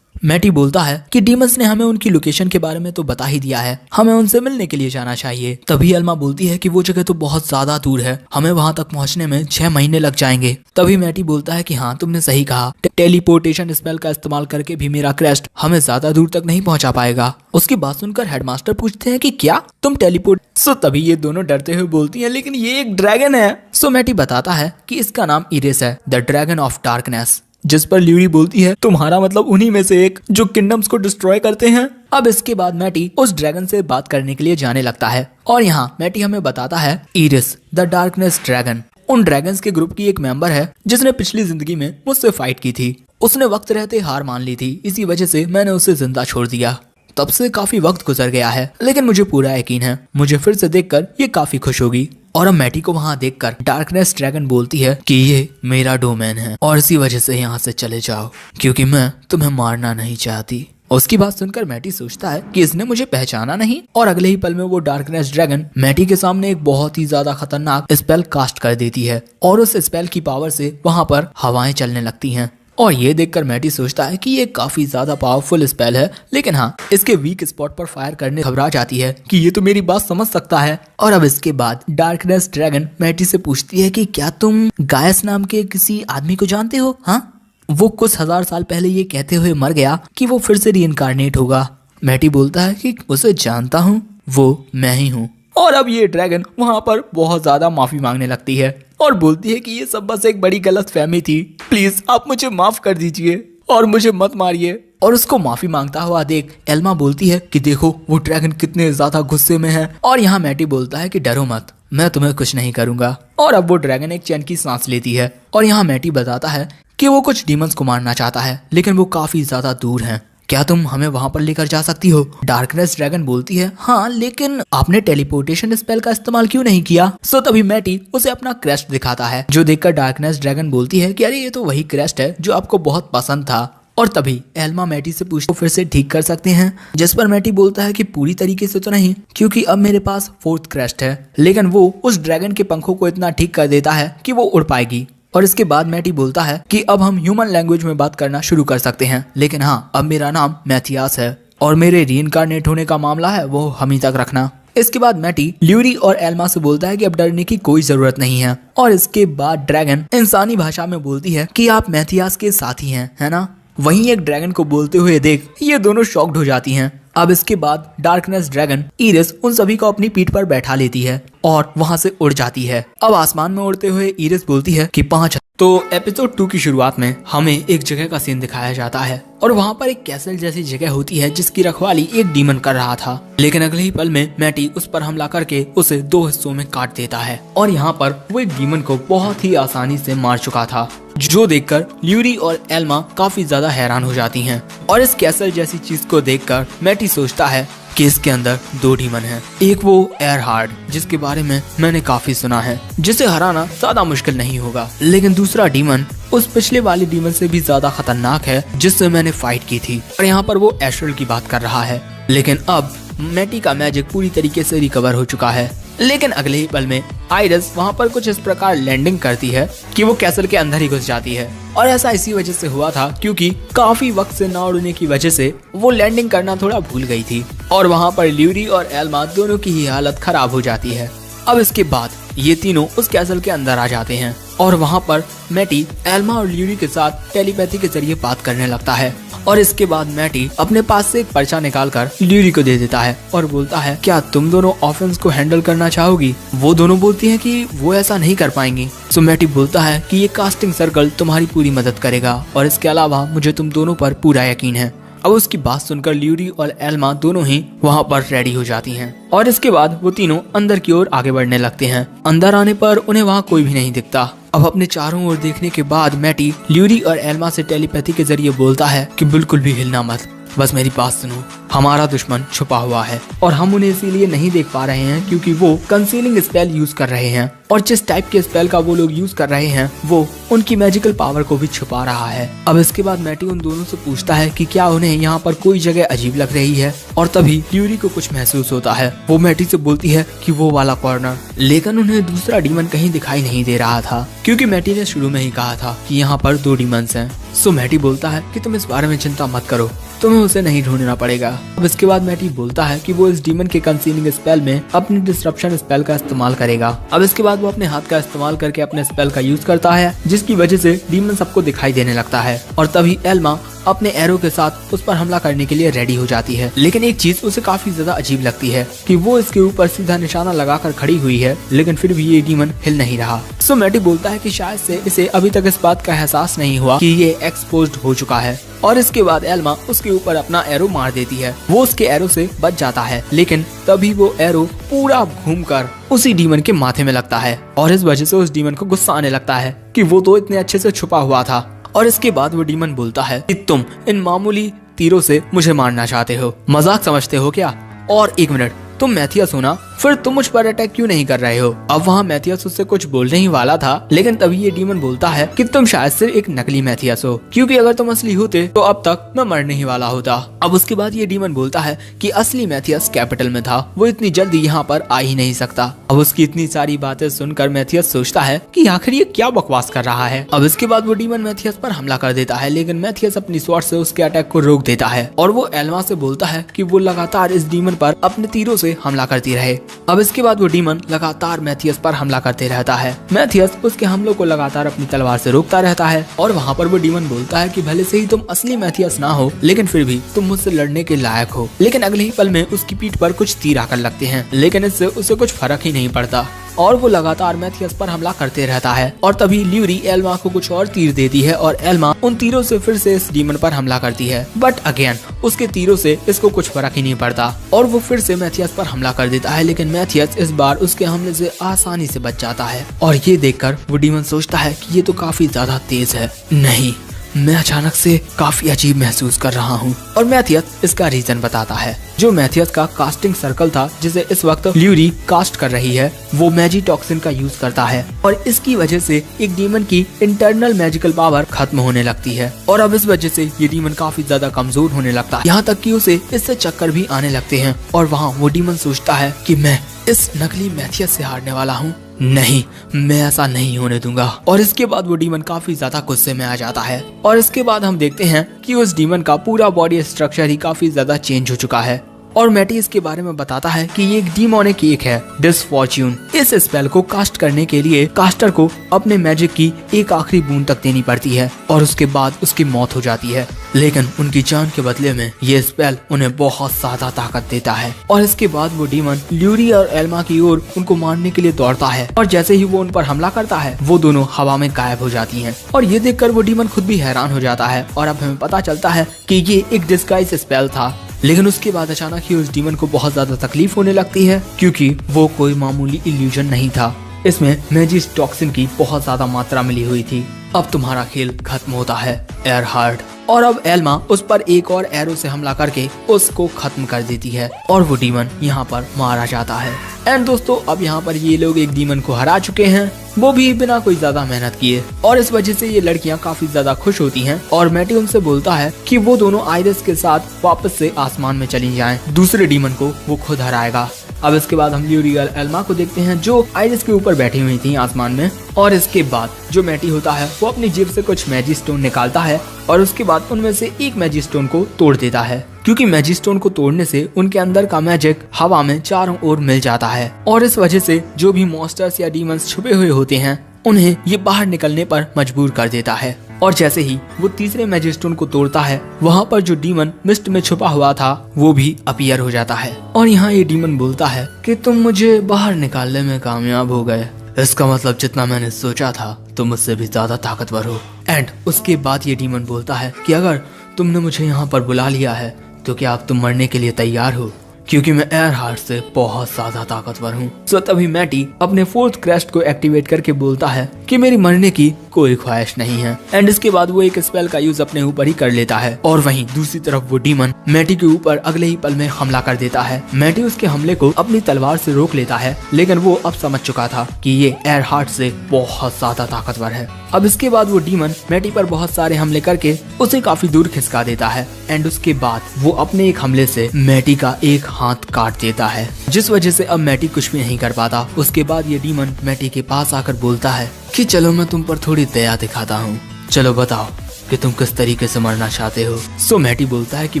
मैटी बोलता है कि डीमंस ने हमें उनकी लोकेशन के बारे में तो बता ही दिया है, हमें उनसे मिलने के लिए जाना चाहिए। तभी एल्मा बोलती है कि वो जगह तो बहुत ज्यादा दूर है, हमें वहां तक पहुंचने में 6 महीने लग जाएंगे। तभी मैटी बोलता है कि हाँ तुमने सही कहा, टेलीपोर्टेशन स्पेल का इस्तेमाल करके भी मेरा क्रेस्ट हमें ज्यादा दूर तक नहीं पहुंचा पाएगा। उसकी बात सुनकर हेडमास्टर पूछते हैं कि क्या तुम टेलीपोर्ट? तभी ये दोनों डरते हुए बोलती हैं, लेकिन ये एक ड्रैगन है। मैटी बताता है कि इसका नाम इरिस है, द ड्रैगन ऑफ डार्कनेस। जिस पर ल्यूरी बोलती है, तुम्हारा मतलब उन्हीं में से एक जो किंगडम्स को डिस्ट्रॉय करते हैं। अब इसके बाद मैटी उस ड्रैगन से बात करने के लिए जाने लगता है और यहाँ मैटी हमें बताता है इरिस द डार्कनेस ड्रैगन उन ड्रैगन्स के ग्रुप की एक मेंबर है जिसने पिछली जिंदगी में मुझसे फाइट की थी। उसने वक्त रहते हार मान ली थी, इसी वजह से मैंने उसे जिंदा छोड़ दिया। तब से काफी वक्त गुजर गया है, लेकिन मुझे पूरा यकीन है मुझे फिर से देखकर ये काफी खुश होगी। और अब मैटी को वहाँ देखकर डार्कनेस ड्रैगन बोलती है कि ये मेरा डोमेन है और इसी वजह से यहाँ से चले जाओ, क्योंकि मैं तुम्हें मारना नहीं चाहती। उसकी बात सुनकर मैटी सोचता है कि इसने मुझे पहचाना नहीं, और अगले ही पल में वो डार्कनेस ड्रैगन मैटी के सामने एक बहुत ही ज्यादा खतरनाक स्पेल कास्ट कर देती है और उस स्पेल की पावर से वहाँ पर हवाएं चलने लगती हैं। और ये देखकर मैटी सोचता है कि ये काफी ज्यादा पावरफुल स्पेल है, लेकिन हाँ इसके वीक स्पॉट पर फायर करने घबरा जाती है कि ये तो मेरी बात समझ सकता है। और अब इसके बाद डार्कनेस ड्रैगन मैटी से पूछती है कि क्या तुम गायस नाम के किसी आदमी को जानते हो? हाँ, वो कुछ 1000 साल पहले ये कहते हुए मर गया कि वो फिर से रीइंकार्नेट होगा। मैटी बोलता है कि उसे जानता हूँ, वो मैं ही हूँ। और अब ये ड्रैगन वहाँ पर बहुत ज्यादा माफी मांगने लगती है और बोलती है कि ये सब बस एक बड़ी गलतफहमी थी, प्लीज आप मुझे माफ कर दीजिए और मुझे मत मारिए। और उसको माफी मांगता हुआ देख एल्मा बोलती है कि देखो वो ड्रैगन कितने ज्यादा गुस्से में है। और यहाँ मैटी बोलता है कि डरो मत, मैं तुम्हें कुछ नहीं करूंगा। और अब वो ड्रैगन एक चैन की सांस लेती है और यहाँ मैटी बताता है कि वो कुछ डीमंस को मारना चाहता है, लेकिन वो काफी ज्यादा दूर हैं। क्या तुम हमें वहां पर लेकर जा सकती हो? डार्कनेस ड्रैगन बोलती है, हाँ लेकिन आपने टेलीपोर्टेशन स्पेल का इस्तेमाल क्यों नहीं किया? तभी मैटी उसे अपना क्रेस्ट दिखाता है, जो देखकर डार्कनेस ड्रैगन बोलती है कि अरे ये तो वही क्रेस्ट है जो आपको बहुत पसंद था। और तभी एल्मा मैटी से पूछते फिर से ठीक कर सकते हैं, जिस पर मैटी बोलता है कि पूरी तरीके से तो नहीं, क्योंकि अब मेरे पास 4th क्रेस्ट है। लेकिन वो उस ड्रैगन के पंखों को इतना ठीक कर देता है कि वो उड़ पाएगी। और इसके बाद मैटी बोलता है कि अब हम ह्यूमन लैंग्वेज में बात करना शुरू कर सकते हैं, लेकिन हाँ अब मेरा नाम मैथियास है और मेरे रीइंकार्नेट होने का मामला है वो हम ही तक रखना। इसके बाद मैटी ल्यूरी और एल्मा से बोलता है कि अब डरने की कोई जरूरत नहीं है। और इसके बाद ड्रैगन इंसानी भाषा में बोलती है कि आप मैथियास के साथी हैं, है ना? वहीं एक ड्रैगन को बोलते हुए देख ये दोनों शॉक्ड हो जाती हैं। अब इसके बाद डार्कनेस ड्रैगन इरिस उन सभी को अपनी पीठ पर बैठा लेती है और वहां से उड़ जाती है। अब आसमान में उड़ते हुए इरिस बोलती है कि 5। तो एपिसोड 2 की शुरुआत में हमें एक जगह का सीन दिखाया जाता है और वहाँ पर एक कैसल जैसी जगह होती है जिसकी रखवाली एक डीमन कर रहा था। लेकिन अगले ही पल में मैटी उस पर हमला करके उसे 2 हिस्सों में काट देता है और यहाँ पर वो एक डीमन को बहुत ही आसानी से मार चुका था, जो देखकर ल्यूरी और एल्मा काफी ज्यादा हैरान हो जाती हैं। और इस कैसल जैसी चीज को देखकर मैटी सोचता है कि इसके अंदर 2 डीमन हैं। एक वो एयरहार्ड जिसके बारे में मैंने काफी सुना है, जिसे हराना ज्यादा मुश्किल नहीं होगा, लेकिन दूसरा डीमन उस पिछले वाले डीमन से भी ज्यादा खतरनाक है जिससे मैंने फाइट की थी। और यहाँ पर वो एस्ट्रल की बात कर रहा है। लेकिन अब मैटी का मैजिक पूरी तरीके से रिकवर हो चुका है। लेकिन अगले ही पल में आइरिस वहाँ पर कुछ इस प्रकार लैंडिंग करती है कि वो कैसल के अंदर ही घुस जाती है। और ऐसा इसी वजह से हुआ था क्योंकि काफी वक्त से ना उड़ने की वजह से वो लैंडिंग करना थोड़ा भूल गई थी और वहाँ पर ल्यूरी और एल्मा दोनों की ही हालत खराब हो जाती है। अब इसके बाद ये तीनों उस कैसल के अंदर आ जाते हैं और वहाँ पर मैटी एल्मा और ल्यूरी के साथ टेलीपैथी के जरिए बात करने लगता है। और इसके बाद मैटी अपने पास से एक पर्चा निकालकर ल्यूरी को दे देता है और बोलता है, क्या तुम दोनों ऑफेंस को हैंडल करना चाहोगी? वो दोनों बोलती हैं कि वो ऐसा नहीं कर पाएंगी। सो मैटी बोलता है कि ये कास्टिंग सर्कल तुम्हारी पूरी मदद करेगा और इसके अलावा मुझे तुम दोनों पर पूरा यकीन है। अब उसकी बात सुनकर ल्यूरी और एल्मा दोनों ही वहाँ पर रेडी हो जाती हैं और इसके बाद वो तीनों अंदर की ओर आगे बढ़ने लगते हैं। अंदर आने पर उन्हें वहाँ कोई भी नहीं दिखता, अब अपने चारों ओर देखने के बाद मैटी ल्यूरी और एल्मा से टेलीपैथी के जरिए बोलता है कि बिल्कुल भी हिलना मत, बस मेरी बात सुनो। हमारा दुश्मन छुपा हुआ है और हम उन्हें इसीलिए नहीं देख पा रहे हैं क्योंकि वो कंसीलिंग स्पेल यूज कर रहे हैं, और जिस टाइप के स्पेल का वो लोग यूज कर रहे हैं वो उनकी मैजिकल पावर को भी छुपा रहा है। अब इसके बाद मैटी उन दोनों से पूछता है कि क्या उन्हें यहाँ पर कोई जगह अजीब लग रही है, और तभी ल्यूरी को कुछ महसूस होता है। वो मैटी से बोलती है कि वो वाला कॉर्नर, लेकिन उन्हें दूसरा डीमन कहीं दिखाई नहीं दे रहा था क्योंकि मैटी ने शुरू में ही कहा था कि यहाँ पर 2 डीमंस हैं। सो मैटी बोलता है कि तुम इस बारे में चिंता मत करो, तुम्हें उसे नहीं ढूंढना पड़ेगा। अब इसके बाद मैटी बोलता है कि वो इस डीमन के कंसीलिंग स्पेल में अपनी डिसरप्शन स्पेल का इस्तेमाल करेगा। अब इसके बाद वो अपने हाथ का इस्तेमाल करके अपने स्पेल का यूज करता है, जिसकी वजह से डीमन सबको दिखाई देने लगता है, और तभी एल्मा अपने एरो के साथ उस पर हमला करने के लिए रेडी हो जाती है। लेकिन एक चीज उसे काफी ज्यादा अजीब लगती है कि वो इसके ऊपर सीधा निशाना लगाकर खड़ी हुई है, लेकिन फिर भी ये डीमन हिल नहीं रहा। सो मैटी बोलता है कि शायद से इसे अभी तक इस बात का एहसास नहीं हुआ कि ये एक्सपोज्ड हो चुका है, और इसके बाद एल्मा उसके ऊपर अपना एरो मार देती है। वो उसके एरो से बच जाता है, लेकिन तभी वो एरो पूरा घूमकर उसी डीमन के माथे में लगता है, और इस वजह से उस डीमन को गुस्सा आने लगता है कि वो तो इतने अच्छे से छुपा हुआ था। और इसके बाद वो डीमन बोलता है कि तुम इन मामूली तीरों से मुझे मारना चाहते हो, मजाक समझते हो क्या? और 1 मिनट, तुम मैथियस हो ना, फिर तुम मुझ पर अटैक क्यों नहीं कर रहे हो? अब वहाँ मैथियस उससे कुछ बोलने ही वाला था, लेकिन तभी ये डीमन बोलता है कि तुम शायद से एक नकली मैथियस हो, क्योंकि अगर तुम असली होते तो अब तक मैं मरने ही वाला होता। अब उसके बाद ये डीमन बोलता है कि असली मैथियस कैपिटल में था, वो इतनी जल्दी यहाँ पर आ ही नहीं सकता। अब उसकी इतनी सारी बातें सुनकर मैथियस सोचता है कि आखिर ये क्या बकवास कर रहा है। अब इसके बाद वो डीमन मैथियस पर हमला कर देता है, लेकिन मैथियस अपनी स्वॉर्ड से उसके अटैक को रोक देता है, और वो एल्मा से बोलता है कि वो लगातार इस डीमन पर अपने तीरों से हमला करती रहे। अब इसके बाद वो डीमन लगातार मैथियस पर हमला करते रहता है। मैथियस उसके हमलों को लगातार अपनी तलवार से रोकता रहता है, और वहाँ पर वो डीमन बोलता है कि भले से ही तुम असली मैथियस ना हो, लेकिन फिर भी तुम मुझसे लड़ने के लायक हो। लेकिन अगले ही पल में उसकी पीठ पर कुछ तीर आकर लगते हैं, लेकिन इससे उसे कुछ फर्क ही नहीं पड़ता, और वो लगातार मैथियस पर हमला करते रहता है। और तभी ल्यूरी एल्मा को कुछ और तीर देती है, और एल्मा उन तीरों से फिर से इस डीमन पर हमला करती है, बट अगेन उसके तीरों से इसको कुछ फर्क ही नहीं पड़ता, और वो फिर से मैथियस पर हमला कर देता है। लेकिन मैथियस इस बार उसके हमले से आसानी से बच जाता है, और ये देखकर वो डीमन सोचता है कि ये तो काफी ज्यादा तेज है। नहीं, मैं अचानक से काफी अजीब महसूस कर रहा हूँ, और मैथियस इसका रीजन बताता है। जो मैथियस का कास्टिंग सर्कल था, जिसे इस वक्त ल्यूरी कास्ट कर रही है, वो मैजी टॉक्सिन का यूज करता है, और इसकी वजह से एक डीमन की इंटरनल मैजिकल पावर खत्म होने लगती है, और अब इस वजह से ये डीमन काफी ज्यादा कमजोर होने लगता है, यहाँ तक कि उसे इससे चक्कर भी आने लगते हैं। और वहाँ वो डीमन सोचता है कि मैं इस नकली मैथियस से हारने वाला हूँ, नहीं, मैं ऐसा नहीं होने दूंगा। और इसके बाद वो डीमन काफी ज्यादा गुस्से में आ जाता है, और इसके बाद हम देखते हैं कि उस डीमन का पूरा बॉडी स्ट्रक्चर ही काफी ज्यादा चेंज हो चुका है, और मैटी इसके बारे में बताता है कि ये एक डीमोनिक एक है, डिसफॉर्च्यून। इस स्पेल को कास्ट करने के लिए कास्टर को अपने मैजिक की एक आखिरी बूंद तक देनी पड़ती है, और उसके बाद उसकी मौत हो जाती है, लेकिन उनकी जान के बदले में ये स्पेल उन्हें बहुत ज्यादा ताकत देता है। और इसके बाद वो डीमन ल्यूरी और एल्मा की ओर उनको मारने के लिए दौड़ता है, और जैसे ही वो उन पर हमला करता है, वो दोनों हवा में गायब हो जाती हैं। और ये देखकर वो डीमन खुद भी हैरान हो जाता है, और अब हमें पता चलता है कि ये एक डिस्गाइज स्पेल था। लेकिन उसके बाद अचानक ही उस डीमन को बहुत ज्यादा तकलीफ होने लगती है, क्योंकि वो कोई मामूली इल्यूजन नहीं था, इसमें मैजिक टॉक्सिन की बहुत ज्यादा मात्रा मिली हुई थी। अब तुम्हारा खेल खत्म होता है एयरहार्ट। और अब एल्मा उस पर एक और एरो से हमला करके उसको खत्म कर देती है, और वो डीमन यहाँ पर मारा जाता है। एंड दोस्तों, अब यहाँ पर ये लोग एक डीमन को हरा चुके हैं, वो भी बिना कोई ज्यादा मेहनत किए, और इस वजह से ये लड़कियां काफी ज्यादा खुश होती हैं। और मैटी उनसे बोलता है कि वो दोनों आइरिस के साथ वापस से आसमान में चली जाएं, दूसरे डीमन को वो खुद हराएगा। अब इसके बाद हम ल्यूरी और एल्मा को देखते हैं, जो आइरिस के ऊपर बैठी हुई थी आसमान में, और इसके बाद जो मैटी होता है वो अपनी जेब से कुछ मैजिक स्टोन निकालता है, और उसके बाद उनमें से एक मैजिक स्टोन को तोड़ देता है, क्योंकि मैजिक स्टोन को तोड़ने से उनके अंदर का मैजिक हवा में चारों ओर मिल जाता है, और इस वजह से जो भी मॉन्स्टर्स या डीमंस छुपे हुए होते हैं उन्हें ये बाहर निकलने पर मजबूर कर देता है। और जैसे ही वो तीसरे मैजिक स्टोन को तोड़ता है, वहाँ पर जो डीमन मिस्ट में छुपा हुआ था वो भी अपीयर हो जाता है, और यहाँ ये डीमन बोलता है कि तुम मुझे बाहर निकालने में कामयाब हो गए, इसका मतलब जितना मैंने सोचा था तुम मुझसे भी ज्यादा ताकतवर हो। एंड उसके बाद ये डीमन बोलता है कि अगर तुमने मुझे यहाँ पर बुला लिया है तो क्या अब तुम मरने के लिए तैयार हो, क्योंकि मैं एयरहार्ट से बहुत ज्यादा ताकतवर हूँ। सो तभी मैटी अपने 4th क्रेस्ट को एक्टिवेट करके बोलता है कि मेरी मरने की कोई ख्वाहिश नहीं है। एंड इसके बाद वो एक स्पेल का यूज अपने ऊपर ही कर लेता है और वहीं दूसरी तरफ वो डीमन मैटी के ऊपर अगले ही पल में हमला कर देता है। मैटी उसके हमले को अपनी तलवार से रोक लेता है, लेकिन वो अब समझ चुका था कि ये एयरहार्ट से बहुत ज्यादा ताकतवर है। अब इसके बाद वो डीमन मैटी पर बहुत सारे हमले करके उसे काफी दूर खिसका देता है। एंड उसके बाद वो अपने एक हमले से मैटी का एक हाथ काट देता है, जिस वजह से अब मैटी कुछ भी नहीं कर पाता। उसके बाद ये डीमन मैटी के पास आकर बोलता है कि चलो मैं तुम पर थोड़ी दया दिखाता हूँ, चलो बताओ कि तुम किस तरीके से मरना चाहते हो। सो मैटी बोलता है कि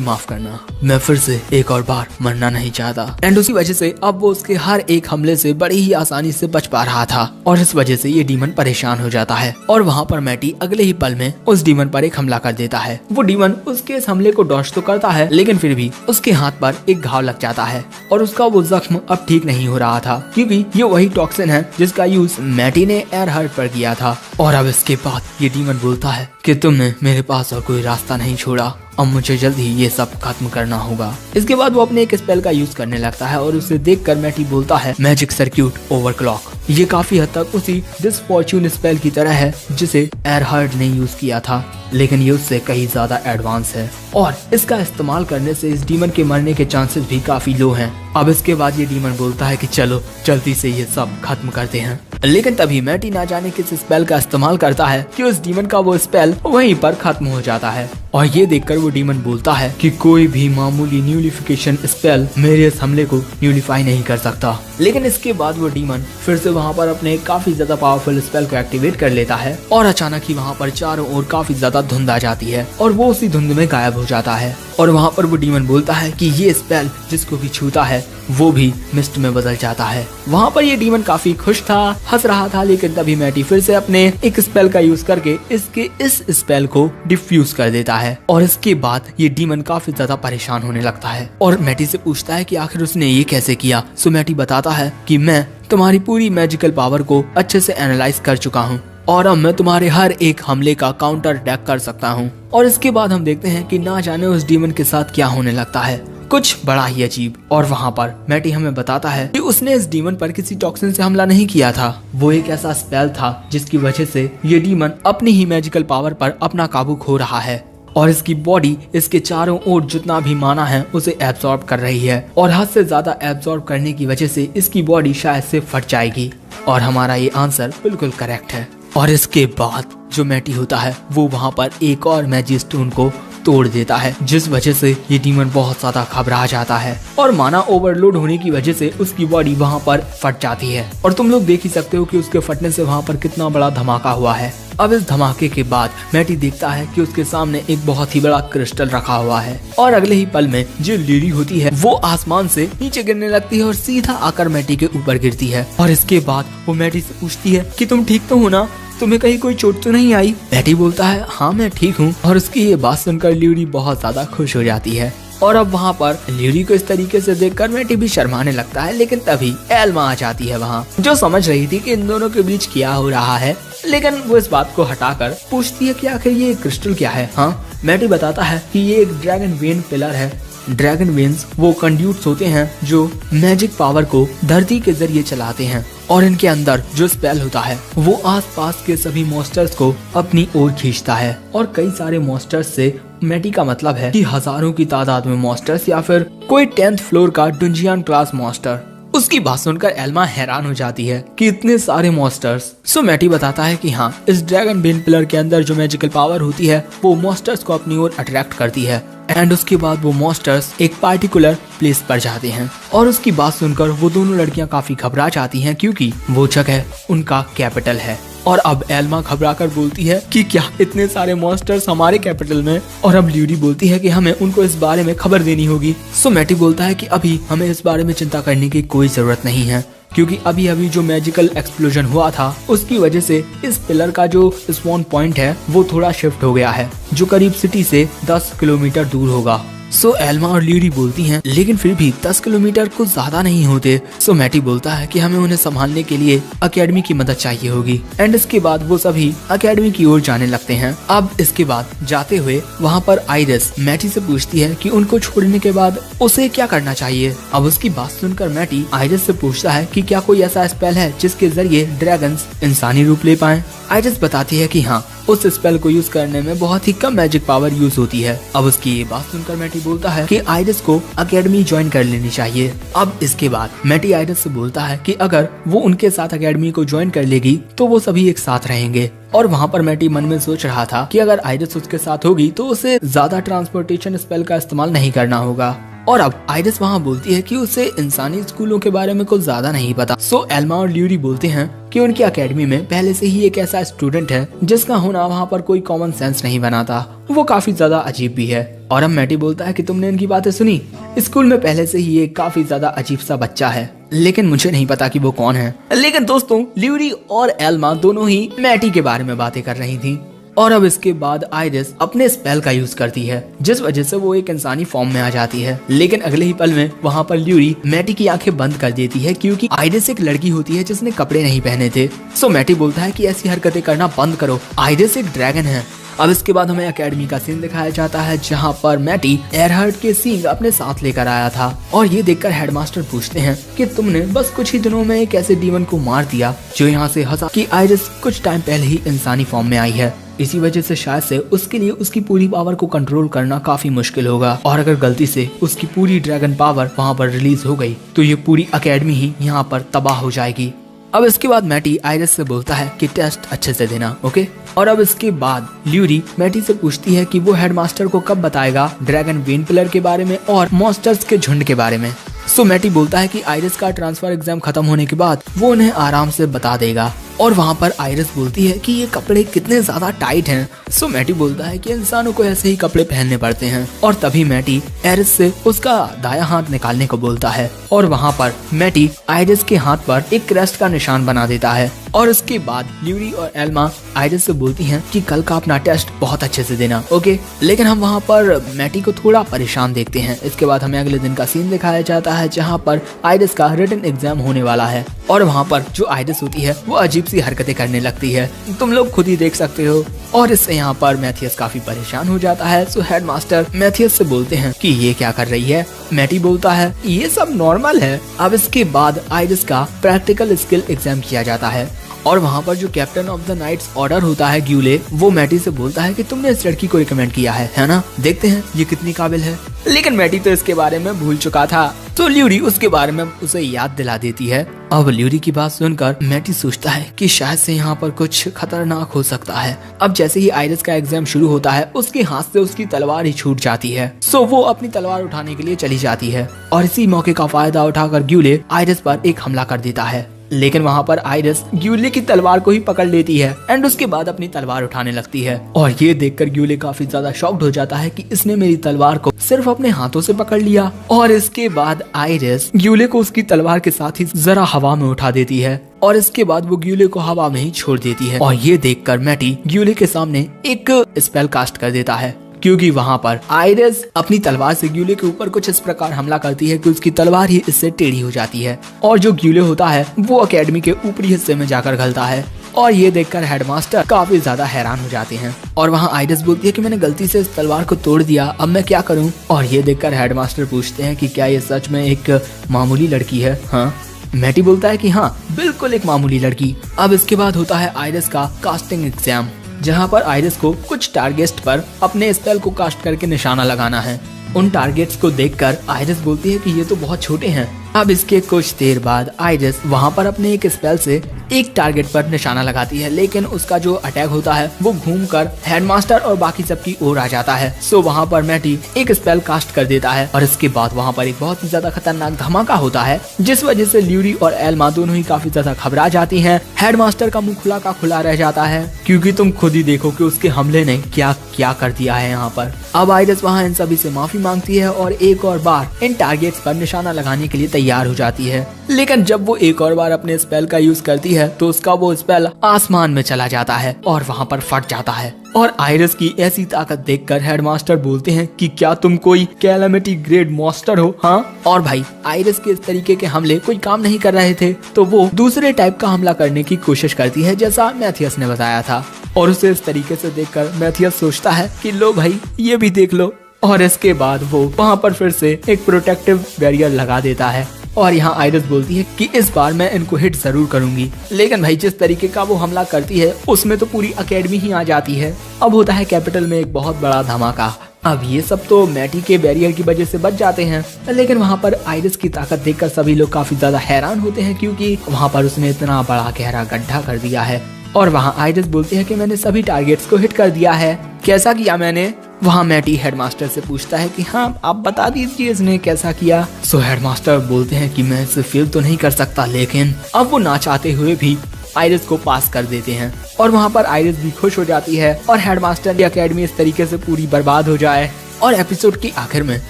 माफ करना, मैं फिर से एक और बार मरना नहीं चाहता। एंड उसी वजह से अब वो उसके हर एक हमले से बड़ी ही आसानी से बच पा रहा था और इस वजह से ये डीमन परेशान हो जाता है। और वहाँ पर मैटी अगले ही पल में उस डीमन पर एक हमला कर देता है। वो डीमन उसके इस हमले को डॉज तो करता है, लेकिन फिर भी उसके हाथ पर एक घाव लग जाता है और उसका वो जख्म अब ठीक नहीं हो रहा था, क्योंकि ये वही टॉक्सिन है जिसका यूज मैटी ने एयरहार्ट पर किया था। और अब इसके बाद ये डीमन बोलता है कि तुमने मेरे पास और कोई रास्ता नहीं छोड़ा, अब मुझे जल्द ही ये सब खत्म करना होगा। इसके बाद वो अपने एक स्पेल का यूज करने लगता है और उसे देखकर मैटी बोलता है मैजिक सर्क्यूट ओवरक्लॉक। ये काफी हद तक उसी डिसफॉर्च्यून स्पेल की तरह है जिसे एयरहार्ट ने यूज किया था, लेकिन ये उससे कहीं ज्यादा एडवांस है और इसका इस्तेमाल करने से इस डीमन के मरने के चांसेस भी काफी लो हैं। अब इसके बाद ये डीमन बोलता है कि चलो जल्दी से ये सब खत्म करते हैं, लेकिन तभी मैटी ना जाने किस स्पेल का इस्तेमाल करता है कि उस डीमन का वो स्पेल वहीं पर खत्म हो जाता है। और ये देखकर वो डीमन बोलता है कि कोई भी मामूली न्यूलिफिकेशन स्पेल मेरे इस हमले को न्यूलिफाई नहीं कर सकता। लेकिन इसके बाद वो डीमन फिर से वहाँ पर अपने काफी ज्यादा पावरफुल स्पेल को एक्टिवेट कर लेता है और अचानक ही वहाँ पर चारों ओर काफी ज्यादा धुंध आ जाती है और वो उसी धुंध में गायब हो जाता है। और वहाँ पर वो डीमन बोलता है कि ये स्पेल जिसको भी छूता है वो भी मिस्ट में बदल जाता है। वहाँ पर ये डीमन काफी खुश था, हंस रहा था, लेकिन तभी मैटी फिर से अपने एक स्पेल का यूज करके इसके इस स्पेल को डिफ्यूज कर देता है। और इसके बाद ये डीमन काफी ज्यादा परेशान होने लगता है और मैटी से पूछता है कि आखिर उसने ये कैसे किया। सो मैटी बताता है कि मैं तुम्हारी पूरी मैजिकल पावर को अच्छे से एनालाइज कर चुका हूँ और अब मैं तुम्हारे हर एक हमले का काउंटर अटैक कर सकता हूँ। और इसके बाद हम देखते हैं कि ना जाने उस डीमन के साथ क्या होने लगता है, कुछ बड़ा ही अजीब। और वहाँ पर मैटी हमें बताता है कि उसने इस डीमन पर किसी टॉक्सिन से हमला नहीं किया था, वो एक ऐसा स्पेल था जिसकी वजह से ये डीमन अपनी ही मैजिकल पावर पर अपना काबू खो रहा है और इसकी बॉडी इसके चारों ओर जितना भी माना है उसे एब्सॉर्ब कर रही है और हद से ज्यादा एब्सॉर्ब करने की वजह से इसकी बॉडी शायद से फट जाएगी। और हमारा ये आंसर बिल्कुल करेक्ट है। और इसके बाद जो मैटी होता है वो वहाँ पर एक और मैजिक स्टोन को तोड़ देता है, जिस वजह से ये डीमन बहुत ज्यादा घबरा जाता है और माना ओवरलोड होने की वजह से उसकी बॉडी वहाँ पर फट जाती है। और तुम लोग देख ही सकते हो कि उसके फटने से वहाँ पर कितना बड़ा धमाका हुआ है। अब इस धमाके के बाद मैटी देखता है कि उसके सामने एक बहुत ही बड़ा क्रिस्टल रखा हुआ है और अगले ही पल में जो लिली होती है वो आसमान से नीचे गिरने लगती है और सीधा आकर मैटी के ऊपर गिरती है। और इसके बाद वो मैटी से पूछती है कि तुम ठीक तो हो ना, तुम्हें कहीं कोई चोट तो नहीं आई। मैटी बोलता है हाँ मैं ठीक हूँ। और उसकी ये बात सुनकर लिली बहुत ज्यादा खुश हो जाती है। और अब वहाँ पर लिली को इस तरीके से देखकर मैटी भी शर्माने लगता है, लेकिन तभी एल्मा आ जाती है वहाँ, जो समझ रही थी कि इन दोनों के बीच क्या हो रहा है, लेकिन वो इस बात को हटाकर पूछती है कि आखिर ये क्रिस्टल क्या है। हाँ, मैटी बताता है कि ये एक ड्रैगन वेन पिलर है। ड्रैगन वेन्स वो कंड्यूट्स होते हैं जो मैजिक पावर को धरती के जरिए चलाते हैं और इनके अंदर जो स्पेल होता है वो आसपास के सभी मॉन्स्टर्स को अपनी ओर खींचता है। और कई सारे मॉन्स्टर्स से मैटी का मतलब है कि हजारों की तादाद में मॉन्स्टर्स या फिर कोई 10th फ्लोर का डुंजियन क्लास मॉन्स्टर। उसकी बात सुनकर एल्मा हैरान हो जाती है कि इतने सारे मॉन्स्टर्स। सो मैटी बताता है कि हाँ, इस ड्रैगन वेन पिलर के अंदर जो मैजिकल पावर होती है वो मॉन्स्टर्स को अपनी ओर अट्रैक्ट करती है एंड उसके बाद वो मॉन्स्टर्स एक पार्टिकुलर प्लेस पर जाते हैं। और उसकी बात सुनकर वो दोनों लड़कियां काफी घबरा जाती हैं क्योंकि वो जगह उनका कैपिटल है। और अब एल्मा घबरा कर बोलती है कि क्या इतने सारे मॉन्स्टर्स हमारे कैपिटल में। और अब ल्यूडी बोलती है कि हमें उनको इस बारे में खबर देनी होगी। सो मैटी बोलता है कि अभी हमें इस बारे में चिंता करने की कोई जरूरत नहीं है, क्योंकि अभी अभी जो मैजिकल एक्सप्लोजन हुआ था उसकी वजह से इस पिलर का जो स्पॉन पॉइंट है वो थोड़ा शिफ्ट हो गया है, जो करीब सिटी से 10 किलोमीटर दूर होगा। सो एल्मा और ल्यूरी बोलती हैं लेकिन फिर भी 10 किलोमीटर कुछ ज्यादा नहीं होते। सो मैटी बोलता है कि हमें उन्हें संभालने के लिए एकेडमी की मदद चाहिए होगी। एंड इसके बाद वो सभी एकेडमी की ओर जाने लगते हैं। अब इसके बाद जाते हुए वहाँ पर आइरिस मैटी से पूछती है कि उनको छोड़ने के बाद उसे क्या करना चाहिए। अब उसकी बात सुनकर मैटी आइरिस से पूछता है कि क्या कोई ऐसा स्पेल है जिसके जरिए ड्रैगन्स इंसानी रूप ले पाएं। आइरिस बताती है कि हाँ, उस स्पेल को यूज करने में बहुत ही कम मैजिक पावर यूज होती है। अब उसकी ये बात सुनकर मैटी बोलता है कि आइरिस को एकेडमी ज्वाइन कर लेनी चाहिए। अब इसके बाद मैटी आइरिस से बोलता है कि अगर वो उनके साथ एकेडमी को ज्वाइन कर लेगी तो वो सभी एक साथ रहेंगे। और वहाँ पर मैटी मन में सोच रहा था कि अगर आइरिस उसके साथ होगी तो उसे ज्यादा ट्रांसपोर्टेशन स्पेल का इस्तेमाल नहीं करना होगा। और अब आइरिस वहाँ बोलती है कि उसे इंसानी स्कूलों के बारे में कुछ ज्यादा नहीं पता। सो एल्मा और ल्यूरी बोलते हैं कि उनकी एकेडमी में पहले से ही एक ऐसा स्टूडेंट है जिसका होना वहाँ पर कोई कॉमन सेंस नहीं बनाता। वो काफी ज्यादा अजीब भी है। और अब मैटी बोलता है कि तुमने इनकी बातें सुनी, स्कूल में पहले से ही एक काफी ज्यादा अजीब सा बच्चा है, लेकिन मुझे नहीं पता कि वो कौन है। लेकिन दोस्तों, ल्यूरी और एल्मा दोनों ही मैटी के बारे में बातें कर रही थी। और अब इसके बाद आइरिस अपने स्पेल का यूज करती है जिस वजह से वो एक इंसानी फॉर्म में आ जाती है। लेकिन अगले ही पल में वहाँ पर ल्यूरी मैटी की आंखें बंद कर देती है क्योंकि आइरिस एक लड़की होती है जिसने कपड़े नहीं पहने थे। सो मैटी बोलता है कि ऐसी हरकतें करना बंद करो, आइरिस एक ड्रैगन है। अब इसके बाद हमें एकेडमी का सीन दिखाया जाता है जहाँ पर मैटी एयरहर्ट के सींग अपने साथ लेकर आया था। और ये देखकर हेडमास्टर पूछते हैं कि तुमने बस कुछ ही दिनों में एक ऐसे डीमन को मार दिया जो यहाँ से हंसा कि आइरिस कुछ टाइम पहले ही इंसानी फॉर्म में आई है। इसी वजह से शायद से उसके लिए उसकी पूरी पावर को कंट्रोल करना काफी मुश्किल होगा। और अगर गलती से उसकी पूरी ड्रैगन पावर वहाँ पर रिलीज हो गई तो ये पूरी एकेडमी ही यहाँ पर तबाह हो जाएगी। अब इसके बाद मैटी आइरिस से बोलता है कि टेस्ट अच्छे से देना, ओके। और अब इसके बाद ल्यूरी मैटी से पूछती है कि वो हेडमास्टर को कब बताएगा ड्रैगन वेन पिलर के बारे में और मॉन्स्टर्स के झुंड के बारे में। सो मैटी बोलता है कि आइरिस का ट्रांसफर एग्जाम खत्म होने के बाद वो उन्हें आराम से बता देगा। और वहाँ पर आइरिस बोलती है कि ये कपड़े कितने ज्यादा टाइट हैं। सो मैटी बोलता है कि इंसानों को ऐसे ही कपड़े पहनने पड़ते हैं। और तभी मैटी आइरिस से उसका दायां हाथ निकालने को बोलता है। और वहाँ पर मैटी आइरिस के हाथ पर एक क्रेस्ट का निशान बना देता है। और उसके बाद ल्यूरी और एल्मा आइरिस से बोलती हैं कि कल का अपना टेस्ट बहुत अच्छे से देना, ओके। लेकिन हम वहाँ पर मैटी को थोड़ा परेशान देखते हैं। इसके बाद हमें अगले दिन का सीन दिखाया जाता है जहाँ पर आइरिस का रिटन एग्जाम होने वाला है। और वहाँ पर जो आइरिस होती है वो अजीब सी हरकतें करने लगती है, तुम लोग खुद ही देख सकते हो। और इससे यहाँ पर मैथियस काफी परेशान हो जाता है। सो हेडमास्टर मैथियस से बोलते हैं कि ये क्या कर रही है। मैटी बोलता है ये सब नॉर्मल है। अब इसके बाद आइरिस का प्रैक्टिकल स्किल एग्जाम किया जाता है। और वहाँ पर जो captain of the knights order होता है ग्यूले, वो मैटी से बोलता है कि तुमने इस लड़की को रिकमेंड किया है ना, देखते हैं ये कितनी काबिल है। लेकिन मैटी तो इसके बारे में भूल चुका था। तो ल्यूरी उसके बारे में उसे याद दिला देती है। अब ल्यूरी की बात सुनकर मैटी सोचता है कि शायद से यहाँ पर कुछ खतरनाक हो सकता है। अब जैसे ही आइरिस का एग्जाम शुरू होता है उसके हाथ से उसकी तलवार ही छूट जाती है। सो वो अपनी तलवार उठाने के लिए चली जाती है। और इसी मौके का फायदा उठाकर ग्यूले आइरिस पर एक हमला कर देता है। लेकिन वहाँ पर आइरिस ग्यूले की तलवार को ही पकड़ लेती है एंड उसके बाद अपनी तलवार उठाने लगती है। और ये देखकर ग्यूले काफी ज्यादा शॉक्ड हो जाता है कि इसने मेरी तलवार को सिर्फ अपने हाथों से पकड़ लिया। और इसके बाद आइरिस ग्यूले को उसकी तलवार के साथ ही जरा हवा में उठा देती है। और इसके बाद वो ग्यूले को हवा में ही छोड़ देती है। और ये देखकर मैटी ग्यूले के सामने एक स्पेल कास्ट कर देता है क्योंकि वहाँ पर आइरिस अपनी तलवार से ग्यूले के ऊपर कुछ इस प्रकार हमला करती है कि उसकी तलवार ही इससे टेढ़ी हो जाती है। और जो ग्यूले होता है वो एकेडमी के ऊपरी हिस्से में जाकर घलता है। और ये देखकर हेडमास्टर काफी ज्यादा हैरान हो जाते हैं। और वहाँ आइरिस बोलती है कि मैंने गलती से इस तलवार को तोड़ दिया, अब मैं क्या करूँ। और ये देखकर हेडमास्टर पूछते हैं कि क्या ये सच में एक मामूली लड़की है। हाँ, मैटी बोलता है कि हाँ, बिल्कुल एक मामूली लड़की। अब इसके बाद होता है आइरिस का कास्टिंग एग्जाम जहाँ पर आइरिस को कुछ टारगेट्स पर अपने स्पेल को कास्ट करके निशाना लगाना है। उन टारगेट्स को देखकर आइरिस बोलती है कि ये तो बहुत छोटे हैं। अब इसके कुछ देर बाद आइरिस वहाँ पर अपने एक स्पेल से एक टारगेट पर निशाना लगाती है, लेकिन उसका जो अटैक होता है वो घूमकर हेडमास्टर और बाकी सबकी ओर आ जाता है। सो वहाँ पर मैटी एक स्पेल कास्ट कर देता है और इसके बाद वहाँ पर एक बहुत ही ज्यादा खतरनाक धमाका होता है जिस वजह से ल्यूरी और एल्मा दोनों ही काफी ज्यादा घबरा जाती हैं। हेडमास्टर का मुंह खुला का खुला रह जाता है क्योंकि तुम खुद ही देखो कि उसके हमले ने क्या क्या कर दिया है यहाँ पर। अब आइरिस वहाँ इन सभी से माफी मांगती है और एक और बार इन टारगेट्स पर निशाना लगाने के लिए तैयार हो जाती है। लेकिन जब वो एक और बार अपने स्पेल का यूज करती है तो उसका वो स्पेल आसमान में चला जाता है और वहाँ पर फट जाता है। और आइरिस की ऐसी ताकत देखकर हेडमास्टर बोलते हैं कि क्या तुम कोई कैलामिटी ग्रेड मॉन्स्टर हो? हाँ। और भाई आइरिस के इस तरीके के हमले कोई काम नहीं कर रहे थे तो वो दूसरे टाइप का हमला करने की कोशिश करती है जैसा मैथियस ने बताया था। और उसे इस तरीके से देखकर मैथियस सोचता है कि लो भाई ये भी देख लो। और इसके बाद वो वहाँ पर फिर से एक प्रोटेक्टिव बैरियर लगा देता है। और यहाँ आइरिस बोलती है कि इस बार मैं इनको हिट जरूर करूंगी। लेकिन भाई जिस तरीके का वो हमला करती है उसमें तो पूरी अकेडमी ही आ जाती है। अब होता है कैपिटल में एक बहुत बड़ा धमाका। अब ये सब तो मैटी के बैरियर की वजह से बच जाते हैं, लेकिन वहाँ पर आइरिस की ताकत देखकर सभी लोग काफी ज्यादा हैरान होते हैं क्योंकि वहाँ पर उसने इतना बड़ा गहरा गड्ढा कर दिया है। और वहाँ आइरिस बोलती है कि मैंने सभी टारगेट्स को हिट कर दिया है। कैसा किया मैंने? वहाँ मैटी हेडमास्टर से पूछता है कि हाँ आप बता दीजिए इसने कैसा किया। सो हेडमास्टर बोलते हैं कि मैं इसे फेल तो नहीं कर सकता, लेकिन अब वो ना चाहते हुए भी आइरिस को पास कर देते हैं। और वहाँ पर आइरिस भी खुश हो जाती है और हेडमास्टर की अकेडमी इस तरीके से पूरी बर्बाद हो जाए। और एपिसोड के आखिर में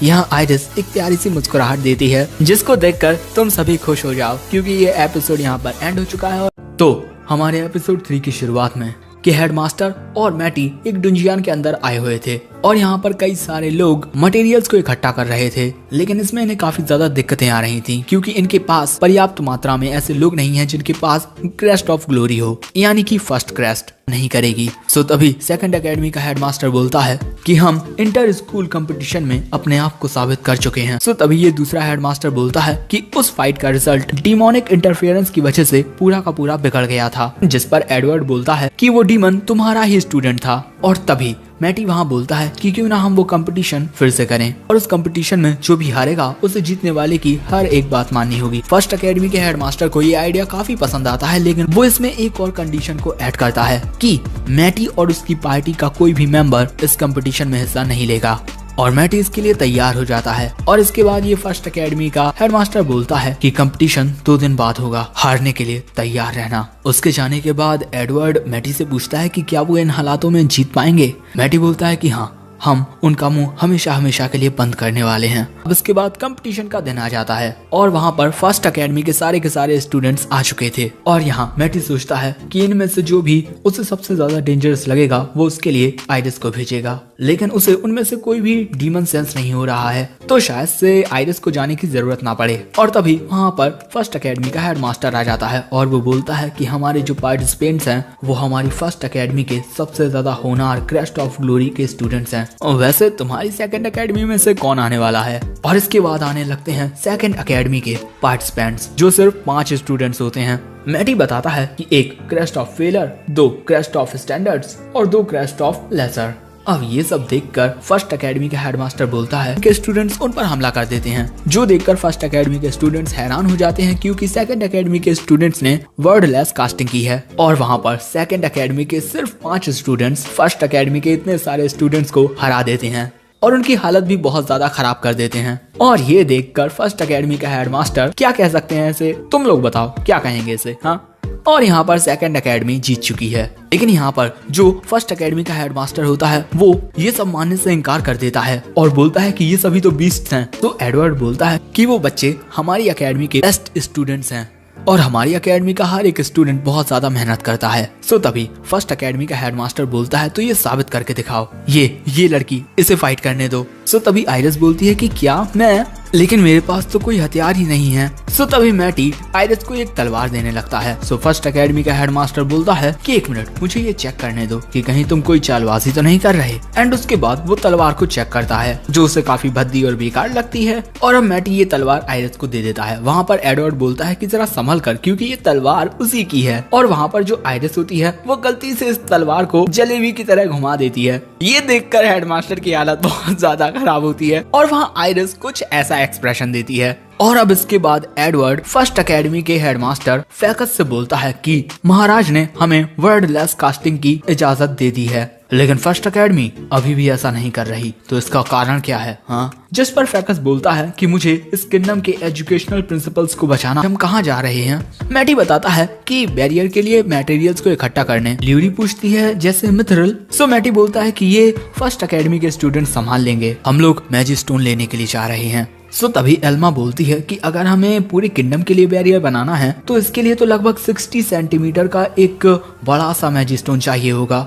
यहाँ आइरिस एक प्यारी सी मुस्कुराहट देती है जिसको देखकर तुम सभी खुश हो जाओ क्योंकि ये एपिसोड यहाँ पर एंड हो चुका है। तो हमारे एपिसोड 3 की शुरुआत में कि हेडमास्टर और मैटी एक डुंजियान के अंदर आए हुए थे और यहाँ पर कई सारे लोग मटेरियल्स को इकट्ठा कर रहे थे। लेकिन इसमें इन्हें काफी ज्यादा दिक्कतें आ रही थी क्योंकि इनके पास पर्याप्त मात्रा में ऐसे लोग नहीं हैं जिनके पास क्रेस्ट ऑफ ग्लोरी हो, यानी कि फर्स्ट क्रेस्ट नहीं करेगी। सो तभी सेकंड एकेडमी का हेडमास्टर बोलता है कि हम इंटर स्कूल कंपटीशन में अपने आप को साबित कर चुके हैं। सो तभी ये दूसरा हेडमास्टर बोलता है कि उस फाइट का रिजल्ट डिमोनिक इंटरफेरेंस की वजह से पूरा का पूरा बिगड़ गया था, जिस पर एडवर्ड बोलता है कि वो डीमन तुम्हारा ही स्टूडेंट था। और तभी मैटी वहाँ बोलता है कि क्यों ना हम वो कंपटीशन फिर से करें और उस कंपटीशन में जो भी हारेगा उसे जीतने वाले की हर एक बात माननी होगी। फर्स्ट एकेडमी के हेडमास्टर को ये आइडिया काफी पसंद आता है, लेकिन वो इसमें एक और कंडीशन को ऐड करता है कि मैटी और उसकी पार्टी का कोई भी मेंबर इस कंपटीशन में हिस्सा नहीं लेगा। और मैटी इसके लिए तैयार हो जाता है। और इसके बाद ये फर्स्ट एकेडमी का हेडमास्टर बोलता है कि कंपटीशन 2 दिन बाद होगा, हारने के लिए तैयार रहना। उसके जाने के बाद एडवर्ड मैटी से पूछता है कि क्या वो इन हालातों में जीत पाएंगे। मैटी बोलता है कि हाँ, हम उनका मुंह हमेशा हमेशा के लिए बंद करने वाले हैं। अब इसके बाद कंपटीशन का दिन आ जाता है और वहाँ पर फर्स्ट एकेडमी के सारे स्टूडेंट्स आ चुके थे। और यहाँ मैटी सोचता है कि इनमें से जो भी उसे सबसे ज्यादा डेंजरस लगेगा वो उसके लिए आइरिस को भेजेगा, लेकिन उसे उनमें से कोई भी डीमन सेंस नहीं हो रहा है, तो शायद से आइरिस को जाने की जरूरत ना पड़े। और तभी वहाँ पर फर्स्ट एकेडमी का हेडमास्टर आ जाता है और वो बोलता है कि हमारे जो पार्टिसिपेंट्स हैं वो हमारी फर्स्ट एकेडमी के सबसे ज्यादा होनहार क्रेस्ट ऑफ ग्लोरी के स्टूडेंट्स हैं। और वैसे तुम्हारी सेकंड एकेडमी में से कौन आने वाला है? और इसके बाद आने लगते हैं सेकंड एकेडमी के पार्टिसिपेंट्स जो सिर्फ 5 स्टूडेंट्स होते हैं। मैटी बताता है कि 1 crest of failure, 2 crest of standards और 2 क्रेस्ट ऑफ लेसर। अब ये सब देखकर फर्स्ट एकेडमी का हेडमास्टर बोलता है कि स्टूडेंट्स उन पर हमला कर देते हैं, जो देखकर फर्स्ट एकेडमी के स्टूडेंट्स हैरान हो जाते हैं क्योंकि सेकंड एकेडमी के स्टूडेंट्स ने वर्डलेस कास्टिंग की है। और वहाँ पर सेकंड एकेडमी के सिर्फ 5 स्टूडेंट्स फर्स्ट एकेडमी के इतने सारे स्टूडेंट्स को हरा देते हैं और उनकी हालत भी बहुत ज्यादा खराब कर देते हैं। और ये देखकर फर्स्ट एकेडमी का हेडमास्टर क्या कह सकते हैं इसे? तुम लोग बताओ क्या कहेंगे इसे? हाँ। और यहाँ पर सेकंड एकेडमी जीत चुकी है, लेकिन यहाँ पर जो फर्स्ट एकेडमी का हेडमास्टर होता है वो ये सब मानने से इनकार कर देता है और बोलता है कि ये सभी तो बीस्ट्स हैं। तो एडवर्ड बोलता है कि वो बच्चे हमारी एकेडमी के बेस्ट स्टूडेंट्स हैं और हमारी एकेडमी का हर एक स्टूडेंट बहुत ज्यादा मेहनत करता है। सो तभी फर्स्ट एकेडमी का हेडमास्टर बोलता है तो ये साबित करके दिखाओ, ये लड़की, इसे फाइट करने दो। सो तभी आइरिस बोलती है कि क्या मैं? लेकिन मेरे पास तो कोई हथियार ही नहीं है। सो तभी मैटी आइरिस को एक तलवार देने लगता है। सो फर्स्ट एकेडमी का हेडमास्टर बोलता है कि 1 मिनट मुझे ये चेक करने दो कि कहीं तुम कोई चालबाजी तो नहीं कर रहे। एंड उसके बाद वो तलवार को चेक करता है जो उसे काफी भद्दी और बेकार लगती है और अब मैटी ये तलवार आइरिस को दे देता है। वहाँ पर एडवर्ड बोलता है कि जरा संभल कर क्योंकि ये तलवार उसी की है। और वहाँ पर जो आइरिस होती है वो गलती से इस तलवार को जलेबी की तरह घुमा देती है। ये देखकर हेडमास्टर की हालत बहुत ज्यादा खराब होती है और वहाँ आइरिस कुछ ऐसा एक्सप्रेशन देती है। और अब इसके बाद एडवर्ड फर्स्ट एकेडमी के हेडमास्टर फैकस से बोलता है कि महाराज ने हमें वर्डलेस कास्टिंग की इजाजत दे दी है, लेकिन फर्स्ट एकेडमी अभी भी ऐसा नहीं कर रही, तो इसका कारण क्या है? हाँ। जिस पर फैकस बोलता है कि मुझे इस किंगडम के एजुकेशनल प्रिंसिपल्स को बचाना। हम कहाँ जा रहे हैं? मैटी बताता है कि बैरियर के लिए मटेरियल्स को इकट्ठा करने। ल्यूरी पूछती है जैसे मिथरल। सो मैटी बोलता है कि ये फर्स्ट एकेडमी के स्टूडेंट संभाल लेंगे, हम लोग मैजिक स्टोन लेने के लिए जा रहे हैं। सो तभी एल्मा बोलती है कि अगर हमें पूरे किंगडम के लिए बैरियर बनाना है तो इसके लिए तो लगभग 60 सेंटीमीटर का एक बड़ा सा मैजिस्टोन चाहिए होगा।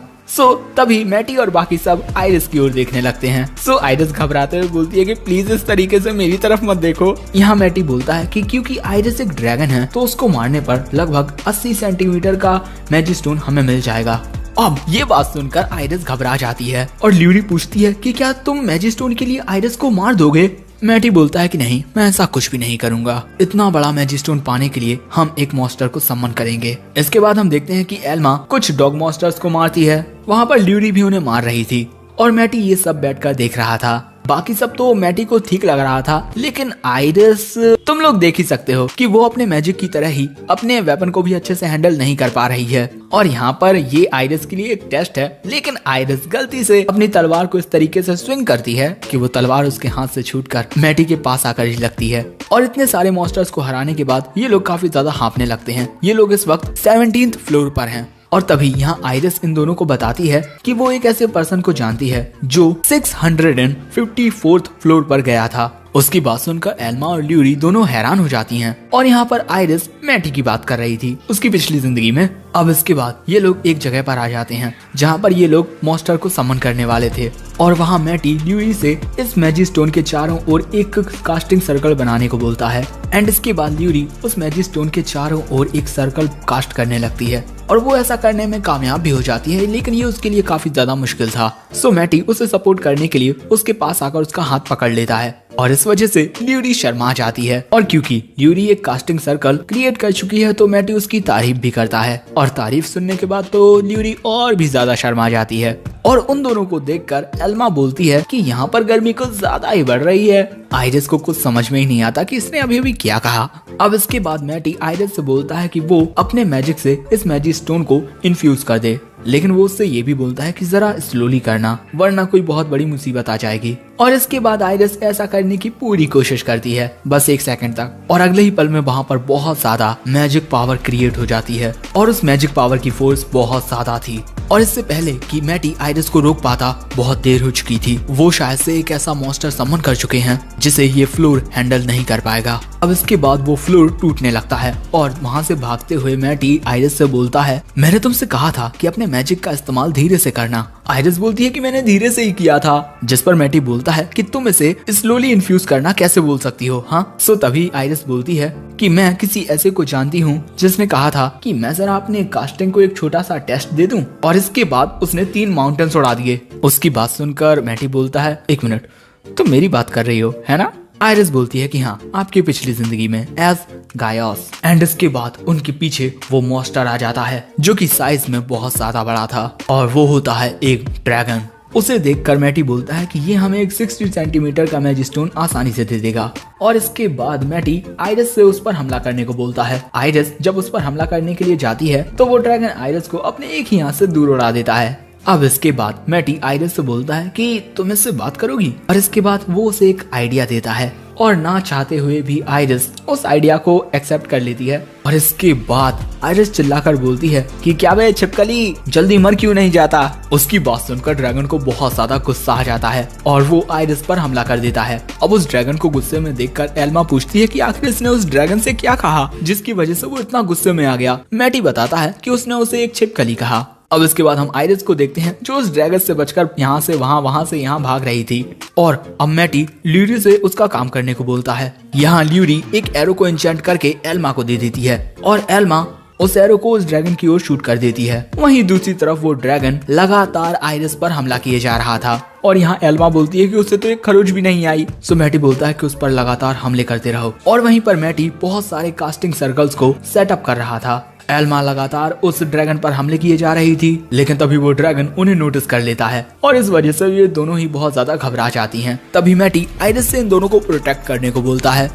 तभी मैटी और बाकी सब आइरिस की ओर देखने लगते हैं। आइरिस घबराते हुए बोलती है कि प्लीज इस तरीके से मेरी तरफ मत देखो। यहाँ मैटी बोलता है कि क्योंकि आइरिस एक ड्रैगन है तो उसको मारने पर लगभग 80 सेंटीमीटर का मैजिस्टोन हमें मिल जाएगा। अब ये बात सुनकर आइरिस घबरा जाती है और ल्यूरी पूछती है कि क्या तुम मैजिस्टोन के लिए आइरिस को मार दोगे? मैटी बोलता है कि नहीं, मैं ऐसा कुछ भी नहीं करूंगा। इतना बड़ा मैजिस्टोन पाने के लिए हम एक मॉन्स्टर को सम्मन करेंगे। इसके बाद हम देखते हैं कि एल्मा कुछ डॉग मॉन्स्टर्स को मारती है। वहाँ पर ल्यूरी भी उन्हें मार रही थी और मैटी ये सब बैठकर देख रहा था। बाकी सब तो मैटी को ठीक लग रहा था, लेकिन आइरिस तुम लोग देख ही सकते हो कि वो अपने मैजिक की तरह ही अपने वेपन को भी अच्छे से हैंडल नहीं कर पा रही है। और यहाँ पर ये आइरिस के लिए एक टेस्ट है, लेकिन आइरिस गलती से अपनी तलवार को इस तरीके से स्विंग करती है कि वो तलवार उसके हाथ से छूटकर मैटी के पास आकर ही लगती है। और इतने सारे मॉन्स्टर्स को हराने के बाद ये लोग काफी ज्यादा हाँफने लगते हैं। ये लोग इस वक्त 17th फ्लोर पर हैं। और तभी यहाँ आइरिस इन दोनों को बताती है कि वो एक ऐसे पर्सन को जानती है जो 654th फ्लोर पर गया था। उसकी बात सुनकर एल्मा और ल्यूरी दोनों हैरान हो जाती हैं। और यहाँ पर आइरिस मैटी की बात कर रही थी उसकी पिछली जिंदगी में। अब इसके बाद ये लोग एक जगह पर आ जाते हैं जहाँ पर ये लोग मॉन्स्टर को समन करने वाले थे। और वहाँ मैटी ल्यूरी से इस मैजिस्टोन के चारों ओर एक कास्टिंग सर्कल बनाने को बोलता है। एंड इसके बाद ल्यूरी उस मैजिस्टोन के चारों ओर एक सर्कल कास्ट करने लगती है और वो ऐसा करने में कामयाब भी हो जाती है, लेकिन ये उसके लिए काफी ज्यादा मुश्किल था। मैटी उसे सपोर्ट करने के लिए उसके पास आकर उसका हाथ पकड़ लेता है और इस वजह से ल्यूरी शर्मा जाती है। और क्योंकि ल्यूरी एक कास्टिंग सर्कल क्रिएट कर चुकी है तो मैटी उसकी तारीफ भी करता है। और तारीफ सुनने के बाद तो ल्यूरी और भी ज्यादा शर्मा जाती है। और उन दोनों को देखकर एल्मा बोलती है कि यहाँ पर गर्मी कुछ ज्यादा ही बढ़ रही है। आइरिस को कुछ समझ में ही नहीं आता कि इसने अभी अभी क्या कहा। अब इसके बाद मैटी आइरिस से बोलता है कि वो अपने मैजिक से इस मैजिस्टोन को इन्फ्यूज कर दे, लेकिन वो उससे ये भी बोलता है कि जरा स्लोली करना वरना कोई बहुत बड़ी मुसीबत आ जाएगी। और इसके बाद आइरिस ऐसा करने की पूरी कोशिश करती है, बस 1 सेकंड तक, और अगले ही पल में वहाँ पर बहुत ज्यादा मैजिक पावर क्रिएट हो जाती है। और उस मैजिक पावर की फोर्स बहुत ज्यादा थी और इससे पहले कि मैटी आइरिस को रोक पाता बहुत देर हो चुकी थी। वो शायद से एक ऐसा मॉन्स्टर समन कर चुके हैं जिसे ये फ्लोर हैंडल नहीं कर पाएगा। अब इसके बाद वो फ्लोर टूटने लगता है और वहाँ से भागते हुए मैटी आइरिस से बोलता है, मैंने तुमसे कहा था कि अपने मैजिक का इस्तेमाल धीरे से करना। आइरिस बोलती है कि मैंने धीरे से ही किया था, जिस पर मैटी बोलता है कि तुम इसे स्लोली इन्फ्यूज करना कैसे बोल सकती हो, हाँ? तभी आइरिस बोलती है कि मैं किसी ऐसे को जानती हूँ जिसने कहा था कि मैं जरा अपने कास्टिंग को एक छोटा सा टेस्ट दे दूं, और इसके बाद उसने 3 माउंटेन्स उड़ा दिए। उसकी बात सुनकर मैटी बोलता है, 1 मिनट, तुम मेरी बात कर रही हो है ना? आइरिस बोलती है कि हाँ, आपकी पिछली जिंदगी में एज गायोस। एंड इसके बाद उनके पीछे वो मॉन्स्टर आ जाता है जो कि साइज में बहुत ज्यादा बड़ा था और वो होता है एक ड्रैगन। उसे देखकर मैटी बोलता है कि ये हमें एक 60 सेंटीमीटर का मैजिस्टोन आसानी से दे देगा। और इसके बाद मैटी आइरिस से उस पर हमला करने को बोलता है। आइरिस जब उस पर हमला करने के लिए जाती है तो वो ड्रैगन आइरिस को अपने एक ही हाथ से दूर उड़ा देता है। अब इसके बाद मैटी आइरिस से बोलता है कि तुम इससे बात करोगी, और इसके बाद वो उसे एक आइडिया देता है और ना चाहते हुए भी आइरिस उस आइडिया को एक्सेप्ट कर लेती है। और इसके बाद आइरिस चिल्लाकर बोलती है कि क्या बे छिपकली, जल्दी मर क्यों नहीं जाता? उसकी बात सुनकर ड्रैगन को बहुत ज्यादा गुस्सा आ जाता है और वो आइरिस पर हमला कर देता है। अब उस ड्रैगन को गुस्से में देखकर एल्मा पूछती है कि आखिर इसने उस ड्रैगन से क्या कहा जिसकी वजह से वो इतना गुस्से में आ गया। मैटी बताता है कि उसने उसे एक छिपकली कहा। अब इसके बाद हम आइरिस को देखते हैं जो उस ड्रैगन से बचकर यहाँ से वहाँ, वहाँ से यहाँ भाग रही थी। और अब मैटी ल्यूरी से उसका काम करने को बोलता है। यहाँ ल्यूरी एक एरो को एन्चेंट करके एल्मा को दे देती है और एल्मा उस एरो को उस ड्रैगन की ओर शूट कर देती है। वहीं दूसरी तरफ वो ड्रैगन लगातार आइरिस पर हमला किए जा रहा था और यहाँ एल्मा बोलती है कि उससे तो एक खरोच भी नहीं आई। मैटी बोलता है कि उस पर लगातार हमले करते रहो। और वहीं पर मैटी बहुत सारे कास्टिंग सर्कल्स को सेटअप कर रहा था। एल्मा लगातार उस ड्रैगन पर हमले किए जा रही थी, लेकिन तभी वो ड्रैगन उन्हें नोटिस कर लेता है और इस वजह से ये दोनों ही बहुत ज्यादा घबरा जाती हैं। तभी मैटी आइरिस से इन दोनों को प्रोटेक्ट करने को बोलता है।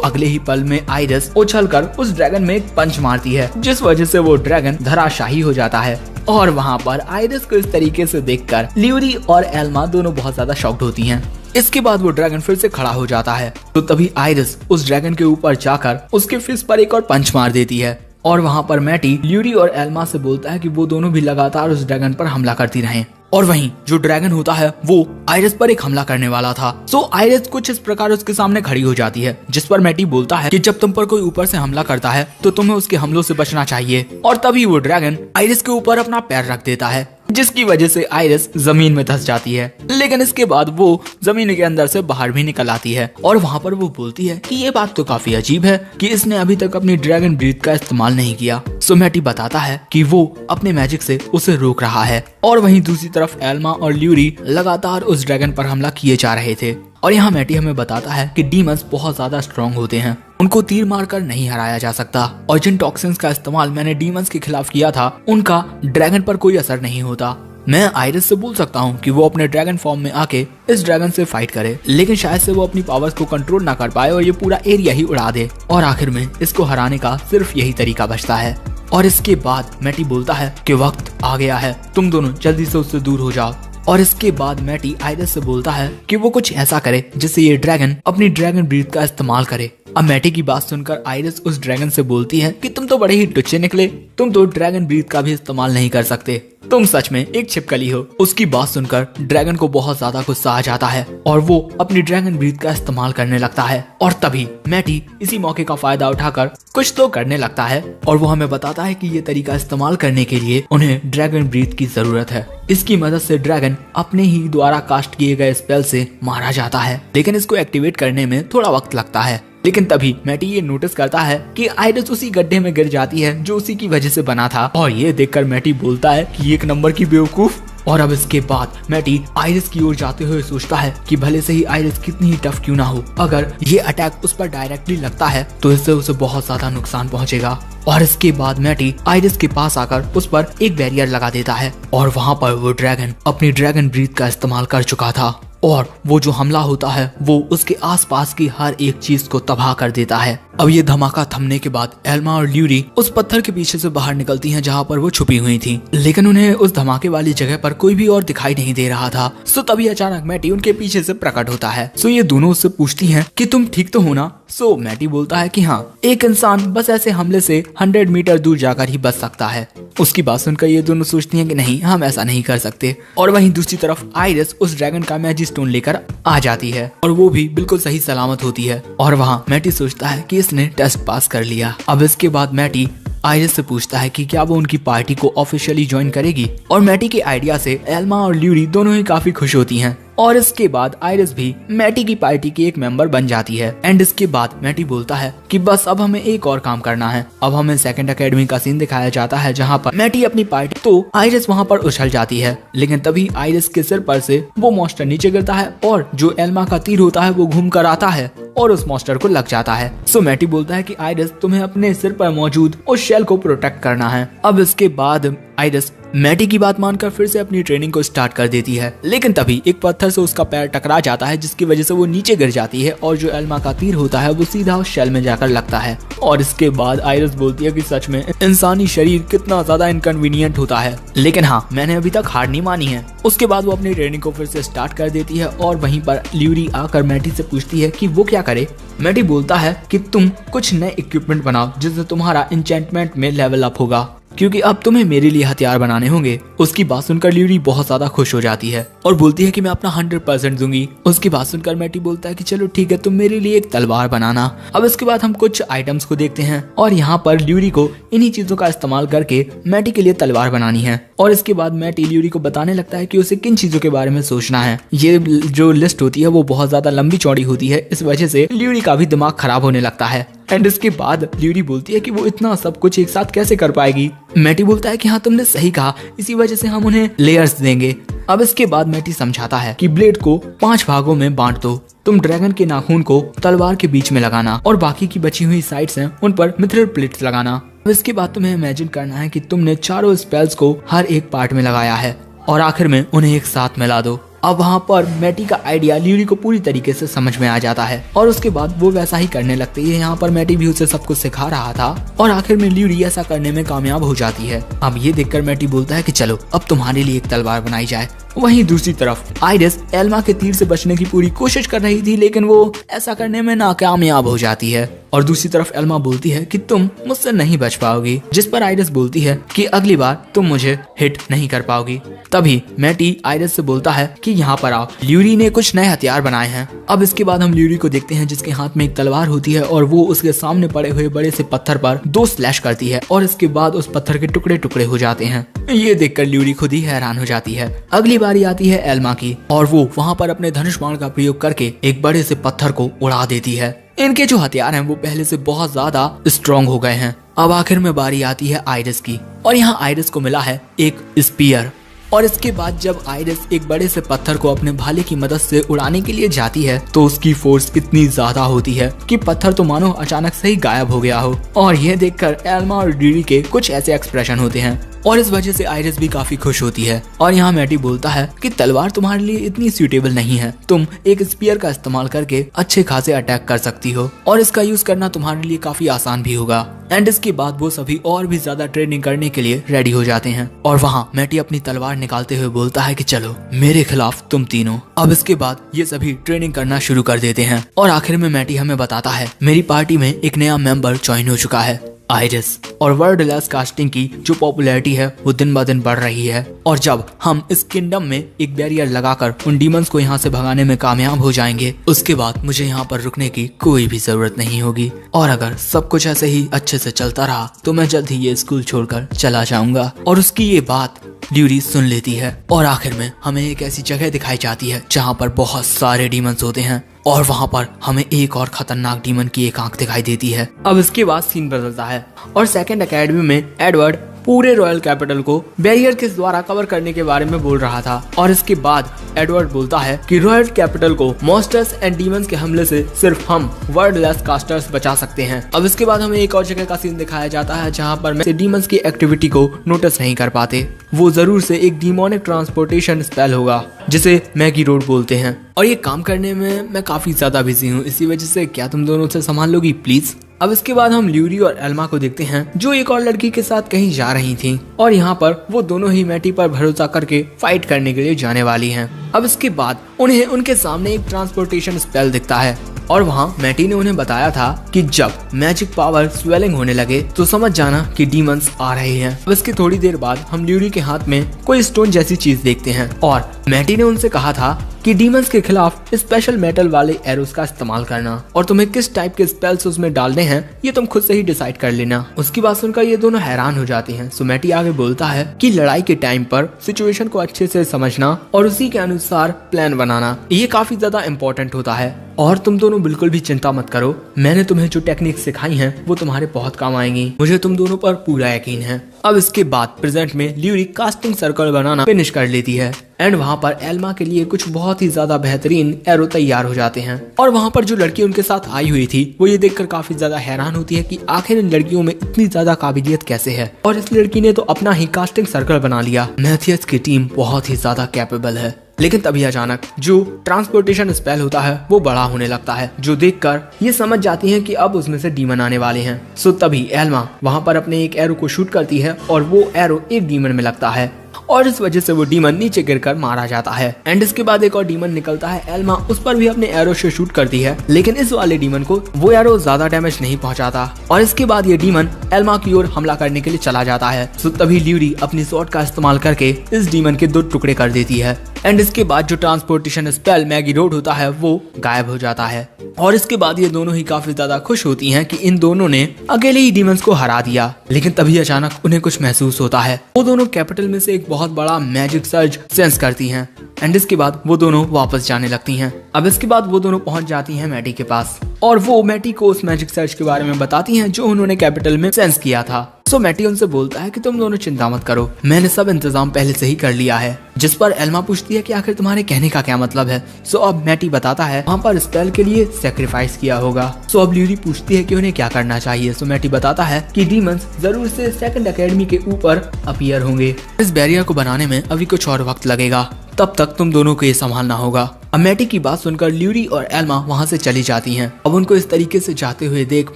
अगले ही पल में आइरिस उछलकर उस ड्रैगन में एक पंच मारती है, जिस वजह से वो ड्रैगन धराशायी हो जाता है। और वहाँ पर आइरिस को इस तरीके से देखकर ल्यूरी और एल्मा दोनों बहुत ज्यादा शॉक्ड होती हैं। इसके बाद वो ड्रैगन फिर से खड़ा हो जाता है तो तभी आइरिस उस ड्रैगन के ऊपर जाकर उसके फिस्ट पर एक और पंच मार देती है। और वहाँ पर मैटी ल्यूरी और एल्मा से बोलता है कि वो दोनों भी लगातार उस ड्रैगन पर हमला करती रहें। और वहीं जो ड्रैगन होता है वो आइरिस पर एक हमला करने वाला था। सो आइरिस कुछ इस प्रकार उसके सामने खड़ी हो जाती है, जिस पर मैटी बोलता है कि जब तुम पर कोई ऊपर से हमला करता है तो तुम्हें उसके हमलों से बचना चाहिए। और तभी वो ड्रैगन आइरिस के ऊपर अपना पैर रख देता है, जिसकी वजह से आइरिस जमीन में धंस जाती है। लेकिन इसके बाद वो जमीन के अंदर से बाहर भी निकल आती है और वहाँ पर वो बोलती है कि ये बात तो काफी अजीब है कि इसने अभी तक अपनी ड्रैगन ब्रीथ का इस्तेमाल नहीं किया। सो मैटी बताता है कि वो अपने मैजिक से उसे रोक रहा है। और वहीं दूसरी तरफ एल्मा और ल्यूरी लगातार उस ड्रैगन पर हमला किए जा रहे थे। और यहाँ मैटी हमें बताता है कि डीमंस बहुत ज्यादा स्ट्रॉन्ग होते हैं, उनको तीर मारकर नहीं हराया जा सकता और जिन टॉक्सिन्स का इस्तेमाल मैंने डीमंस के खिलाफ किया था उनका ड्रैगन पर कोई असर नहीं होता। मैं आइरिस से बोल सकता हूँ कि वो अपने ड्रैगन फॉर्म में आके इस ड्रैगन से फाइट करे, लेकिन शायद से वो अपनी पावर्स को कंट्रोल ना कर पाए और ये पूरा एरिया ही उड़ा दे और आखिर में इसको हराने का सिर्फ यही तरीका बचता है। और इसके बाद मैटी बोलता है कि वक्त आ गया है, तुम दोनों जल्दी से उससे दूर हो जाओ। और इसके बाद मैटी आइरिस से बोलता है कि वो कुछ ऐसा करे जिससे ये ड्रैगन अपनी ड्रैगन ब्रीथ का इस्तेमाल करे। अब मैटी की बात सुनकर आइरिस उस ड्रैगन से बोलती है कि तुम तो बड़े ही टुच्चे निकले, तुम तो ड्रैगन ब्रीथ का भी इस्तेमाल नहीं कर सकते, तुम सच में एक छिपकली हो। उसकी बात सुनकर ड्रैगन को बहुत ज्यादा गुस्सा आ जाता है और वो अपनी ड्रैगन ब्रीथ का इस्तेमाल करने लगता है। और तभी मैटी इसी मौके का फायदा उठाकर कुछ तो करने लगता है और वो हमें बताता है कि ये तरीका इस्तेमाल करने के लिए उन्हें ड्रैगन ब्रीथ की जरूरत है। इसकी मदद से ड्रैगन अपने ही द्वारा कास्ट किए गए स्पेल से मारा जाता है, लेकिन इसको एक्टिवेट करने में थोड़ा वक्त लगता है। लेकिन तभी मैटी ये नोटिस करता है कि आइरिस उसी गड्ढे में गिर जाती है जो उसी की वजह से बना था और ये देखकर मैटी बोलता है कि एक नंबर की बेवकूफ। और अब इसके बाद मैटी आइरिस की ओर जाते हुए सोचता है कि भले से ही आइरिस कितनी ही टफ क्यों ना हो, अगर ये अटैक उस पर डायरेक्टली लगता है तो इससे उसे बहुत ज्यादा नुकसान पहुंचेगा। और इसके बाद मैटी आइरिस के पास आकर उस पर एक बैरियर लगा देता है और वहाँ पर वो ड्रैगन अपनी ड्रैगन ब्रीथ का इस्तेमाल कर चुका था और वो जो हमला होता है वो उसके आसपास की हर एक चीज को तबाह कर देता है। अब ये धमाका थमने के बाद एल्मा और ल्यूरी उस पत्थर के पीछे से बाहर निकलती हैं जहाँ पर वो छुपी हुई थी, लेकिन उन्हें उस धमाके वाली जगह पर कोई भी और दिखाई नहीं दे रहा था। सो तभी अचानक मैटी उनके पीछे से प्रकट होता है। सो ये दोनों उससे पूछती हैं कि तुम ठीक तो हो ना। सो मैटी बोलता है कि हाँ, एक इंसान बस ऐसे हमले से 100 मीटर दूर जाकर ही बच सकता है। उसकी बात सुनकर ये दोनों सोचती हैं कि नहीं, हम ऐसा नहीं कर सकते। और वहीं दूसरी तरफ आइरिस उस ड्रैगन का मैजिक स्टोन लेकर आ जाती है और वो भी बिल्कुल सही सलामत होती है और वहाँ मैटी सोचता है कि इसने टेस्ट पास कर लिया। अब इसके बाद मैटी आइरिस से पूछता है कि क्या वो उनकी पार्टी को ऑफिशियली ज्वाइन करेगी और मैटी के आइडिया से एल्मा और ल्यूरी दोनों ही काफी खुश होती हैं। और इसके बाद आइरिस भी मैटी की पार्टी की एक मेंबर बन जाती है। एंड इसके बाद मैटी बोलता है कि बस अब हमें एक और काम करना है। अब हमें सेकंड एकेडमी का सीन दिखाया जाता है जहाँ पर मैटी अपनी पार्टी, तो आइरिस वहाँ पर उछल जाती है, लेकिन तभी आइरिस के सिर पर से वो मॉन्स्टर नीचे गिरता है और जो एल्मा का तीर होता है वो घूम कर आता है और उस मॉन्स्टर को लग जाता है। सो मैटी बोलता है कि आइरिस, तुम्हें अपने सिर पर मौजूद उस शेल को प्रोटेक्ट करना है। अब इसके बाद आइरिस मैटी की बात मानकर फिर से अपनी ट्रेनिंग को स्टार्ट कर देती है, लेकिन तभी एक पत्थर से उसका पैर टकरा जाता है जिसकी वजह से वो नीचे गिर जाती है और जो एल्मा का तीर होता है वो सीधा उस शेल में जाकर लगता है। और इसके बाद आइरिस बोलती है कि सच में इंसानी शरीर कितना ज्यादा इनकन्वीनियंट होता है, लेकिन हाँ, मैंने अभी तक हार नहीं मानी है। उसके बाद वो अपनी ट्रेनिंग को फिर से स्टार्ट कर देती है और वहीं पर ल्यूरी आकर मैटी से पूछती है कि वो क्या करे। मैटी बोलता है कि तुम कुछ नए इक्विपमेंट बनाओ जिससे तुम्हारा एन्चेंटमेंट में लेवल अप होगा, क्योंकि अब तुम्हें मेरे लिए हथियार बनाने होंगे। उसकी बात सुनकर ल्यूरी बहुत ज्यादा खुश हो जाती है और बोलती है कि मैं अपना 100% दूंगी। उसकी बात सुनकर मैटी बोलता है कि चलो ठीक है, तुम मेरे लिए एक तलवार बनाना। अब इसके बाद हम कुछ आइटम्स को देखते हैं और यहाँ पर ल्यूरी को इन्हीं चीजों का इस्तेमाल करके मैटी के लिए तलवार बनानी है। और इसके बाद मैटी ल्यूरी को बताने लगता है कि उसे किन चीजों के बारे में सोचना है। ये जो लिस्ट होती है वो बहुत ज्यादा लंबी चौड़ी होती है, इस वजह से ल्यूरी का भी दिमाग खराब होने लगता है। एंड इसके बाद ल्यूरी बोलती है कि वो इतना सब कुछ एक साथ कैसे कर पाएगी। मैटी बोलता है कि हाँ, तुमने सही कहा, इसी वजह से हम उन्हें लेयर्स देंगे। अब इसके बाद मैटी समझाता है कि ब्लेड को 5 भागों में बांट दो। तुम ड्रैगन के नाखून को तलवार के बीच में लगाना और बाकी की बची हुई साइड्स हैं उन पर मिथ्रिल प्लेट्स लगाना। अब इसके बाद तुम्हें इमेजिन करना है कि तुमने चारों स्पेल्स को हर एक पार्ट में लगाया है और आखिर में उन्हें एक साथ मिला दो। अब वहाँ पर मैटी का आइडिया ल्यूरी को पूरी तरीके से समझ में आ जाता है और उसके बाद वो वैसा ही करने लगती है। यहाँ पर मैटी भी उसे सब कुछ सिखा रहा था और आखिर में ल्यूरी ऐसा करने में कामयाब हो जाती है। अब ये देखकर मैटी बोलता है कि चलो अब तुम्हारे लिए एक तलवार बनाई जाए। वहीं दूसरी तरफ आइरिस एल्मा के तीर से बचने की पूरी कोशिश कर रही थी, लेकिन वो ऐसा करने में नाकामयाब हो जाती है। और दूसरी तरफ एल्मा बोलती है कि तुम मुझसे नहीं बच पाओगी, जिस पर आइरिस बोलती है कि अगली बार तुम मुझे हिट नहीं कर पाओगी। तभी मैटी आइरिस से बोलता है कि यहाँ पर आओ, ल्यूरी ने कुछ नए हथियार बनाए हैं। अब इसके बाद हम ल्यूरी को देखते हैं जिसके हाथ में एक तलवार होती है और वो उसके सामने पड़े हुए बड़े से पत्थर पर 2 स्लैश करती है और इसके बाद उस पत्थर के टुकड़े टुकड़े हो जाते हैं। ये देखकर ल्यूरी खुद ही हैरान हो जाती है। अगली बारी आती है एल्मा की और वो वहाँ पर अपने धनुष बाण का प्रयोग करके एक बड़े से पत्थर को उड़ा देती है। इनके जो हथियार हैं वो पहले से बहुत ज्यादा स्ट्रॉन्ग हो गए हैं। अब आखिर में बारी आती है आइरिस की और यहाँ आइरिस को मिला है एक स्पीयर। और इसके बाद जब आइरिस एक बड़े से पत्थर को अपने भाले की मदद से उड़ाने के लिए जाती है तो उसकी फोर्स इतनी ज्यादा होती है कि पत्थर तो मानो अचानक से ही गायब हो गया हो। और यह देखकर एल्मा और ल्यूरी के कुछ ऐसे एक्सप्रेशन होते हैं और इस वजह से आइरिस भी काफी खुश होती है। और यहाँ मैटी बोलता है कि तलवार तुम्हारे लिए इतनी सूटेबल नहीं है, तुम एक स्पीयर का इस्तेमाल करके अच्छे खासे अटैक कर सकती हो और इसका यूज करना तुम्हारे लिए काफी आसान भी होगा। एंड इसके बाद वो सभी और भी ज्यादा ट्रेनिंग करने के लिए रेडी हो जाते हैं और वहाँ मैटी अपनी तलवार निकालते हुए बोलता है कि चलो मेरे खिलाफ तुम तीनों। अब इसके बाद ये सभी ट्रेनिंग करना शुरू कर देते हैं और आखिर में मैटी हमें बताता है मेरी पार्टी में एक नया मेंबर ज्वाइन हो चुका है, आइरिस। और वर्ल्ड लेस कास्टिंग की जो पॉपुलैरिटी है वो दिन ब दिन बढ़ रही है और जब हम इस किंगडम में एक बैरियर लगाकर उन डीमंस को यहाँ से भगाने में कामयाब हो जाएंगे उसके बाद मुझे यहाँ पर रुकने की कोई भी जरूरत नहीं होगी। और अगर सब कुछ ऐसे ही अच्छे से चलता रहा तो मैं जल्द ही ये स्कूल छोड़कर चला जाऊंगा। और उसकी ये बात ल्यूरी सुन लेती है और आखिर में हमें एक ऐसी जगह दिखाई जाती है जहाँ पर बहुत सारे डीमंस होते हैं और वहाँ पर हमें एक और खतरनाक डीमन की एक आंख दिखाई देती है। अब इसके बाद सीन बदलता है और सेकंड एकेडमी में एडवर्ड पूरे रॉयल कैपिटल को बैरियर के द्वारा कवर करने के बारे में बोल रहा था। और इसके बाद एडवर्ड बोलता है कि रॉयल कैपिटल को मॉन्स्टर्स एंड डीमंस के हमले से सिर्फ हम वर्ल्ड लेस कास्टर्स बचा सकते हैं। अब इसके बाद हमें एक और जगह का सीन दिखाया जाता है जहाँ पर डीमंस की एक्टिविटी को नोटिस नहीं कर पाते। वो जरूर से एक डीमोनिक ट्रांसपोर्टेशन स्पेल होगा जिसे मैगी रोड बोलते हैं और ये काम करने में मैं काफी ज्यादा बिजी हूँ, इसी वजह से क्या तुम दोनों से संभाल लोगी प्लीज। अब इसके बाद हम ल्यूरी और एल्मा को देखते हैं जो एक और लड़की के साथ कहीं जा रही थी और यहाँ पर वो दोनों ही मैटी पर भरोसा करके फाइट करने के लिए जाने वाली हैं। अब इसके बाद उन्हें उनके सामने एक ट्रांसपोर्टेशन स्पेल दिखता है और वहाँ मैटी ने उन्हें बताया था कि जब मैजिक पावर स्वेलिंग होने लगे तो समझ जाना कि डीमंस आ रहे हैं। अब इसके थोड़ी देर बाद हम ल्यूरी के हाथ में कोई स्टोन जैसी चीज देखते हैं और मैटी ने उनसे कहा था कि डीमंस के खिलाफ स्पेशल मेटल वाले एरोस का इस्तेमाल करना और तुम्हें किस टाइप के स्पेल्स उसमें डालने हैं ये तुम खुद से ही डिसाइड कर लेना। उसकी बात सुनकर ये दोनों हैरान हो जाते हैं। सो मैटी आगे बोलता है कि लड़ाई के टाइम पर सिचुएशन को अच्छे से समझना और उसी के अनुसार प्लान बनाना ये काफी ज्यादा इम्पोर्टेंट होता है। और तुम दोनों बिल्कुल भी चिंता मत करो, मैंने तुम्हें जो टेक्निक सिखाई हैं वो तुम्हारे बहुत काम आएंगी, मुझे तुम दोनों पर पूरा यकीन है। अब इसके बाद प्रेजेंट में ल्यूरी कास्टिंग सर्कल बनाना फिनिश कर लेती है एंड वहाँ पर एल्मा के लिए कुछ बहुत ही ज्यादा बेहतरीन एरो तैयार हो जाते हैं। और वहाँ पर जो लड़की उनके साथ आई हुई थी वो ये देखकर काफी ज्यादा हैरान होती है कि आखिर इन लड़कियों में इतनी ज्यादा काबिलियत कैसे है और इस लड़की ने तो अपना ही कास्टिंग सर्कल बना लिया। मैथियस की टीम बहुत ही ज्यादा कैपेबल है। लेकिन तभी अचानक जो ट्रांसपोर्टेशन स्पेल होता है वो बड़ा होने लगता है जो देखकर ये समझ जाती हैं कि अब उसमें से डीमन आने वाले हैं। सो तभी एल्मा वहाँ पर अपने एक एरो को शूट करती है और वो एरो एक डीमन में लगता है और इस वजह से वो डीमन नीचे गिरकर मारा जाता है। एंड इसके बाद एक और डीमन निकलता है, एल्मा उस पर भी अपने एरो से शूट करती है लेकिन इस वाले डीमन को वो एरो ज्यादा डैमेज नहीं पहुंचाता और इसके बाद ये डीमन एल्मा की ओर हमला करने के लिए चला जाता है। सो तभी ल्यूरी अपनी स्वॉर्ड का इस्तेमाल करके इस डीमन के 2 टुकड़े कर देती है एंड इसके बाद जो ट्रांसपोर्टेशन स्पेल मैगी रोड होता है वो गायब हो जाता है। और इसके बाद ये दोनों ही काफी ज्यादा खुश होती हैं कि इन दोनों ने अकेले ही डीमंस को हरा दिया। लेकिन तभी अचानक उन्हें कुछ महसूस होता है। वो दोनों कैपिटल में से एक बहुत बड़ा मैजिक सर्ज सेंस करती हैं एंड इसके बाद वो दोनों वापस जाने लगती हैं। अब इसके बाद वो दोनों पहुंच जाती हैं मैटी के पास और वो मैटी को उस मैजिक सर्च के बारे में बताती हैं जो उन्होंने कैपिटल में सेंस किया था। सो मैटी उनसे बोलता है कि तुम दोनों चिंता मत करो, मैंने सब इंतजाम पहले से ही कर लिया है। जिस पर एल्मा पूछती है कि आखिर तुम्हारे कहने का क्या मतलब है। सो अब मैटी बताता है वहाँ पर स्पेल के लिए सैक्रिफाइस किया होगा। सो अब ल्यूरी पूछती है कि उन्हें क्या करना चाहिए। सो मैटी बताता है कि डीमंस जरूर से सेकंड एकेडमी के ऊपर अपीयर होंगे। इस बैरियर को बनाने में अभी कुछ और वक्त लगेगा, तब तक तुम दोनों को ये संभालना होगा। अब मैटी की बात सुनकर ल्यूरी और एल्मा वहाँ से चली जाती हैं। अब उनको इस तरीके से जाते हुए देख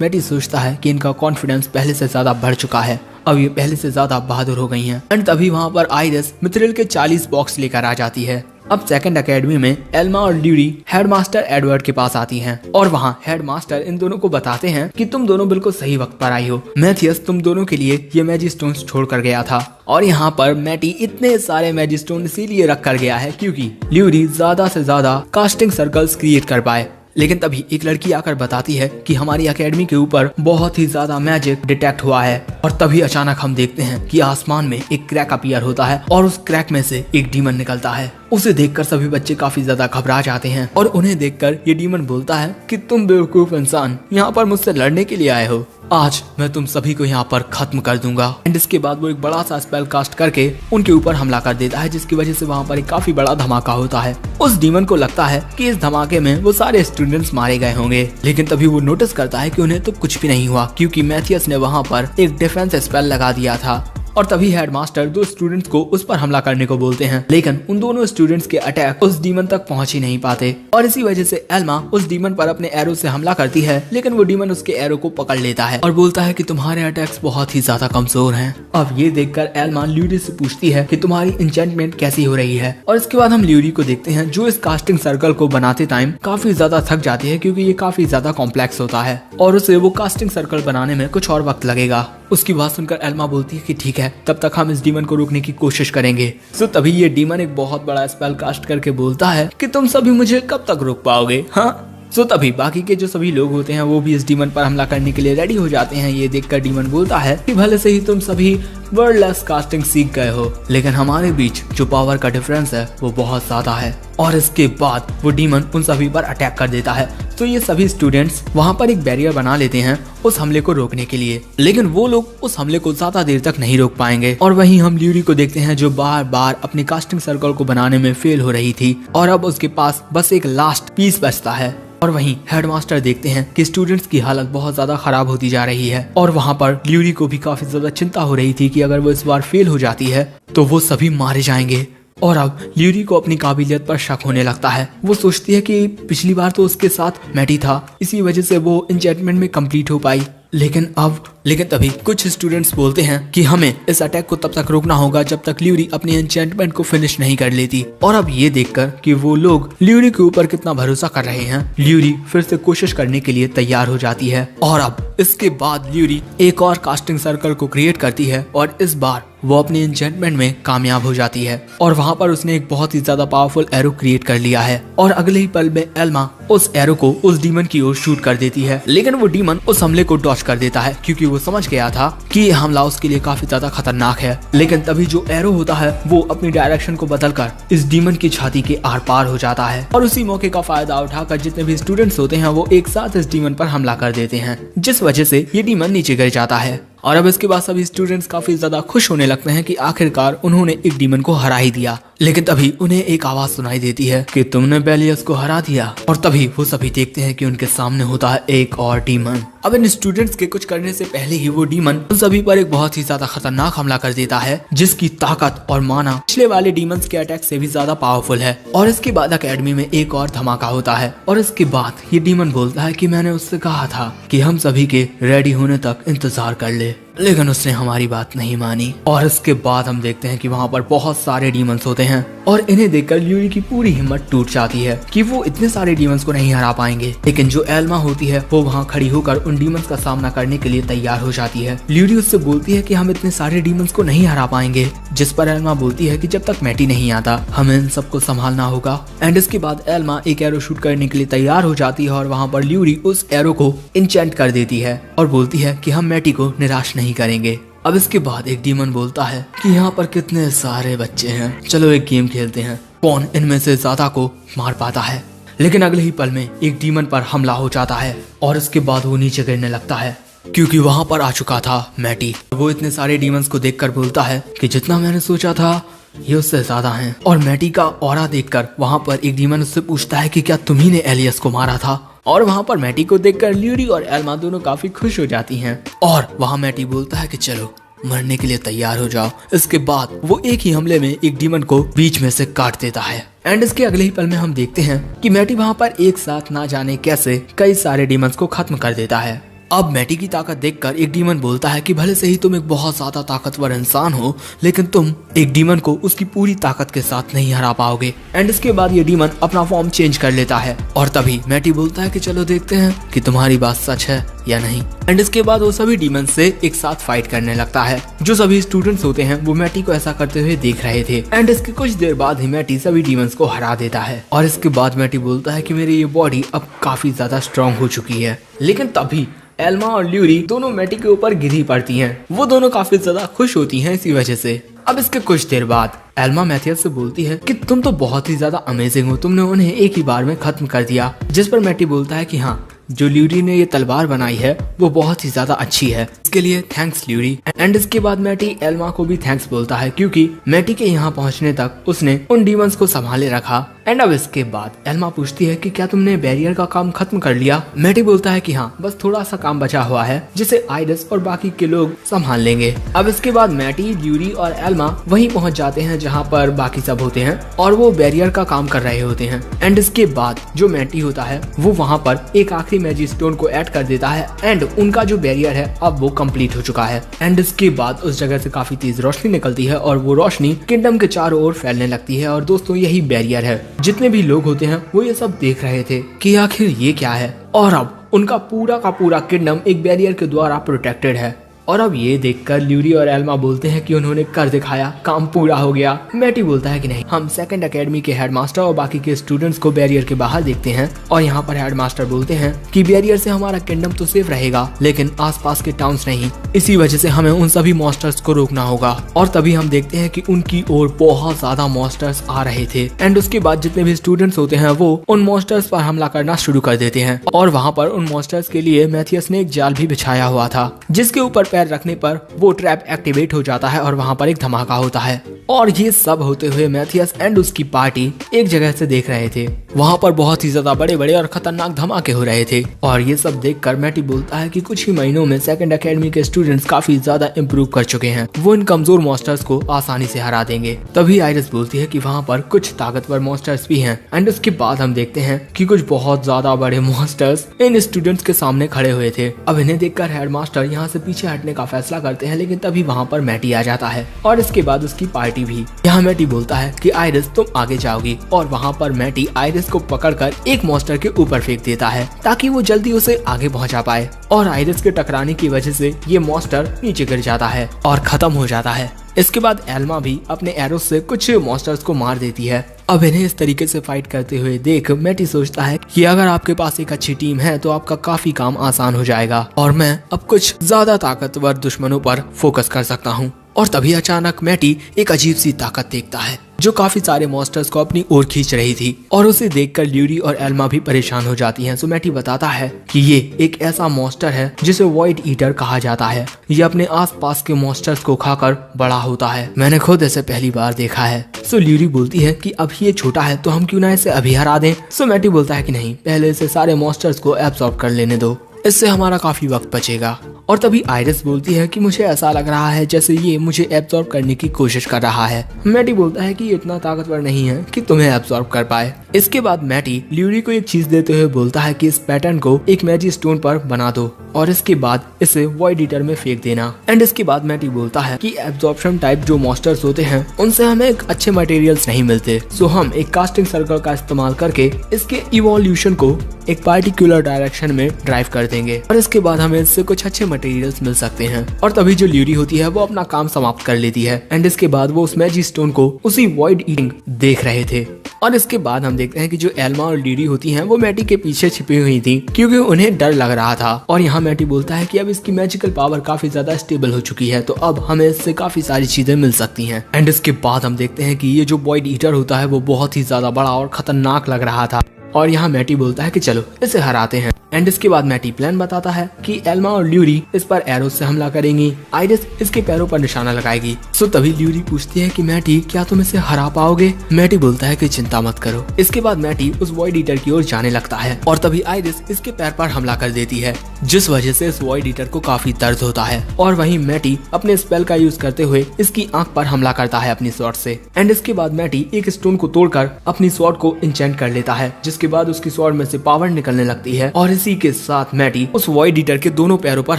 मैटी सोचता है कि इनका कॉन्फिडेंस पहले से ज्यादा बढ़ चुका है अब ये पहले से ज्यादा बहादुर हो गई हैं। एंड तभी वहाँ पर आइरिस मिथ्रिल के 40 बॉक्स लेकर आ जाती है। अब सेकंड एकेडमी में एल्मा और ल्यूरी हेडमास्टर एडवर्ड के पास आती हैं और वहाँ हेडमास्टर इन दोनों को बताते हैं कि तुम दोनों बिल्कुल सही वक्त पर आई हो। मैथियस तुम दोनों के लिए ये मैजिस्टोन्स छोड़ कर गया था और यहाँ पर मैटी इतने सारे मैजिस्टोन इसीलिए रख कर गया है क्योंकि ल्यूरी ज्यादा से ज्यादा कास्टिंग सर्कल्स क्रिएट कर पाए। लेकिन तभी एक लड़की आकर बताती है कि हमारी एकेडमी के ऊपर बहुत ही ज्यादा मैजिक डिटेक्ट हुआ है और तभी अचानक हम देखते हैं कि आसमान में एक क्रैक अपीयर होता है और उस क्रैक में से एक डीमन निकलता है। उसे देखकर सभी बच्चे काफी ज्यादा घबरा जाते हैं और उन्हें देखकर ये डीमन बोलता है कि तुम बेवकूफ इंसान यहाँ पर मुझसे लड़ने के लिए आए हो, आज मैं तुम सभी को यहाँ पर खत्म कर दूंगा। एंड इसके बाद वो एक बड़ा सा स्पेल कास्ट करके उनके ऊपर हमला कर देता है जिसकी वजह से वहाँ पर एक काफी बड़ा धमाका होता है। उस डीमन को लगता है कि इस धमाके में वो सारे स्टूडेंट्स मारे गए होंगे, लेकिन तभी वो नोटिस करता है कि उन्हें तो कुछ भी नहीं हुआ क्योंकि मैथियस ने वहाँ पर एक डिफेंस स्पेल लगा दिया था। और तभी हेडमास्टर दो स्टूडेंट्स को उस पर हमला करने को बोलते हैं, लेकिन उन दोनों स्टूडेंट्स के अटैक उस डीमन तक पहुंच ही नहीं पाते और इसी वजह से एल्मा उस डीमन पर अपने एरो से हमला करती है, लेकिन वो डीमन उसके एरो को पकड़ लेता है और बोलता है कि तुम्हारे अटैक्स बहुत ही ज्यादा कमजोर हैं। अब ये देखकर एल्मा ल्यूरी से पूछती है कि तुम्हारी इंचेंटमेंट कैसी हो रही है और इसके बाद हम ल्यूरी को देखते हैं जो इस कास्टिंग सर्कल को बनाते टाइम काफी ज्यादा थक जाती है क्योंकि ये काफी ज्यादा कॉम्प्लेक्स होता है और उसे वो कास्टिंग सर्कल बनाने में कुछ और वक्त लगेगा। उसकी बात सुनकर एल्मा बोलती है कि ठीक है, तब तक हम इस डीमन को रोकने की कोशिश करेंगे। सो तभी ये डीमन एक बहुत बड़ा स्पेल कास्ट करके बोलता है कि तुम सभी मुझे कब तक रोक पाओगे। हाँ, सो तभी बाकी के जो सभी लोग होते हैं वो भी इस डीमन पर हमला करने के लिए रेडी हो जाते हैं। ये देखकर डीमन बोलता है कि भले से ही तुम सभी वर्डलेस कास्टिंग सीख गए हो, लेकिन हमारे बीच जो पावर का डिफरेंस है वो बहुत ज्यादा है। और इसके बाद वो डीमन उन सभी पर अटैक कर देता है। तो ये सभी स्टूडेंट्स वहाँ पर एक बैरियर बना लेते हैं उस हमले को रोकने के लिए, लेकिन वो लोग उस हमले को ज्यादा देर तक नहीं रोक पाएंगे। और वहीं हम ल्यूरी को देखते हैं जो बार बार अपनी कास्टिंग सर्कल को बनाने में फेल हो रही थी और अब उसके पास बस एक लास्ट पीस बचता है। और वहीं हेडमास्टर देखते हैं कि स्टूडेंट्स की हालत बहुत ज्यादा खराब होती जा रही है और वहाँ पर ल्यूरी को भी काफी ज्यादा चिंता हो रही थी कि अगर वो इस बार फेल हो जाती है तो वो सभी मारे जाएंगे। और अब ल्यूरी को अपनी काबिलियत पर शक होने लगता है। वो सोचती है कि पिछली बार तो उसके साथ मैटी था, इसी वजह से वो एन्चेंटमेंट में कंप्लीट हो पाई, लेकिन तभी कुछ स्टूडेंट्स बोलते हैं कि हमें इस अटैक को तब तक रोकना होगा जब तक ल्यूरी अपनी एन्चेंटमेंट को फिनिश नहीं कर लेती। और अब ये देखकर कि वो लोग ल्यूरी के ऊपर कितना भरोसा कर रहे हैं, ल्यूरी फिर से कोशिश करने के लिए तैयार हो जाती है। और अब इसके बाद ल्यूरी एक और कास्टिंग सर्कल को क्रिएट करती है और इस बार वो अपनी एन्चेंटमेंट में कामयाब हो जाती है और वहाँ पर उसने एक बहुत ही ज्यादा पावरफुल एरो क्रिएट कर लिया है। और अगले ही पल में एल्मा उस एरो को उस डीमन की ओर शूट कर देती है, लेकिन वो डीमन उस हमले को डॉच कर देता है क्योंकि वो समझ गया था कि ये हमला उसके लिए काफी ज्यादा खतरनाक है। लेकिन तभी जो एरो होता है वो अपनी डायरेक्शन को बदलकर इस डीमन की छाती के आर पार हो जाता है और उसी मौके का फायदा उठाकर जितने भी स्टूडेंट्स होते हैं वो एक साथ इस डीमन पर हमला कर देते हैं, जिस वजह से ये डीमन नीचे गिर जाता है। और अब इसके बाद सभी स्टूडेंट्स काफी ज्यादा खुश होने लगते हैं कि आखिरकार उन्होंने एक डीमन को हरा ही दिया। लेकिन तभी उन्हें एक आवाज सुनाई देती है कि तुमने बेलियस को हरा दिया। और तभी वो सभी देखते हैं कि उनके सामने होता है एक और डीमन। अब इन स्टूडेंट्स के कुछ करने से पहले ही वो डीमन उन सभी पर एक बहुत ही ज्यादा खतरनाक हमला कर देता है, जिसकी ताकत और माना पिछले वाले डीमंस के अटैक से भी ज्यादा पावरफुल है। और इसके बाद अकेडमी में एक और धमाका होता है और इसके बाद ये डीमन बोलता है कि मैंने उससे कहा था कि हम सभी के रेडी होने तक इंतजार कर ले, लेकिन उसने हमारी बात नहीं मानी। और इसके बाद हम देखते हैं कि वहाँ पर बहुत सारे डीमंस होते हैं और इन्हें देखकर ल्यूरी की पूरी हिम्मत टूट जाती है कि वो इतने सारे डीमंस को नहीं हरा पाएंगे। लेकिन जो एल्मा होती है वो वहाँ खड़ी होकर उन डीमंस का सामना करने के लिए तैयार हो जाती है। ल्यूरी उससे बोलती है कि हम इतने सारे डीमंस को नहीं हरा पाएंगे, जिस पर एल्मा बोलती है कि जब तक मैटी नहीं आता हमें इन सबको संभालना होगा। एंड इसके बाद एल्मा एक एरो शूट करने के लिए तैयार हो जाती है और वहाँ पर ल्यूरी उस एरो को इंचेंट कर देती है और बोलती है कि हम मैटी को निराश नहीं करेंगे। अब इसके बाद एक डीमन बोलता है कि यहाँ पर कितने सारे बच्चे हैं, चलो एक गेम खेलते हैं, कौन इनमें से ज्यादा को मार पाता है। लेकिन अगले ही पल में एक डीमन पर हमला हो जाता है और इसके बाद वो नीचे गिरने लगता है क्योंकि वहाँ पर आ चुका था मैटी। वो इतने सारे डीमंस को देखकर बोलता है कि जितना मैंने सोचा था ये उससे ज्यादा हैं। और मैटी का ऑरा देखकर वहाँ पर एक डीमन उससे पूछता है कि क्या तुम्ही ने एलियस को मारा था। और वहाँ पर मैटी को देखकर ल्यूरी और एल्मा दोनों काफी खुश हो जाती हैं। और वहाँ मैटी बोलता है कि चलो मरने के लिए तैयार हो जाओ। इसके बाद वो एक ही हमले में एक डीमन को बीच में से काट देता है। एंड इसके अगले ही पल में हम देखते हैं कि मैटी वहाँ पर एक साथ ना जाने कैसे कई सारे डीमंस को खत्म कर देता है। अब मैटी की ताकत देखकर एक डीमन बोलता है कि भले से ही तुम एक बहुत ज्यादा ताकतवर इंसान हो, लेकिन तुम एक डीमन को उसकी पूरी ताकत के साथ नहीं हरा पाओगे। एंड इसके बाद ये डीमन अपना फॉर्म चेंज कर लेता है और तभी मैटी बोलता है कि चलो देखते हैं कि तुम्हारी बात सच है या नहीं। एंड इसके बाद वो सभी डीमन से एक साथ फाइट करने लगता है। जो सभी स्टूडेंट्स होते हैं वो मैटी को ऐसा करते हुए देख रहे थे। एंड इसके कुछ देर बाद ही मैटी सभी डीमंस को हरा देता है और इसके बाद मैटी बोलता है कि मेरी ये बॉडी अब काफी ज्यादा स्ट्रांग हो चुकी है। लेकिन तभी एल्मा और ल्यूरी दोनों मैटी के ऊपर गिरी पड़ती हैं। वो दोनों काफी ज्यादा खुश होती हैं इसी वजह से। अब इसके कुछ देर बाद एल्मा मैथियस से बोलती है कि तुम तो बहुत ही ज्यादा अमेजिंग हो, तुमने उन्हें एक ही बार में खत्म कर दिया। जिस पर मैटी बोलता है कि हाँ, जो ल्यूरी ने ये तलवार बनाई है वो बहुत ही ज्यादा अच्छी है, इसके लिए थैंक्स ल्यूरी। एंड इसके बाद मैटी एल्मा को भी थैंक्स बोलता है क्योंकि मैटी के यहाँ पहुँचने तक उसने उन डीमंस को संभाले रखा। एंड अब इसके बाद एल्मा पूछती है कि क्या तुमने बैरियर का काम खत्म कर लिया। मैटी बोलता है कि हाँ, बस थोड़ा सा काम बचा हुआ है जिसे आइरिस और बाकी के लोग संभाल लेंगे। अब इसके बाद मैटी, ल्यूरी और एल्मा वहीं पहुंच जाते हैं जहां पर बाकी सब होते हैं और वो बैरियर का काम कर रहे होते हैं। एंड इसके बाद जो मैटी होता है वो वहां पर एक आखिरी मैजिक स्टोन को ऐड कर देता है एंड उनका जो बैरियर है अब वो कंप्लीट हो चुका है। एंड इसके बाद उस जगह से काफी तेज रोशनी निकलती है और वो रोशनी किंगडम के चारों ओर फैलने लगती है। और दोस्तों, यही बैरियर है। जितने भी लोग होते हैं वो ये सब देख रहे थे कि आखिर ये क्या है, और अब उनका पूरा का पूरा किंगडम एक बैरियर के द्वारा प्रोटेक्टेड है। और अब ये देखकर ल्यूरी और एल्मा बोलते हैं कि उन्होंने कर दिखाया, काम पूरा हो गया। मैटी बोलता है कि नहीं, हम सेकंड एकेडमी के हेडमास्टर और बाकी के स्टूडेंट्स को बैरियर के बाहर देखते हैं। और यहाँ पर हेडमास्टर बोलते हैं कि बैरियर से हमारा किंगडम तो सेफ रहेगा लेकिन आसपास के टाउन्स नहीं, इसी वजह से हमें उन सभी मॉन्स्टर्स को रोकना होगा। और तभी हम देखते हैं कि उनकी ओर बहुत ज्यादा मॉन्स्टर्स आ रहे थे। एंड उसके बाद जितने भी स्टूडेंट्स होते हैं वो उन मॉन्स्टर्स पर हमला करना शुरू कर देते हैं। और वहाँ पर उन मॉन्स्टर्स के लिए मैथियस ने एक जाल भी बिछाया हुआ था जिसके ऊपर पैर रखने पर वो ट्रैप एक्टिवेट हो जाता है और वहाँ पर एक धमाका होता है। और ये सब होते हुए मैथियस एंड उसकी पार्टी एक जगह से देख रहे थे। वहाँ पर बहुत ही ज्यादा बड़े बड़े और खतरनाक धमाके हो रहे थे। और ये सब देखकर मैटी बोलता है कि कुछ ही महीनों में सेकंड एकेडमी के स्टूडेंट्स काफी ज्यादा इम्प्रूव कर चुके हैं, वो इन कमजोर मॉन्स्टर्स को आसानी से हरा देंगे। तभी आइरिस बोलती है कि वहाँ पर कुछ ताकतवर मॉन्स्टर्स भी हैं। एंड उसके बाद हम देखते हैं कि कुछ बहुत ज्यादा बड़े मॉन्स्टर्स इन स्टूडेंट्स के सामने खड़े हुए थे। अब इन्हें देखकर हेडमास्टर यहाँ से पीछे हटने का फैसला करते हैं, लेकिन तभी वहाँ पर मैटी आ जाता है और इसके बाद उसकी पार्टी भी। यहाँ मैटी बोलता है कि आइरिस तुम आगे जाओगी, और वहाँ पर मैटी आइरिस को पकड़कर एक मॉन्स्टर के ऊपर फेंक देता है ताकि वो जल्दी उसे आगे पहुँचा पाए। और आइरिस के टकराने की वजह से ये मॉन्स्टर नीचे गिर जाता है और खत्म हो जाता है। इसके बाद एल्मा भी अपने एरोस से कुछ मॉन्स्टर्स को मार देती है। अब इन्हें इस तरीके से फाइट करते हुए देख मैटी सोचता है कि अगर आपके पास एक अच्छी टीम है तो आपका काफी काम आसान हो जाएगा और मैं अब कुछ ज्यादा ताकतवर दुश्मनों पर फोकस कर सकता हूँ। और तभी अचानक मैटी एक अजीब सी ताकत देखता है जो काफी सारे मॉन्स्टर्स को अपनी ओर खींच रही थी। और उसे देखकर ल्यूरी और एल्मा भी परेशान हो जाती हैं। सो मैटी बताता है कि ये एक ऐसा मॉन्स्टर है जिसे वॉइड ईटर कहा जाता है। ये अपने आसपास के मॉन्स्टर्स को खाकर बड़ा होता है, मैंने खुद इसे पहली बार देखा है। सो ल्यूरी बोलती है कि अभी ये छोटा है तो हम क्यों ना इसे अभी हरा दें। सो मैटी बोलता है कि नहीं, पहले इसे सारे मॉन्स्टर्स को एब्सॉर्ब कर लेने दो, इससे हमारा काफी वक्त बचेगा। और तभी आइरिस बोलती है कि मुझे ऐसा लग रहा है जैसे ये मुझे एब्सॉर्ब करने की कोशिश कर रहा है। मैटी बोलता है कि ये इतना ताकतवर नहीं है कि तुम्हें एब्सॉर्ब कर पाए। इसके बाद मैटी ल्यूरी को एक चीज देते हुए बोलता है कि इस पैटर्न को एक मैजिक स्टोन पर बना दो और इसके बाद इसे वॉइड ईटर में फेंक देना। एंड इसके बाद मैटी बोलता है कि एब्जॉर्प्शन टाइप जो मॉन्स्टर्स होते हैं उनसे हमें एक अच्छे मटेरियल्स नहीं मिलते, सो हम एक कास्टिंग सर्कल का इस्तेमाल करके इसके इवोल्यूशन को एक पार्टिकुलर डायरेक्शन में ड्राइव कर देंगे और इसके बाद हमें इससे कुछ अच्छे मटेरियल्स मिल सकते हैं। और तभी जो ल्यूरी होती है वो अपना काम समाप्त कर लेती है। एंड इसके बाद वो उस मैजिक स्टोन को उसी वॉइड ईटिंग देख रहे थे। और इसके बाद हम देखते हैं कि जो एल्मा और ल्यूरी होती हैं वो मैटी के पीछे छिपी हुई थी क्योंकि उन्हें डर लग रहा था। और यहाँ मैटी बोलता है कि अब इसकी मैजिकल पावर काफी ज्यादा स्टेबल हो चुकी है तो अब हमें इससे काफी सारी चीजें मिल सकती हैं। एंड इसके बाद हम देखते हैं कि ये जो वॉइड ईटर होता है वो बहुत ही ज्यादा बड़ा और खतरनाक लग रहा था। और यहाँ मैटी बोलता है कि चलो इसे हराते हैं। एंड इसके बाद मैटी प्लान बताता है कि एल्मा और ल्यूरी इस पर एरोस से हमला करेंगी, आइरिस इसके पैरों पर निशाना लगाएगी। सो तभी ल्यूरी पूछती है कि मैटी क्या तुम इसे हरा पाओगे। मैटी बोलता है कि चिंता मत करो। इसके बाद मैटी उस वॉइड ईटर की ओर जाने लगता है और तभी आइरिस इसके पैर पर हमला कर देती है जिस वजह से इस वॉइड ईटर को काफी दर्द होता है। और वहीं मैटी अपने स्पेल का यूज करते हुए इसकी आंख पर हमला करता है अपनी स्वॉर्ड से। एंड इसके बाद मैटी एक स्टोन को तोड़कर अपनी स्वॉर्ड को इंचेंट कर लेता है जिसके बाद उसकी स्वॉर्ड में से पावर निकलने लगती है और इसी के साथ मैटी उस वॉइड ईटर के दोनों पैरों पर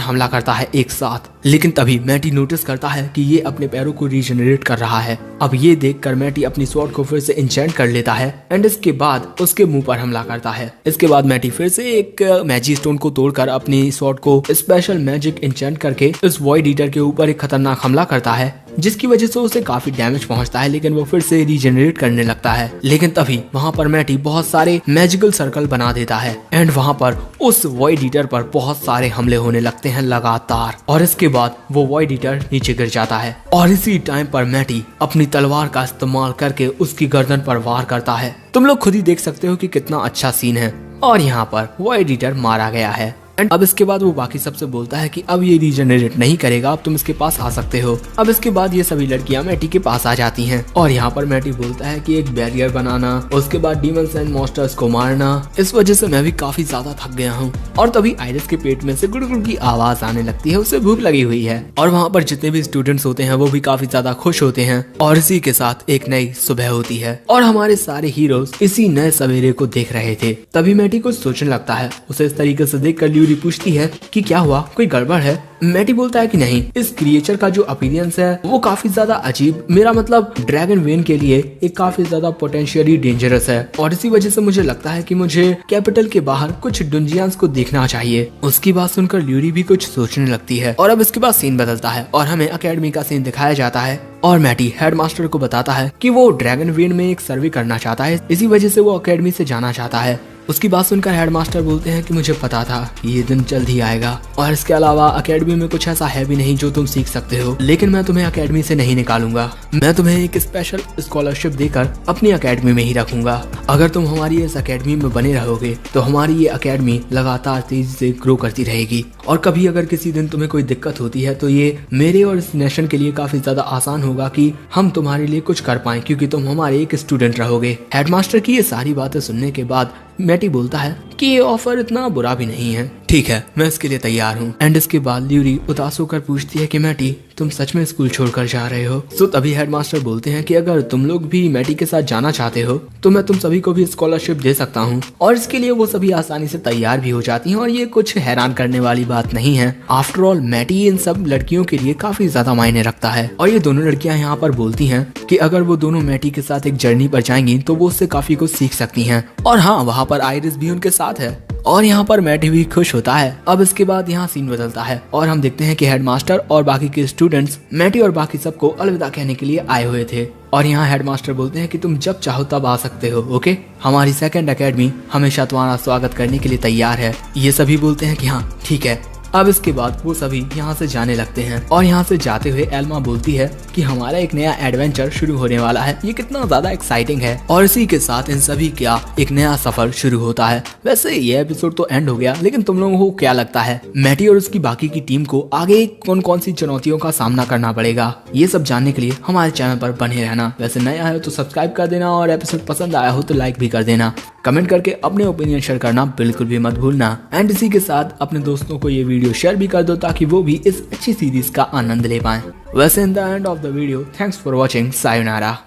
हमला करता है एक साथ। लेकिन तभी मैटी नोटिस करता है कि ये अपने पैरों को रीजनरेट कर रहा है। अब ये देखकर मैटी अपनी स्वॉर्ड को फिर से इंचेंट कर लेता है एंड इसके बाद उसके मुंह पर हमला करता है। इसके बाद मैटी फिर से एक मैजिक स्टोन को तोड़कर अपनी स्वॉर्ड को स्पेशल मैजिक इंचेंट करके इस वॉइड ईटर के ऊपर एक खतरनाक हमला करता है, जिसकी वजह से उसे काफी डैमेज पहुंचता है। लेकिन वो फिर से रीजनरेट करने लगता है। लेकिन तभी वहाँ पर मैटी बहुत सारे मैजिकल सर्कल बना देता है एंड वहाँ पर उस वॉइड ईटर पर बहुत सारे हमले होने लगते हैं लगातार। और इसके बाद वो वॉइड ईटर नीचे गिर जाता है और इसी टाइम पर मैटी अपनी तलवार का इस्तेमाल करके उसकी गर्दन पर वार करता है। तुम लोग खुद ही देख सकते हो कि कितना अच्छा सीन है। और यहाँ पर वॉइड ईटर मारा गया है एंड अब इसके बाद वो बाकी सबसे बोलता है कि अब ये रीजनरेट नहीं करेगा, अब तुम इसके पास आ सकते हो। अब इसके बाद ये सभी लड़कियां मैटी के पास आ जाती हैं और यहाँ पर मैटी बोलता है कि एक बैरियर बनाना, उसके बाद डीमंस एंड मॉन्स्टर्स को मारना, इस वजह से मैं भी काफी ज्यादा थक गया हूँ। और तभी आइरिस के पेट में से गुड़गुड़ की आवाज आने लगती है, उसे भूख लगी हुई है। और वहाँ पर जितने भी स्टूडेंट्स होते हैं वो भी काफी ज्यादा खुश होते हैं और इसी के साथ एक नई सुबह होती है और हमारे सारे हीरोज इसी नए सवेरे को देख रहे थे। तभी मैटी कुछ सोचने लगता है। उसे इस तरीके से देखकर ल्यूरी पूछती है कि क्या हुआ, कोई गड़बड़ है? मैटी बोलता है कि नहीं, इस क्रिएचर का जो अपीयरेंस है वो काफी ज्यादा अजीब, मेरा मतलब ड्रैगन वेन के लिए एक काफी ज्यादा पोटेंशियली डेंजरस है और इसी वजह से मुझे लगता है कि मुझे कैपिटल के बाहर कुछ डुंजियंस को देखना चाहिए। उसकी बात सुनकर ल्यूरी भी कुछ सोचने लगती है और अब इसके बाद सीन बदलता है और हमें अकेडमी का सीन दिखाया जाता है और मैटी हेडमास्टर को बताता है कि वो ड्रैगन वेन में एक सर्वे करना चाहता है, इसी वजह से वो अकेडमी से जाना चाहता है। उसकी बात सुनकर हेडमास्टर बोलते हैं कि मुझे पता था ये दिन जल्द ही आएगा और इसके अलावा अकेडमी में कुछ ऐसा है भी नहीं जो तुम सीख सकते हो, लेकिन मैं तुम्हें अकेडमी से नहीं निकालूंगा। मैं तुम्हें एक स्पेशल स्कॉलरशिप देकर अपनी अकेडमी में ही रखूंगा। अगर तुम हमारी इस अकेडमी में बने रहोगे तो हमारी ये अकेडमी लगातार तेजी से ग्रो करती रहेगी और कभी अगर किसी दिन तुम्हें कोई दिक्कत होती है तो ये मेरे और इस नेशन के लिए काफी ज्यादा आसान होगा कि हम तुम्हारे लिए कुछ कर पाएं, क्योंकि तुम हमारे एक स्टूडेंट रहोगे। हेडमास्टर की ये सारी बातें सुनने के बाद मैटी बोलता है कि ये ऑफर इतना बुरा भी नहीं है, ठीक है मैं इसके लिए तैयार हूँ। एंड इसके बाद ल्यूरी उदास होकर पूछती है कि मैटी तुम सच में स्कूल छोड़कर जा रहे हो? तो तभी हेडमास्टर बोलते हैं कि अगर तुम लोग भी मैटी के साथ जाना चाहते हो तो मैं तुम सभी को भी स्कॉलरशिप दे सकता हूँ। और इसके लिए वो सभी आसानी से तैयार भी हो जाती हैं और ये कुछ हैरान करने वाली बात नहीं है। आफ्टर ऑल मैटी इन सब लड़कियों के लिए काफी ज्यादा मायने रखता है और ये दोनों लड़कियां यहाँ पर बोलती हैं कि अगर वो दोनों मैटी के साथ एक जर्नी पर जाएंगी तो वो उससे काफी कुछ सीख सकती हैं। और हाँ, वहाँ पर आइरिस भी उनके साथ है और यहाँ पर मैटी भी खुश होता है। अब इसके बाद यहाँ सीन बदलता है और हम देखते हैं कि हेडमास्टर और बाकी के स्टूडेंट्स मैटी और बाकी सबको अलविदा कहने के लिए आए हुए थे। और यहाँ हेडमास्टर बोलते हैं कि तुम जब चाहो तब आ सकते हो, ओके? हमारी सेकंड एकेडमी हमेशा तुम्हारा स्वागत करने के लिए तैयार है। ये सभी बोलते हैं कि हाँ ठीक है। अब इसके बाद वो सभी यहाँ से जाने लगते हैं और यहाँ से जाते हुए एल्मा बोलती है कि हमारा एक नया एडवेंचर शुरू होने वाला है, ये कितना ज्यादा एक्साइटिंग है। और इसी के साथ इन सभी का एक नया सफर शुरू होता है। वैसे ये एपिसोड तो एंड हो गया, लेकिन तुम लोगों को क्या लगता है मैटी और उसकी बाकी की टीम को आगे कौन कौन सी चुनौतियों का सामना करना पड़ेगा? ये सब जानने के लिए हमारे चैनल पर बने रहना। वैसे नया है तो सब्सक्राइब कर देना और एपिसोड पसंद आया हो तो लाइक भी कर देना। कमेंट करके अपने ओपिनियन शेयर करना बिल्कुल भी मत भूलना। एंड इसी के साथ अपने दोस्तों को ये वीडियो शेयर भी कर दो ताकि वो भी इस अच्छी सीरीज का आनंद ले पाएं। वैसे in the end of the video, thanks for watching, sayonara.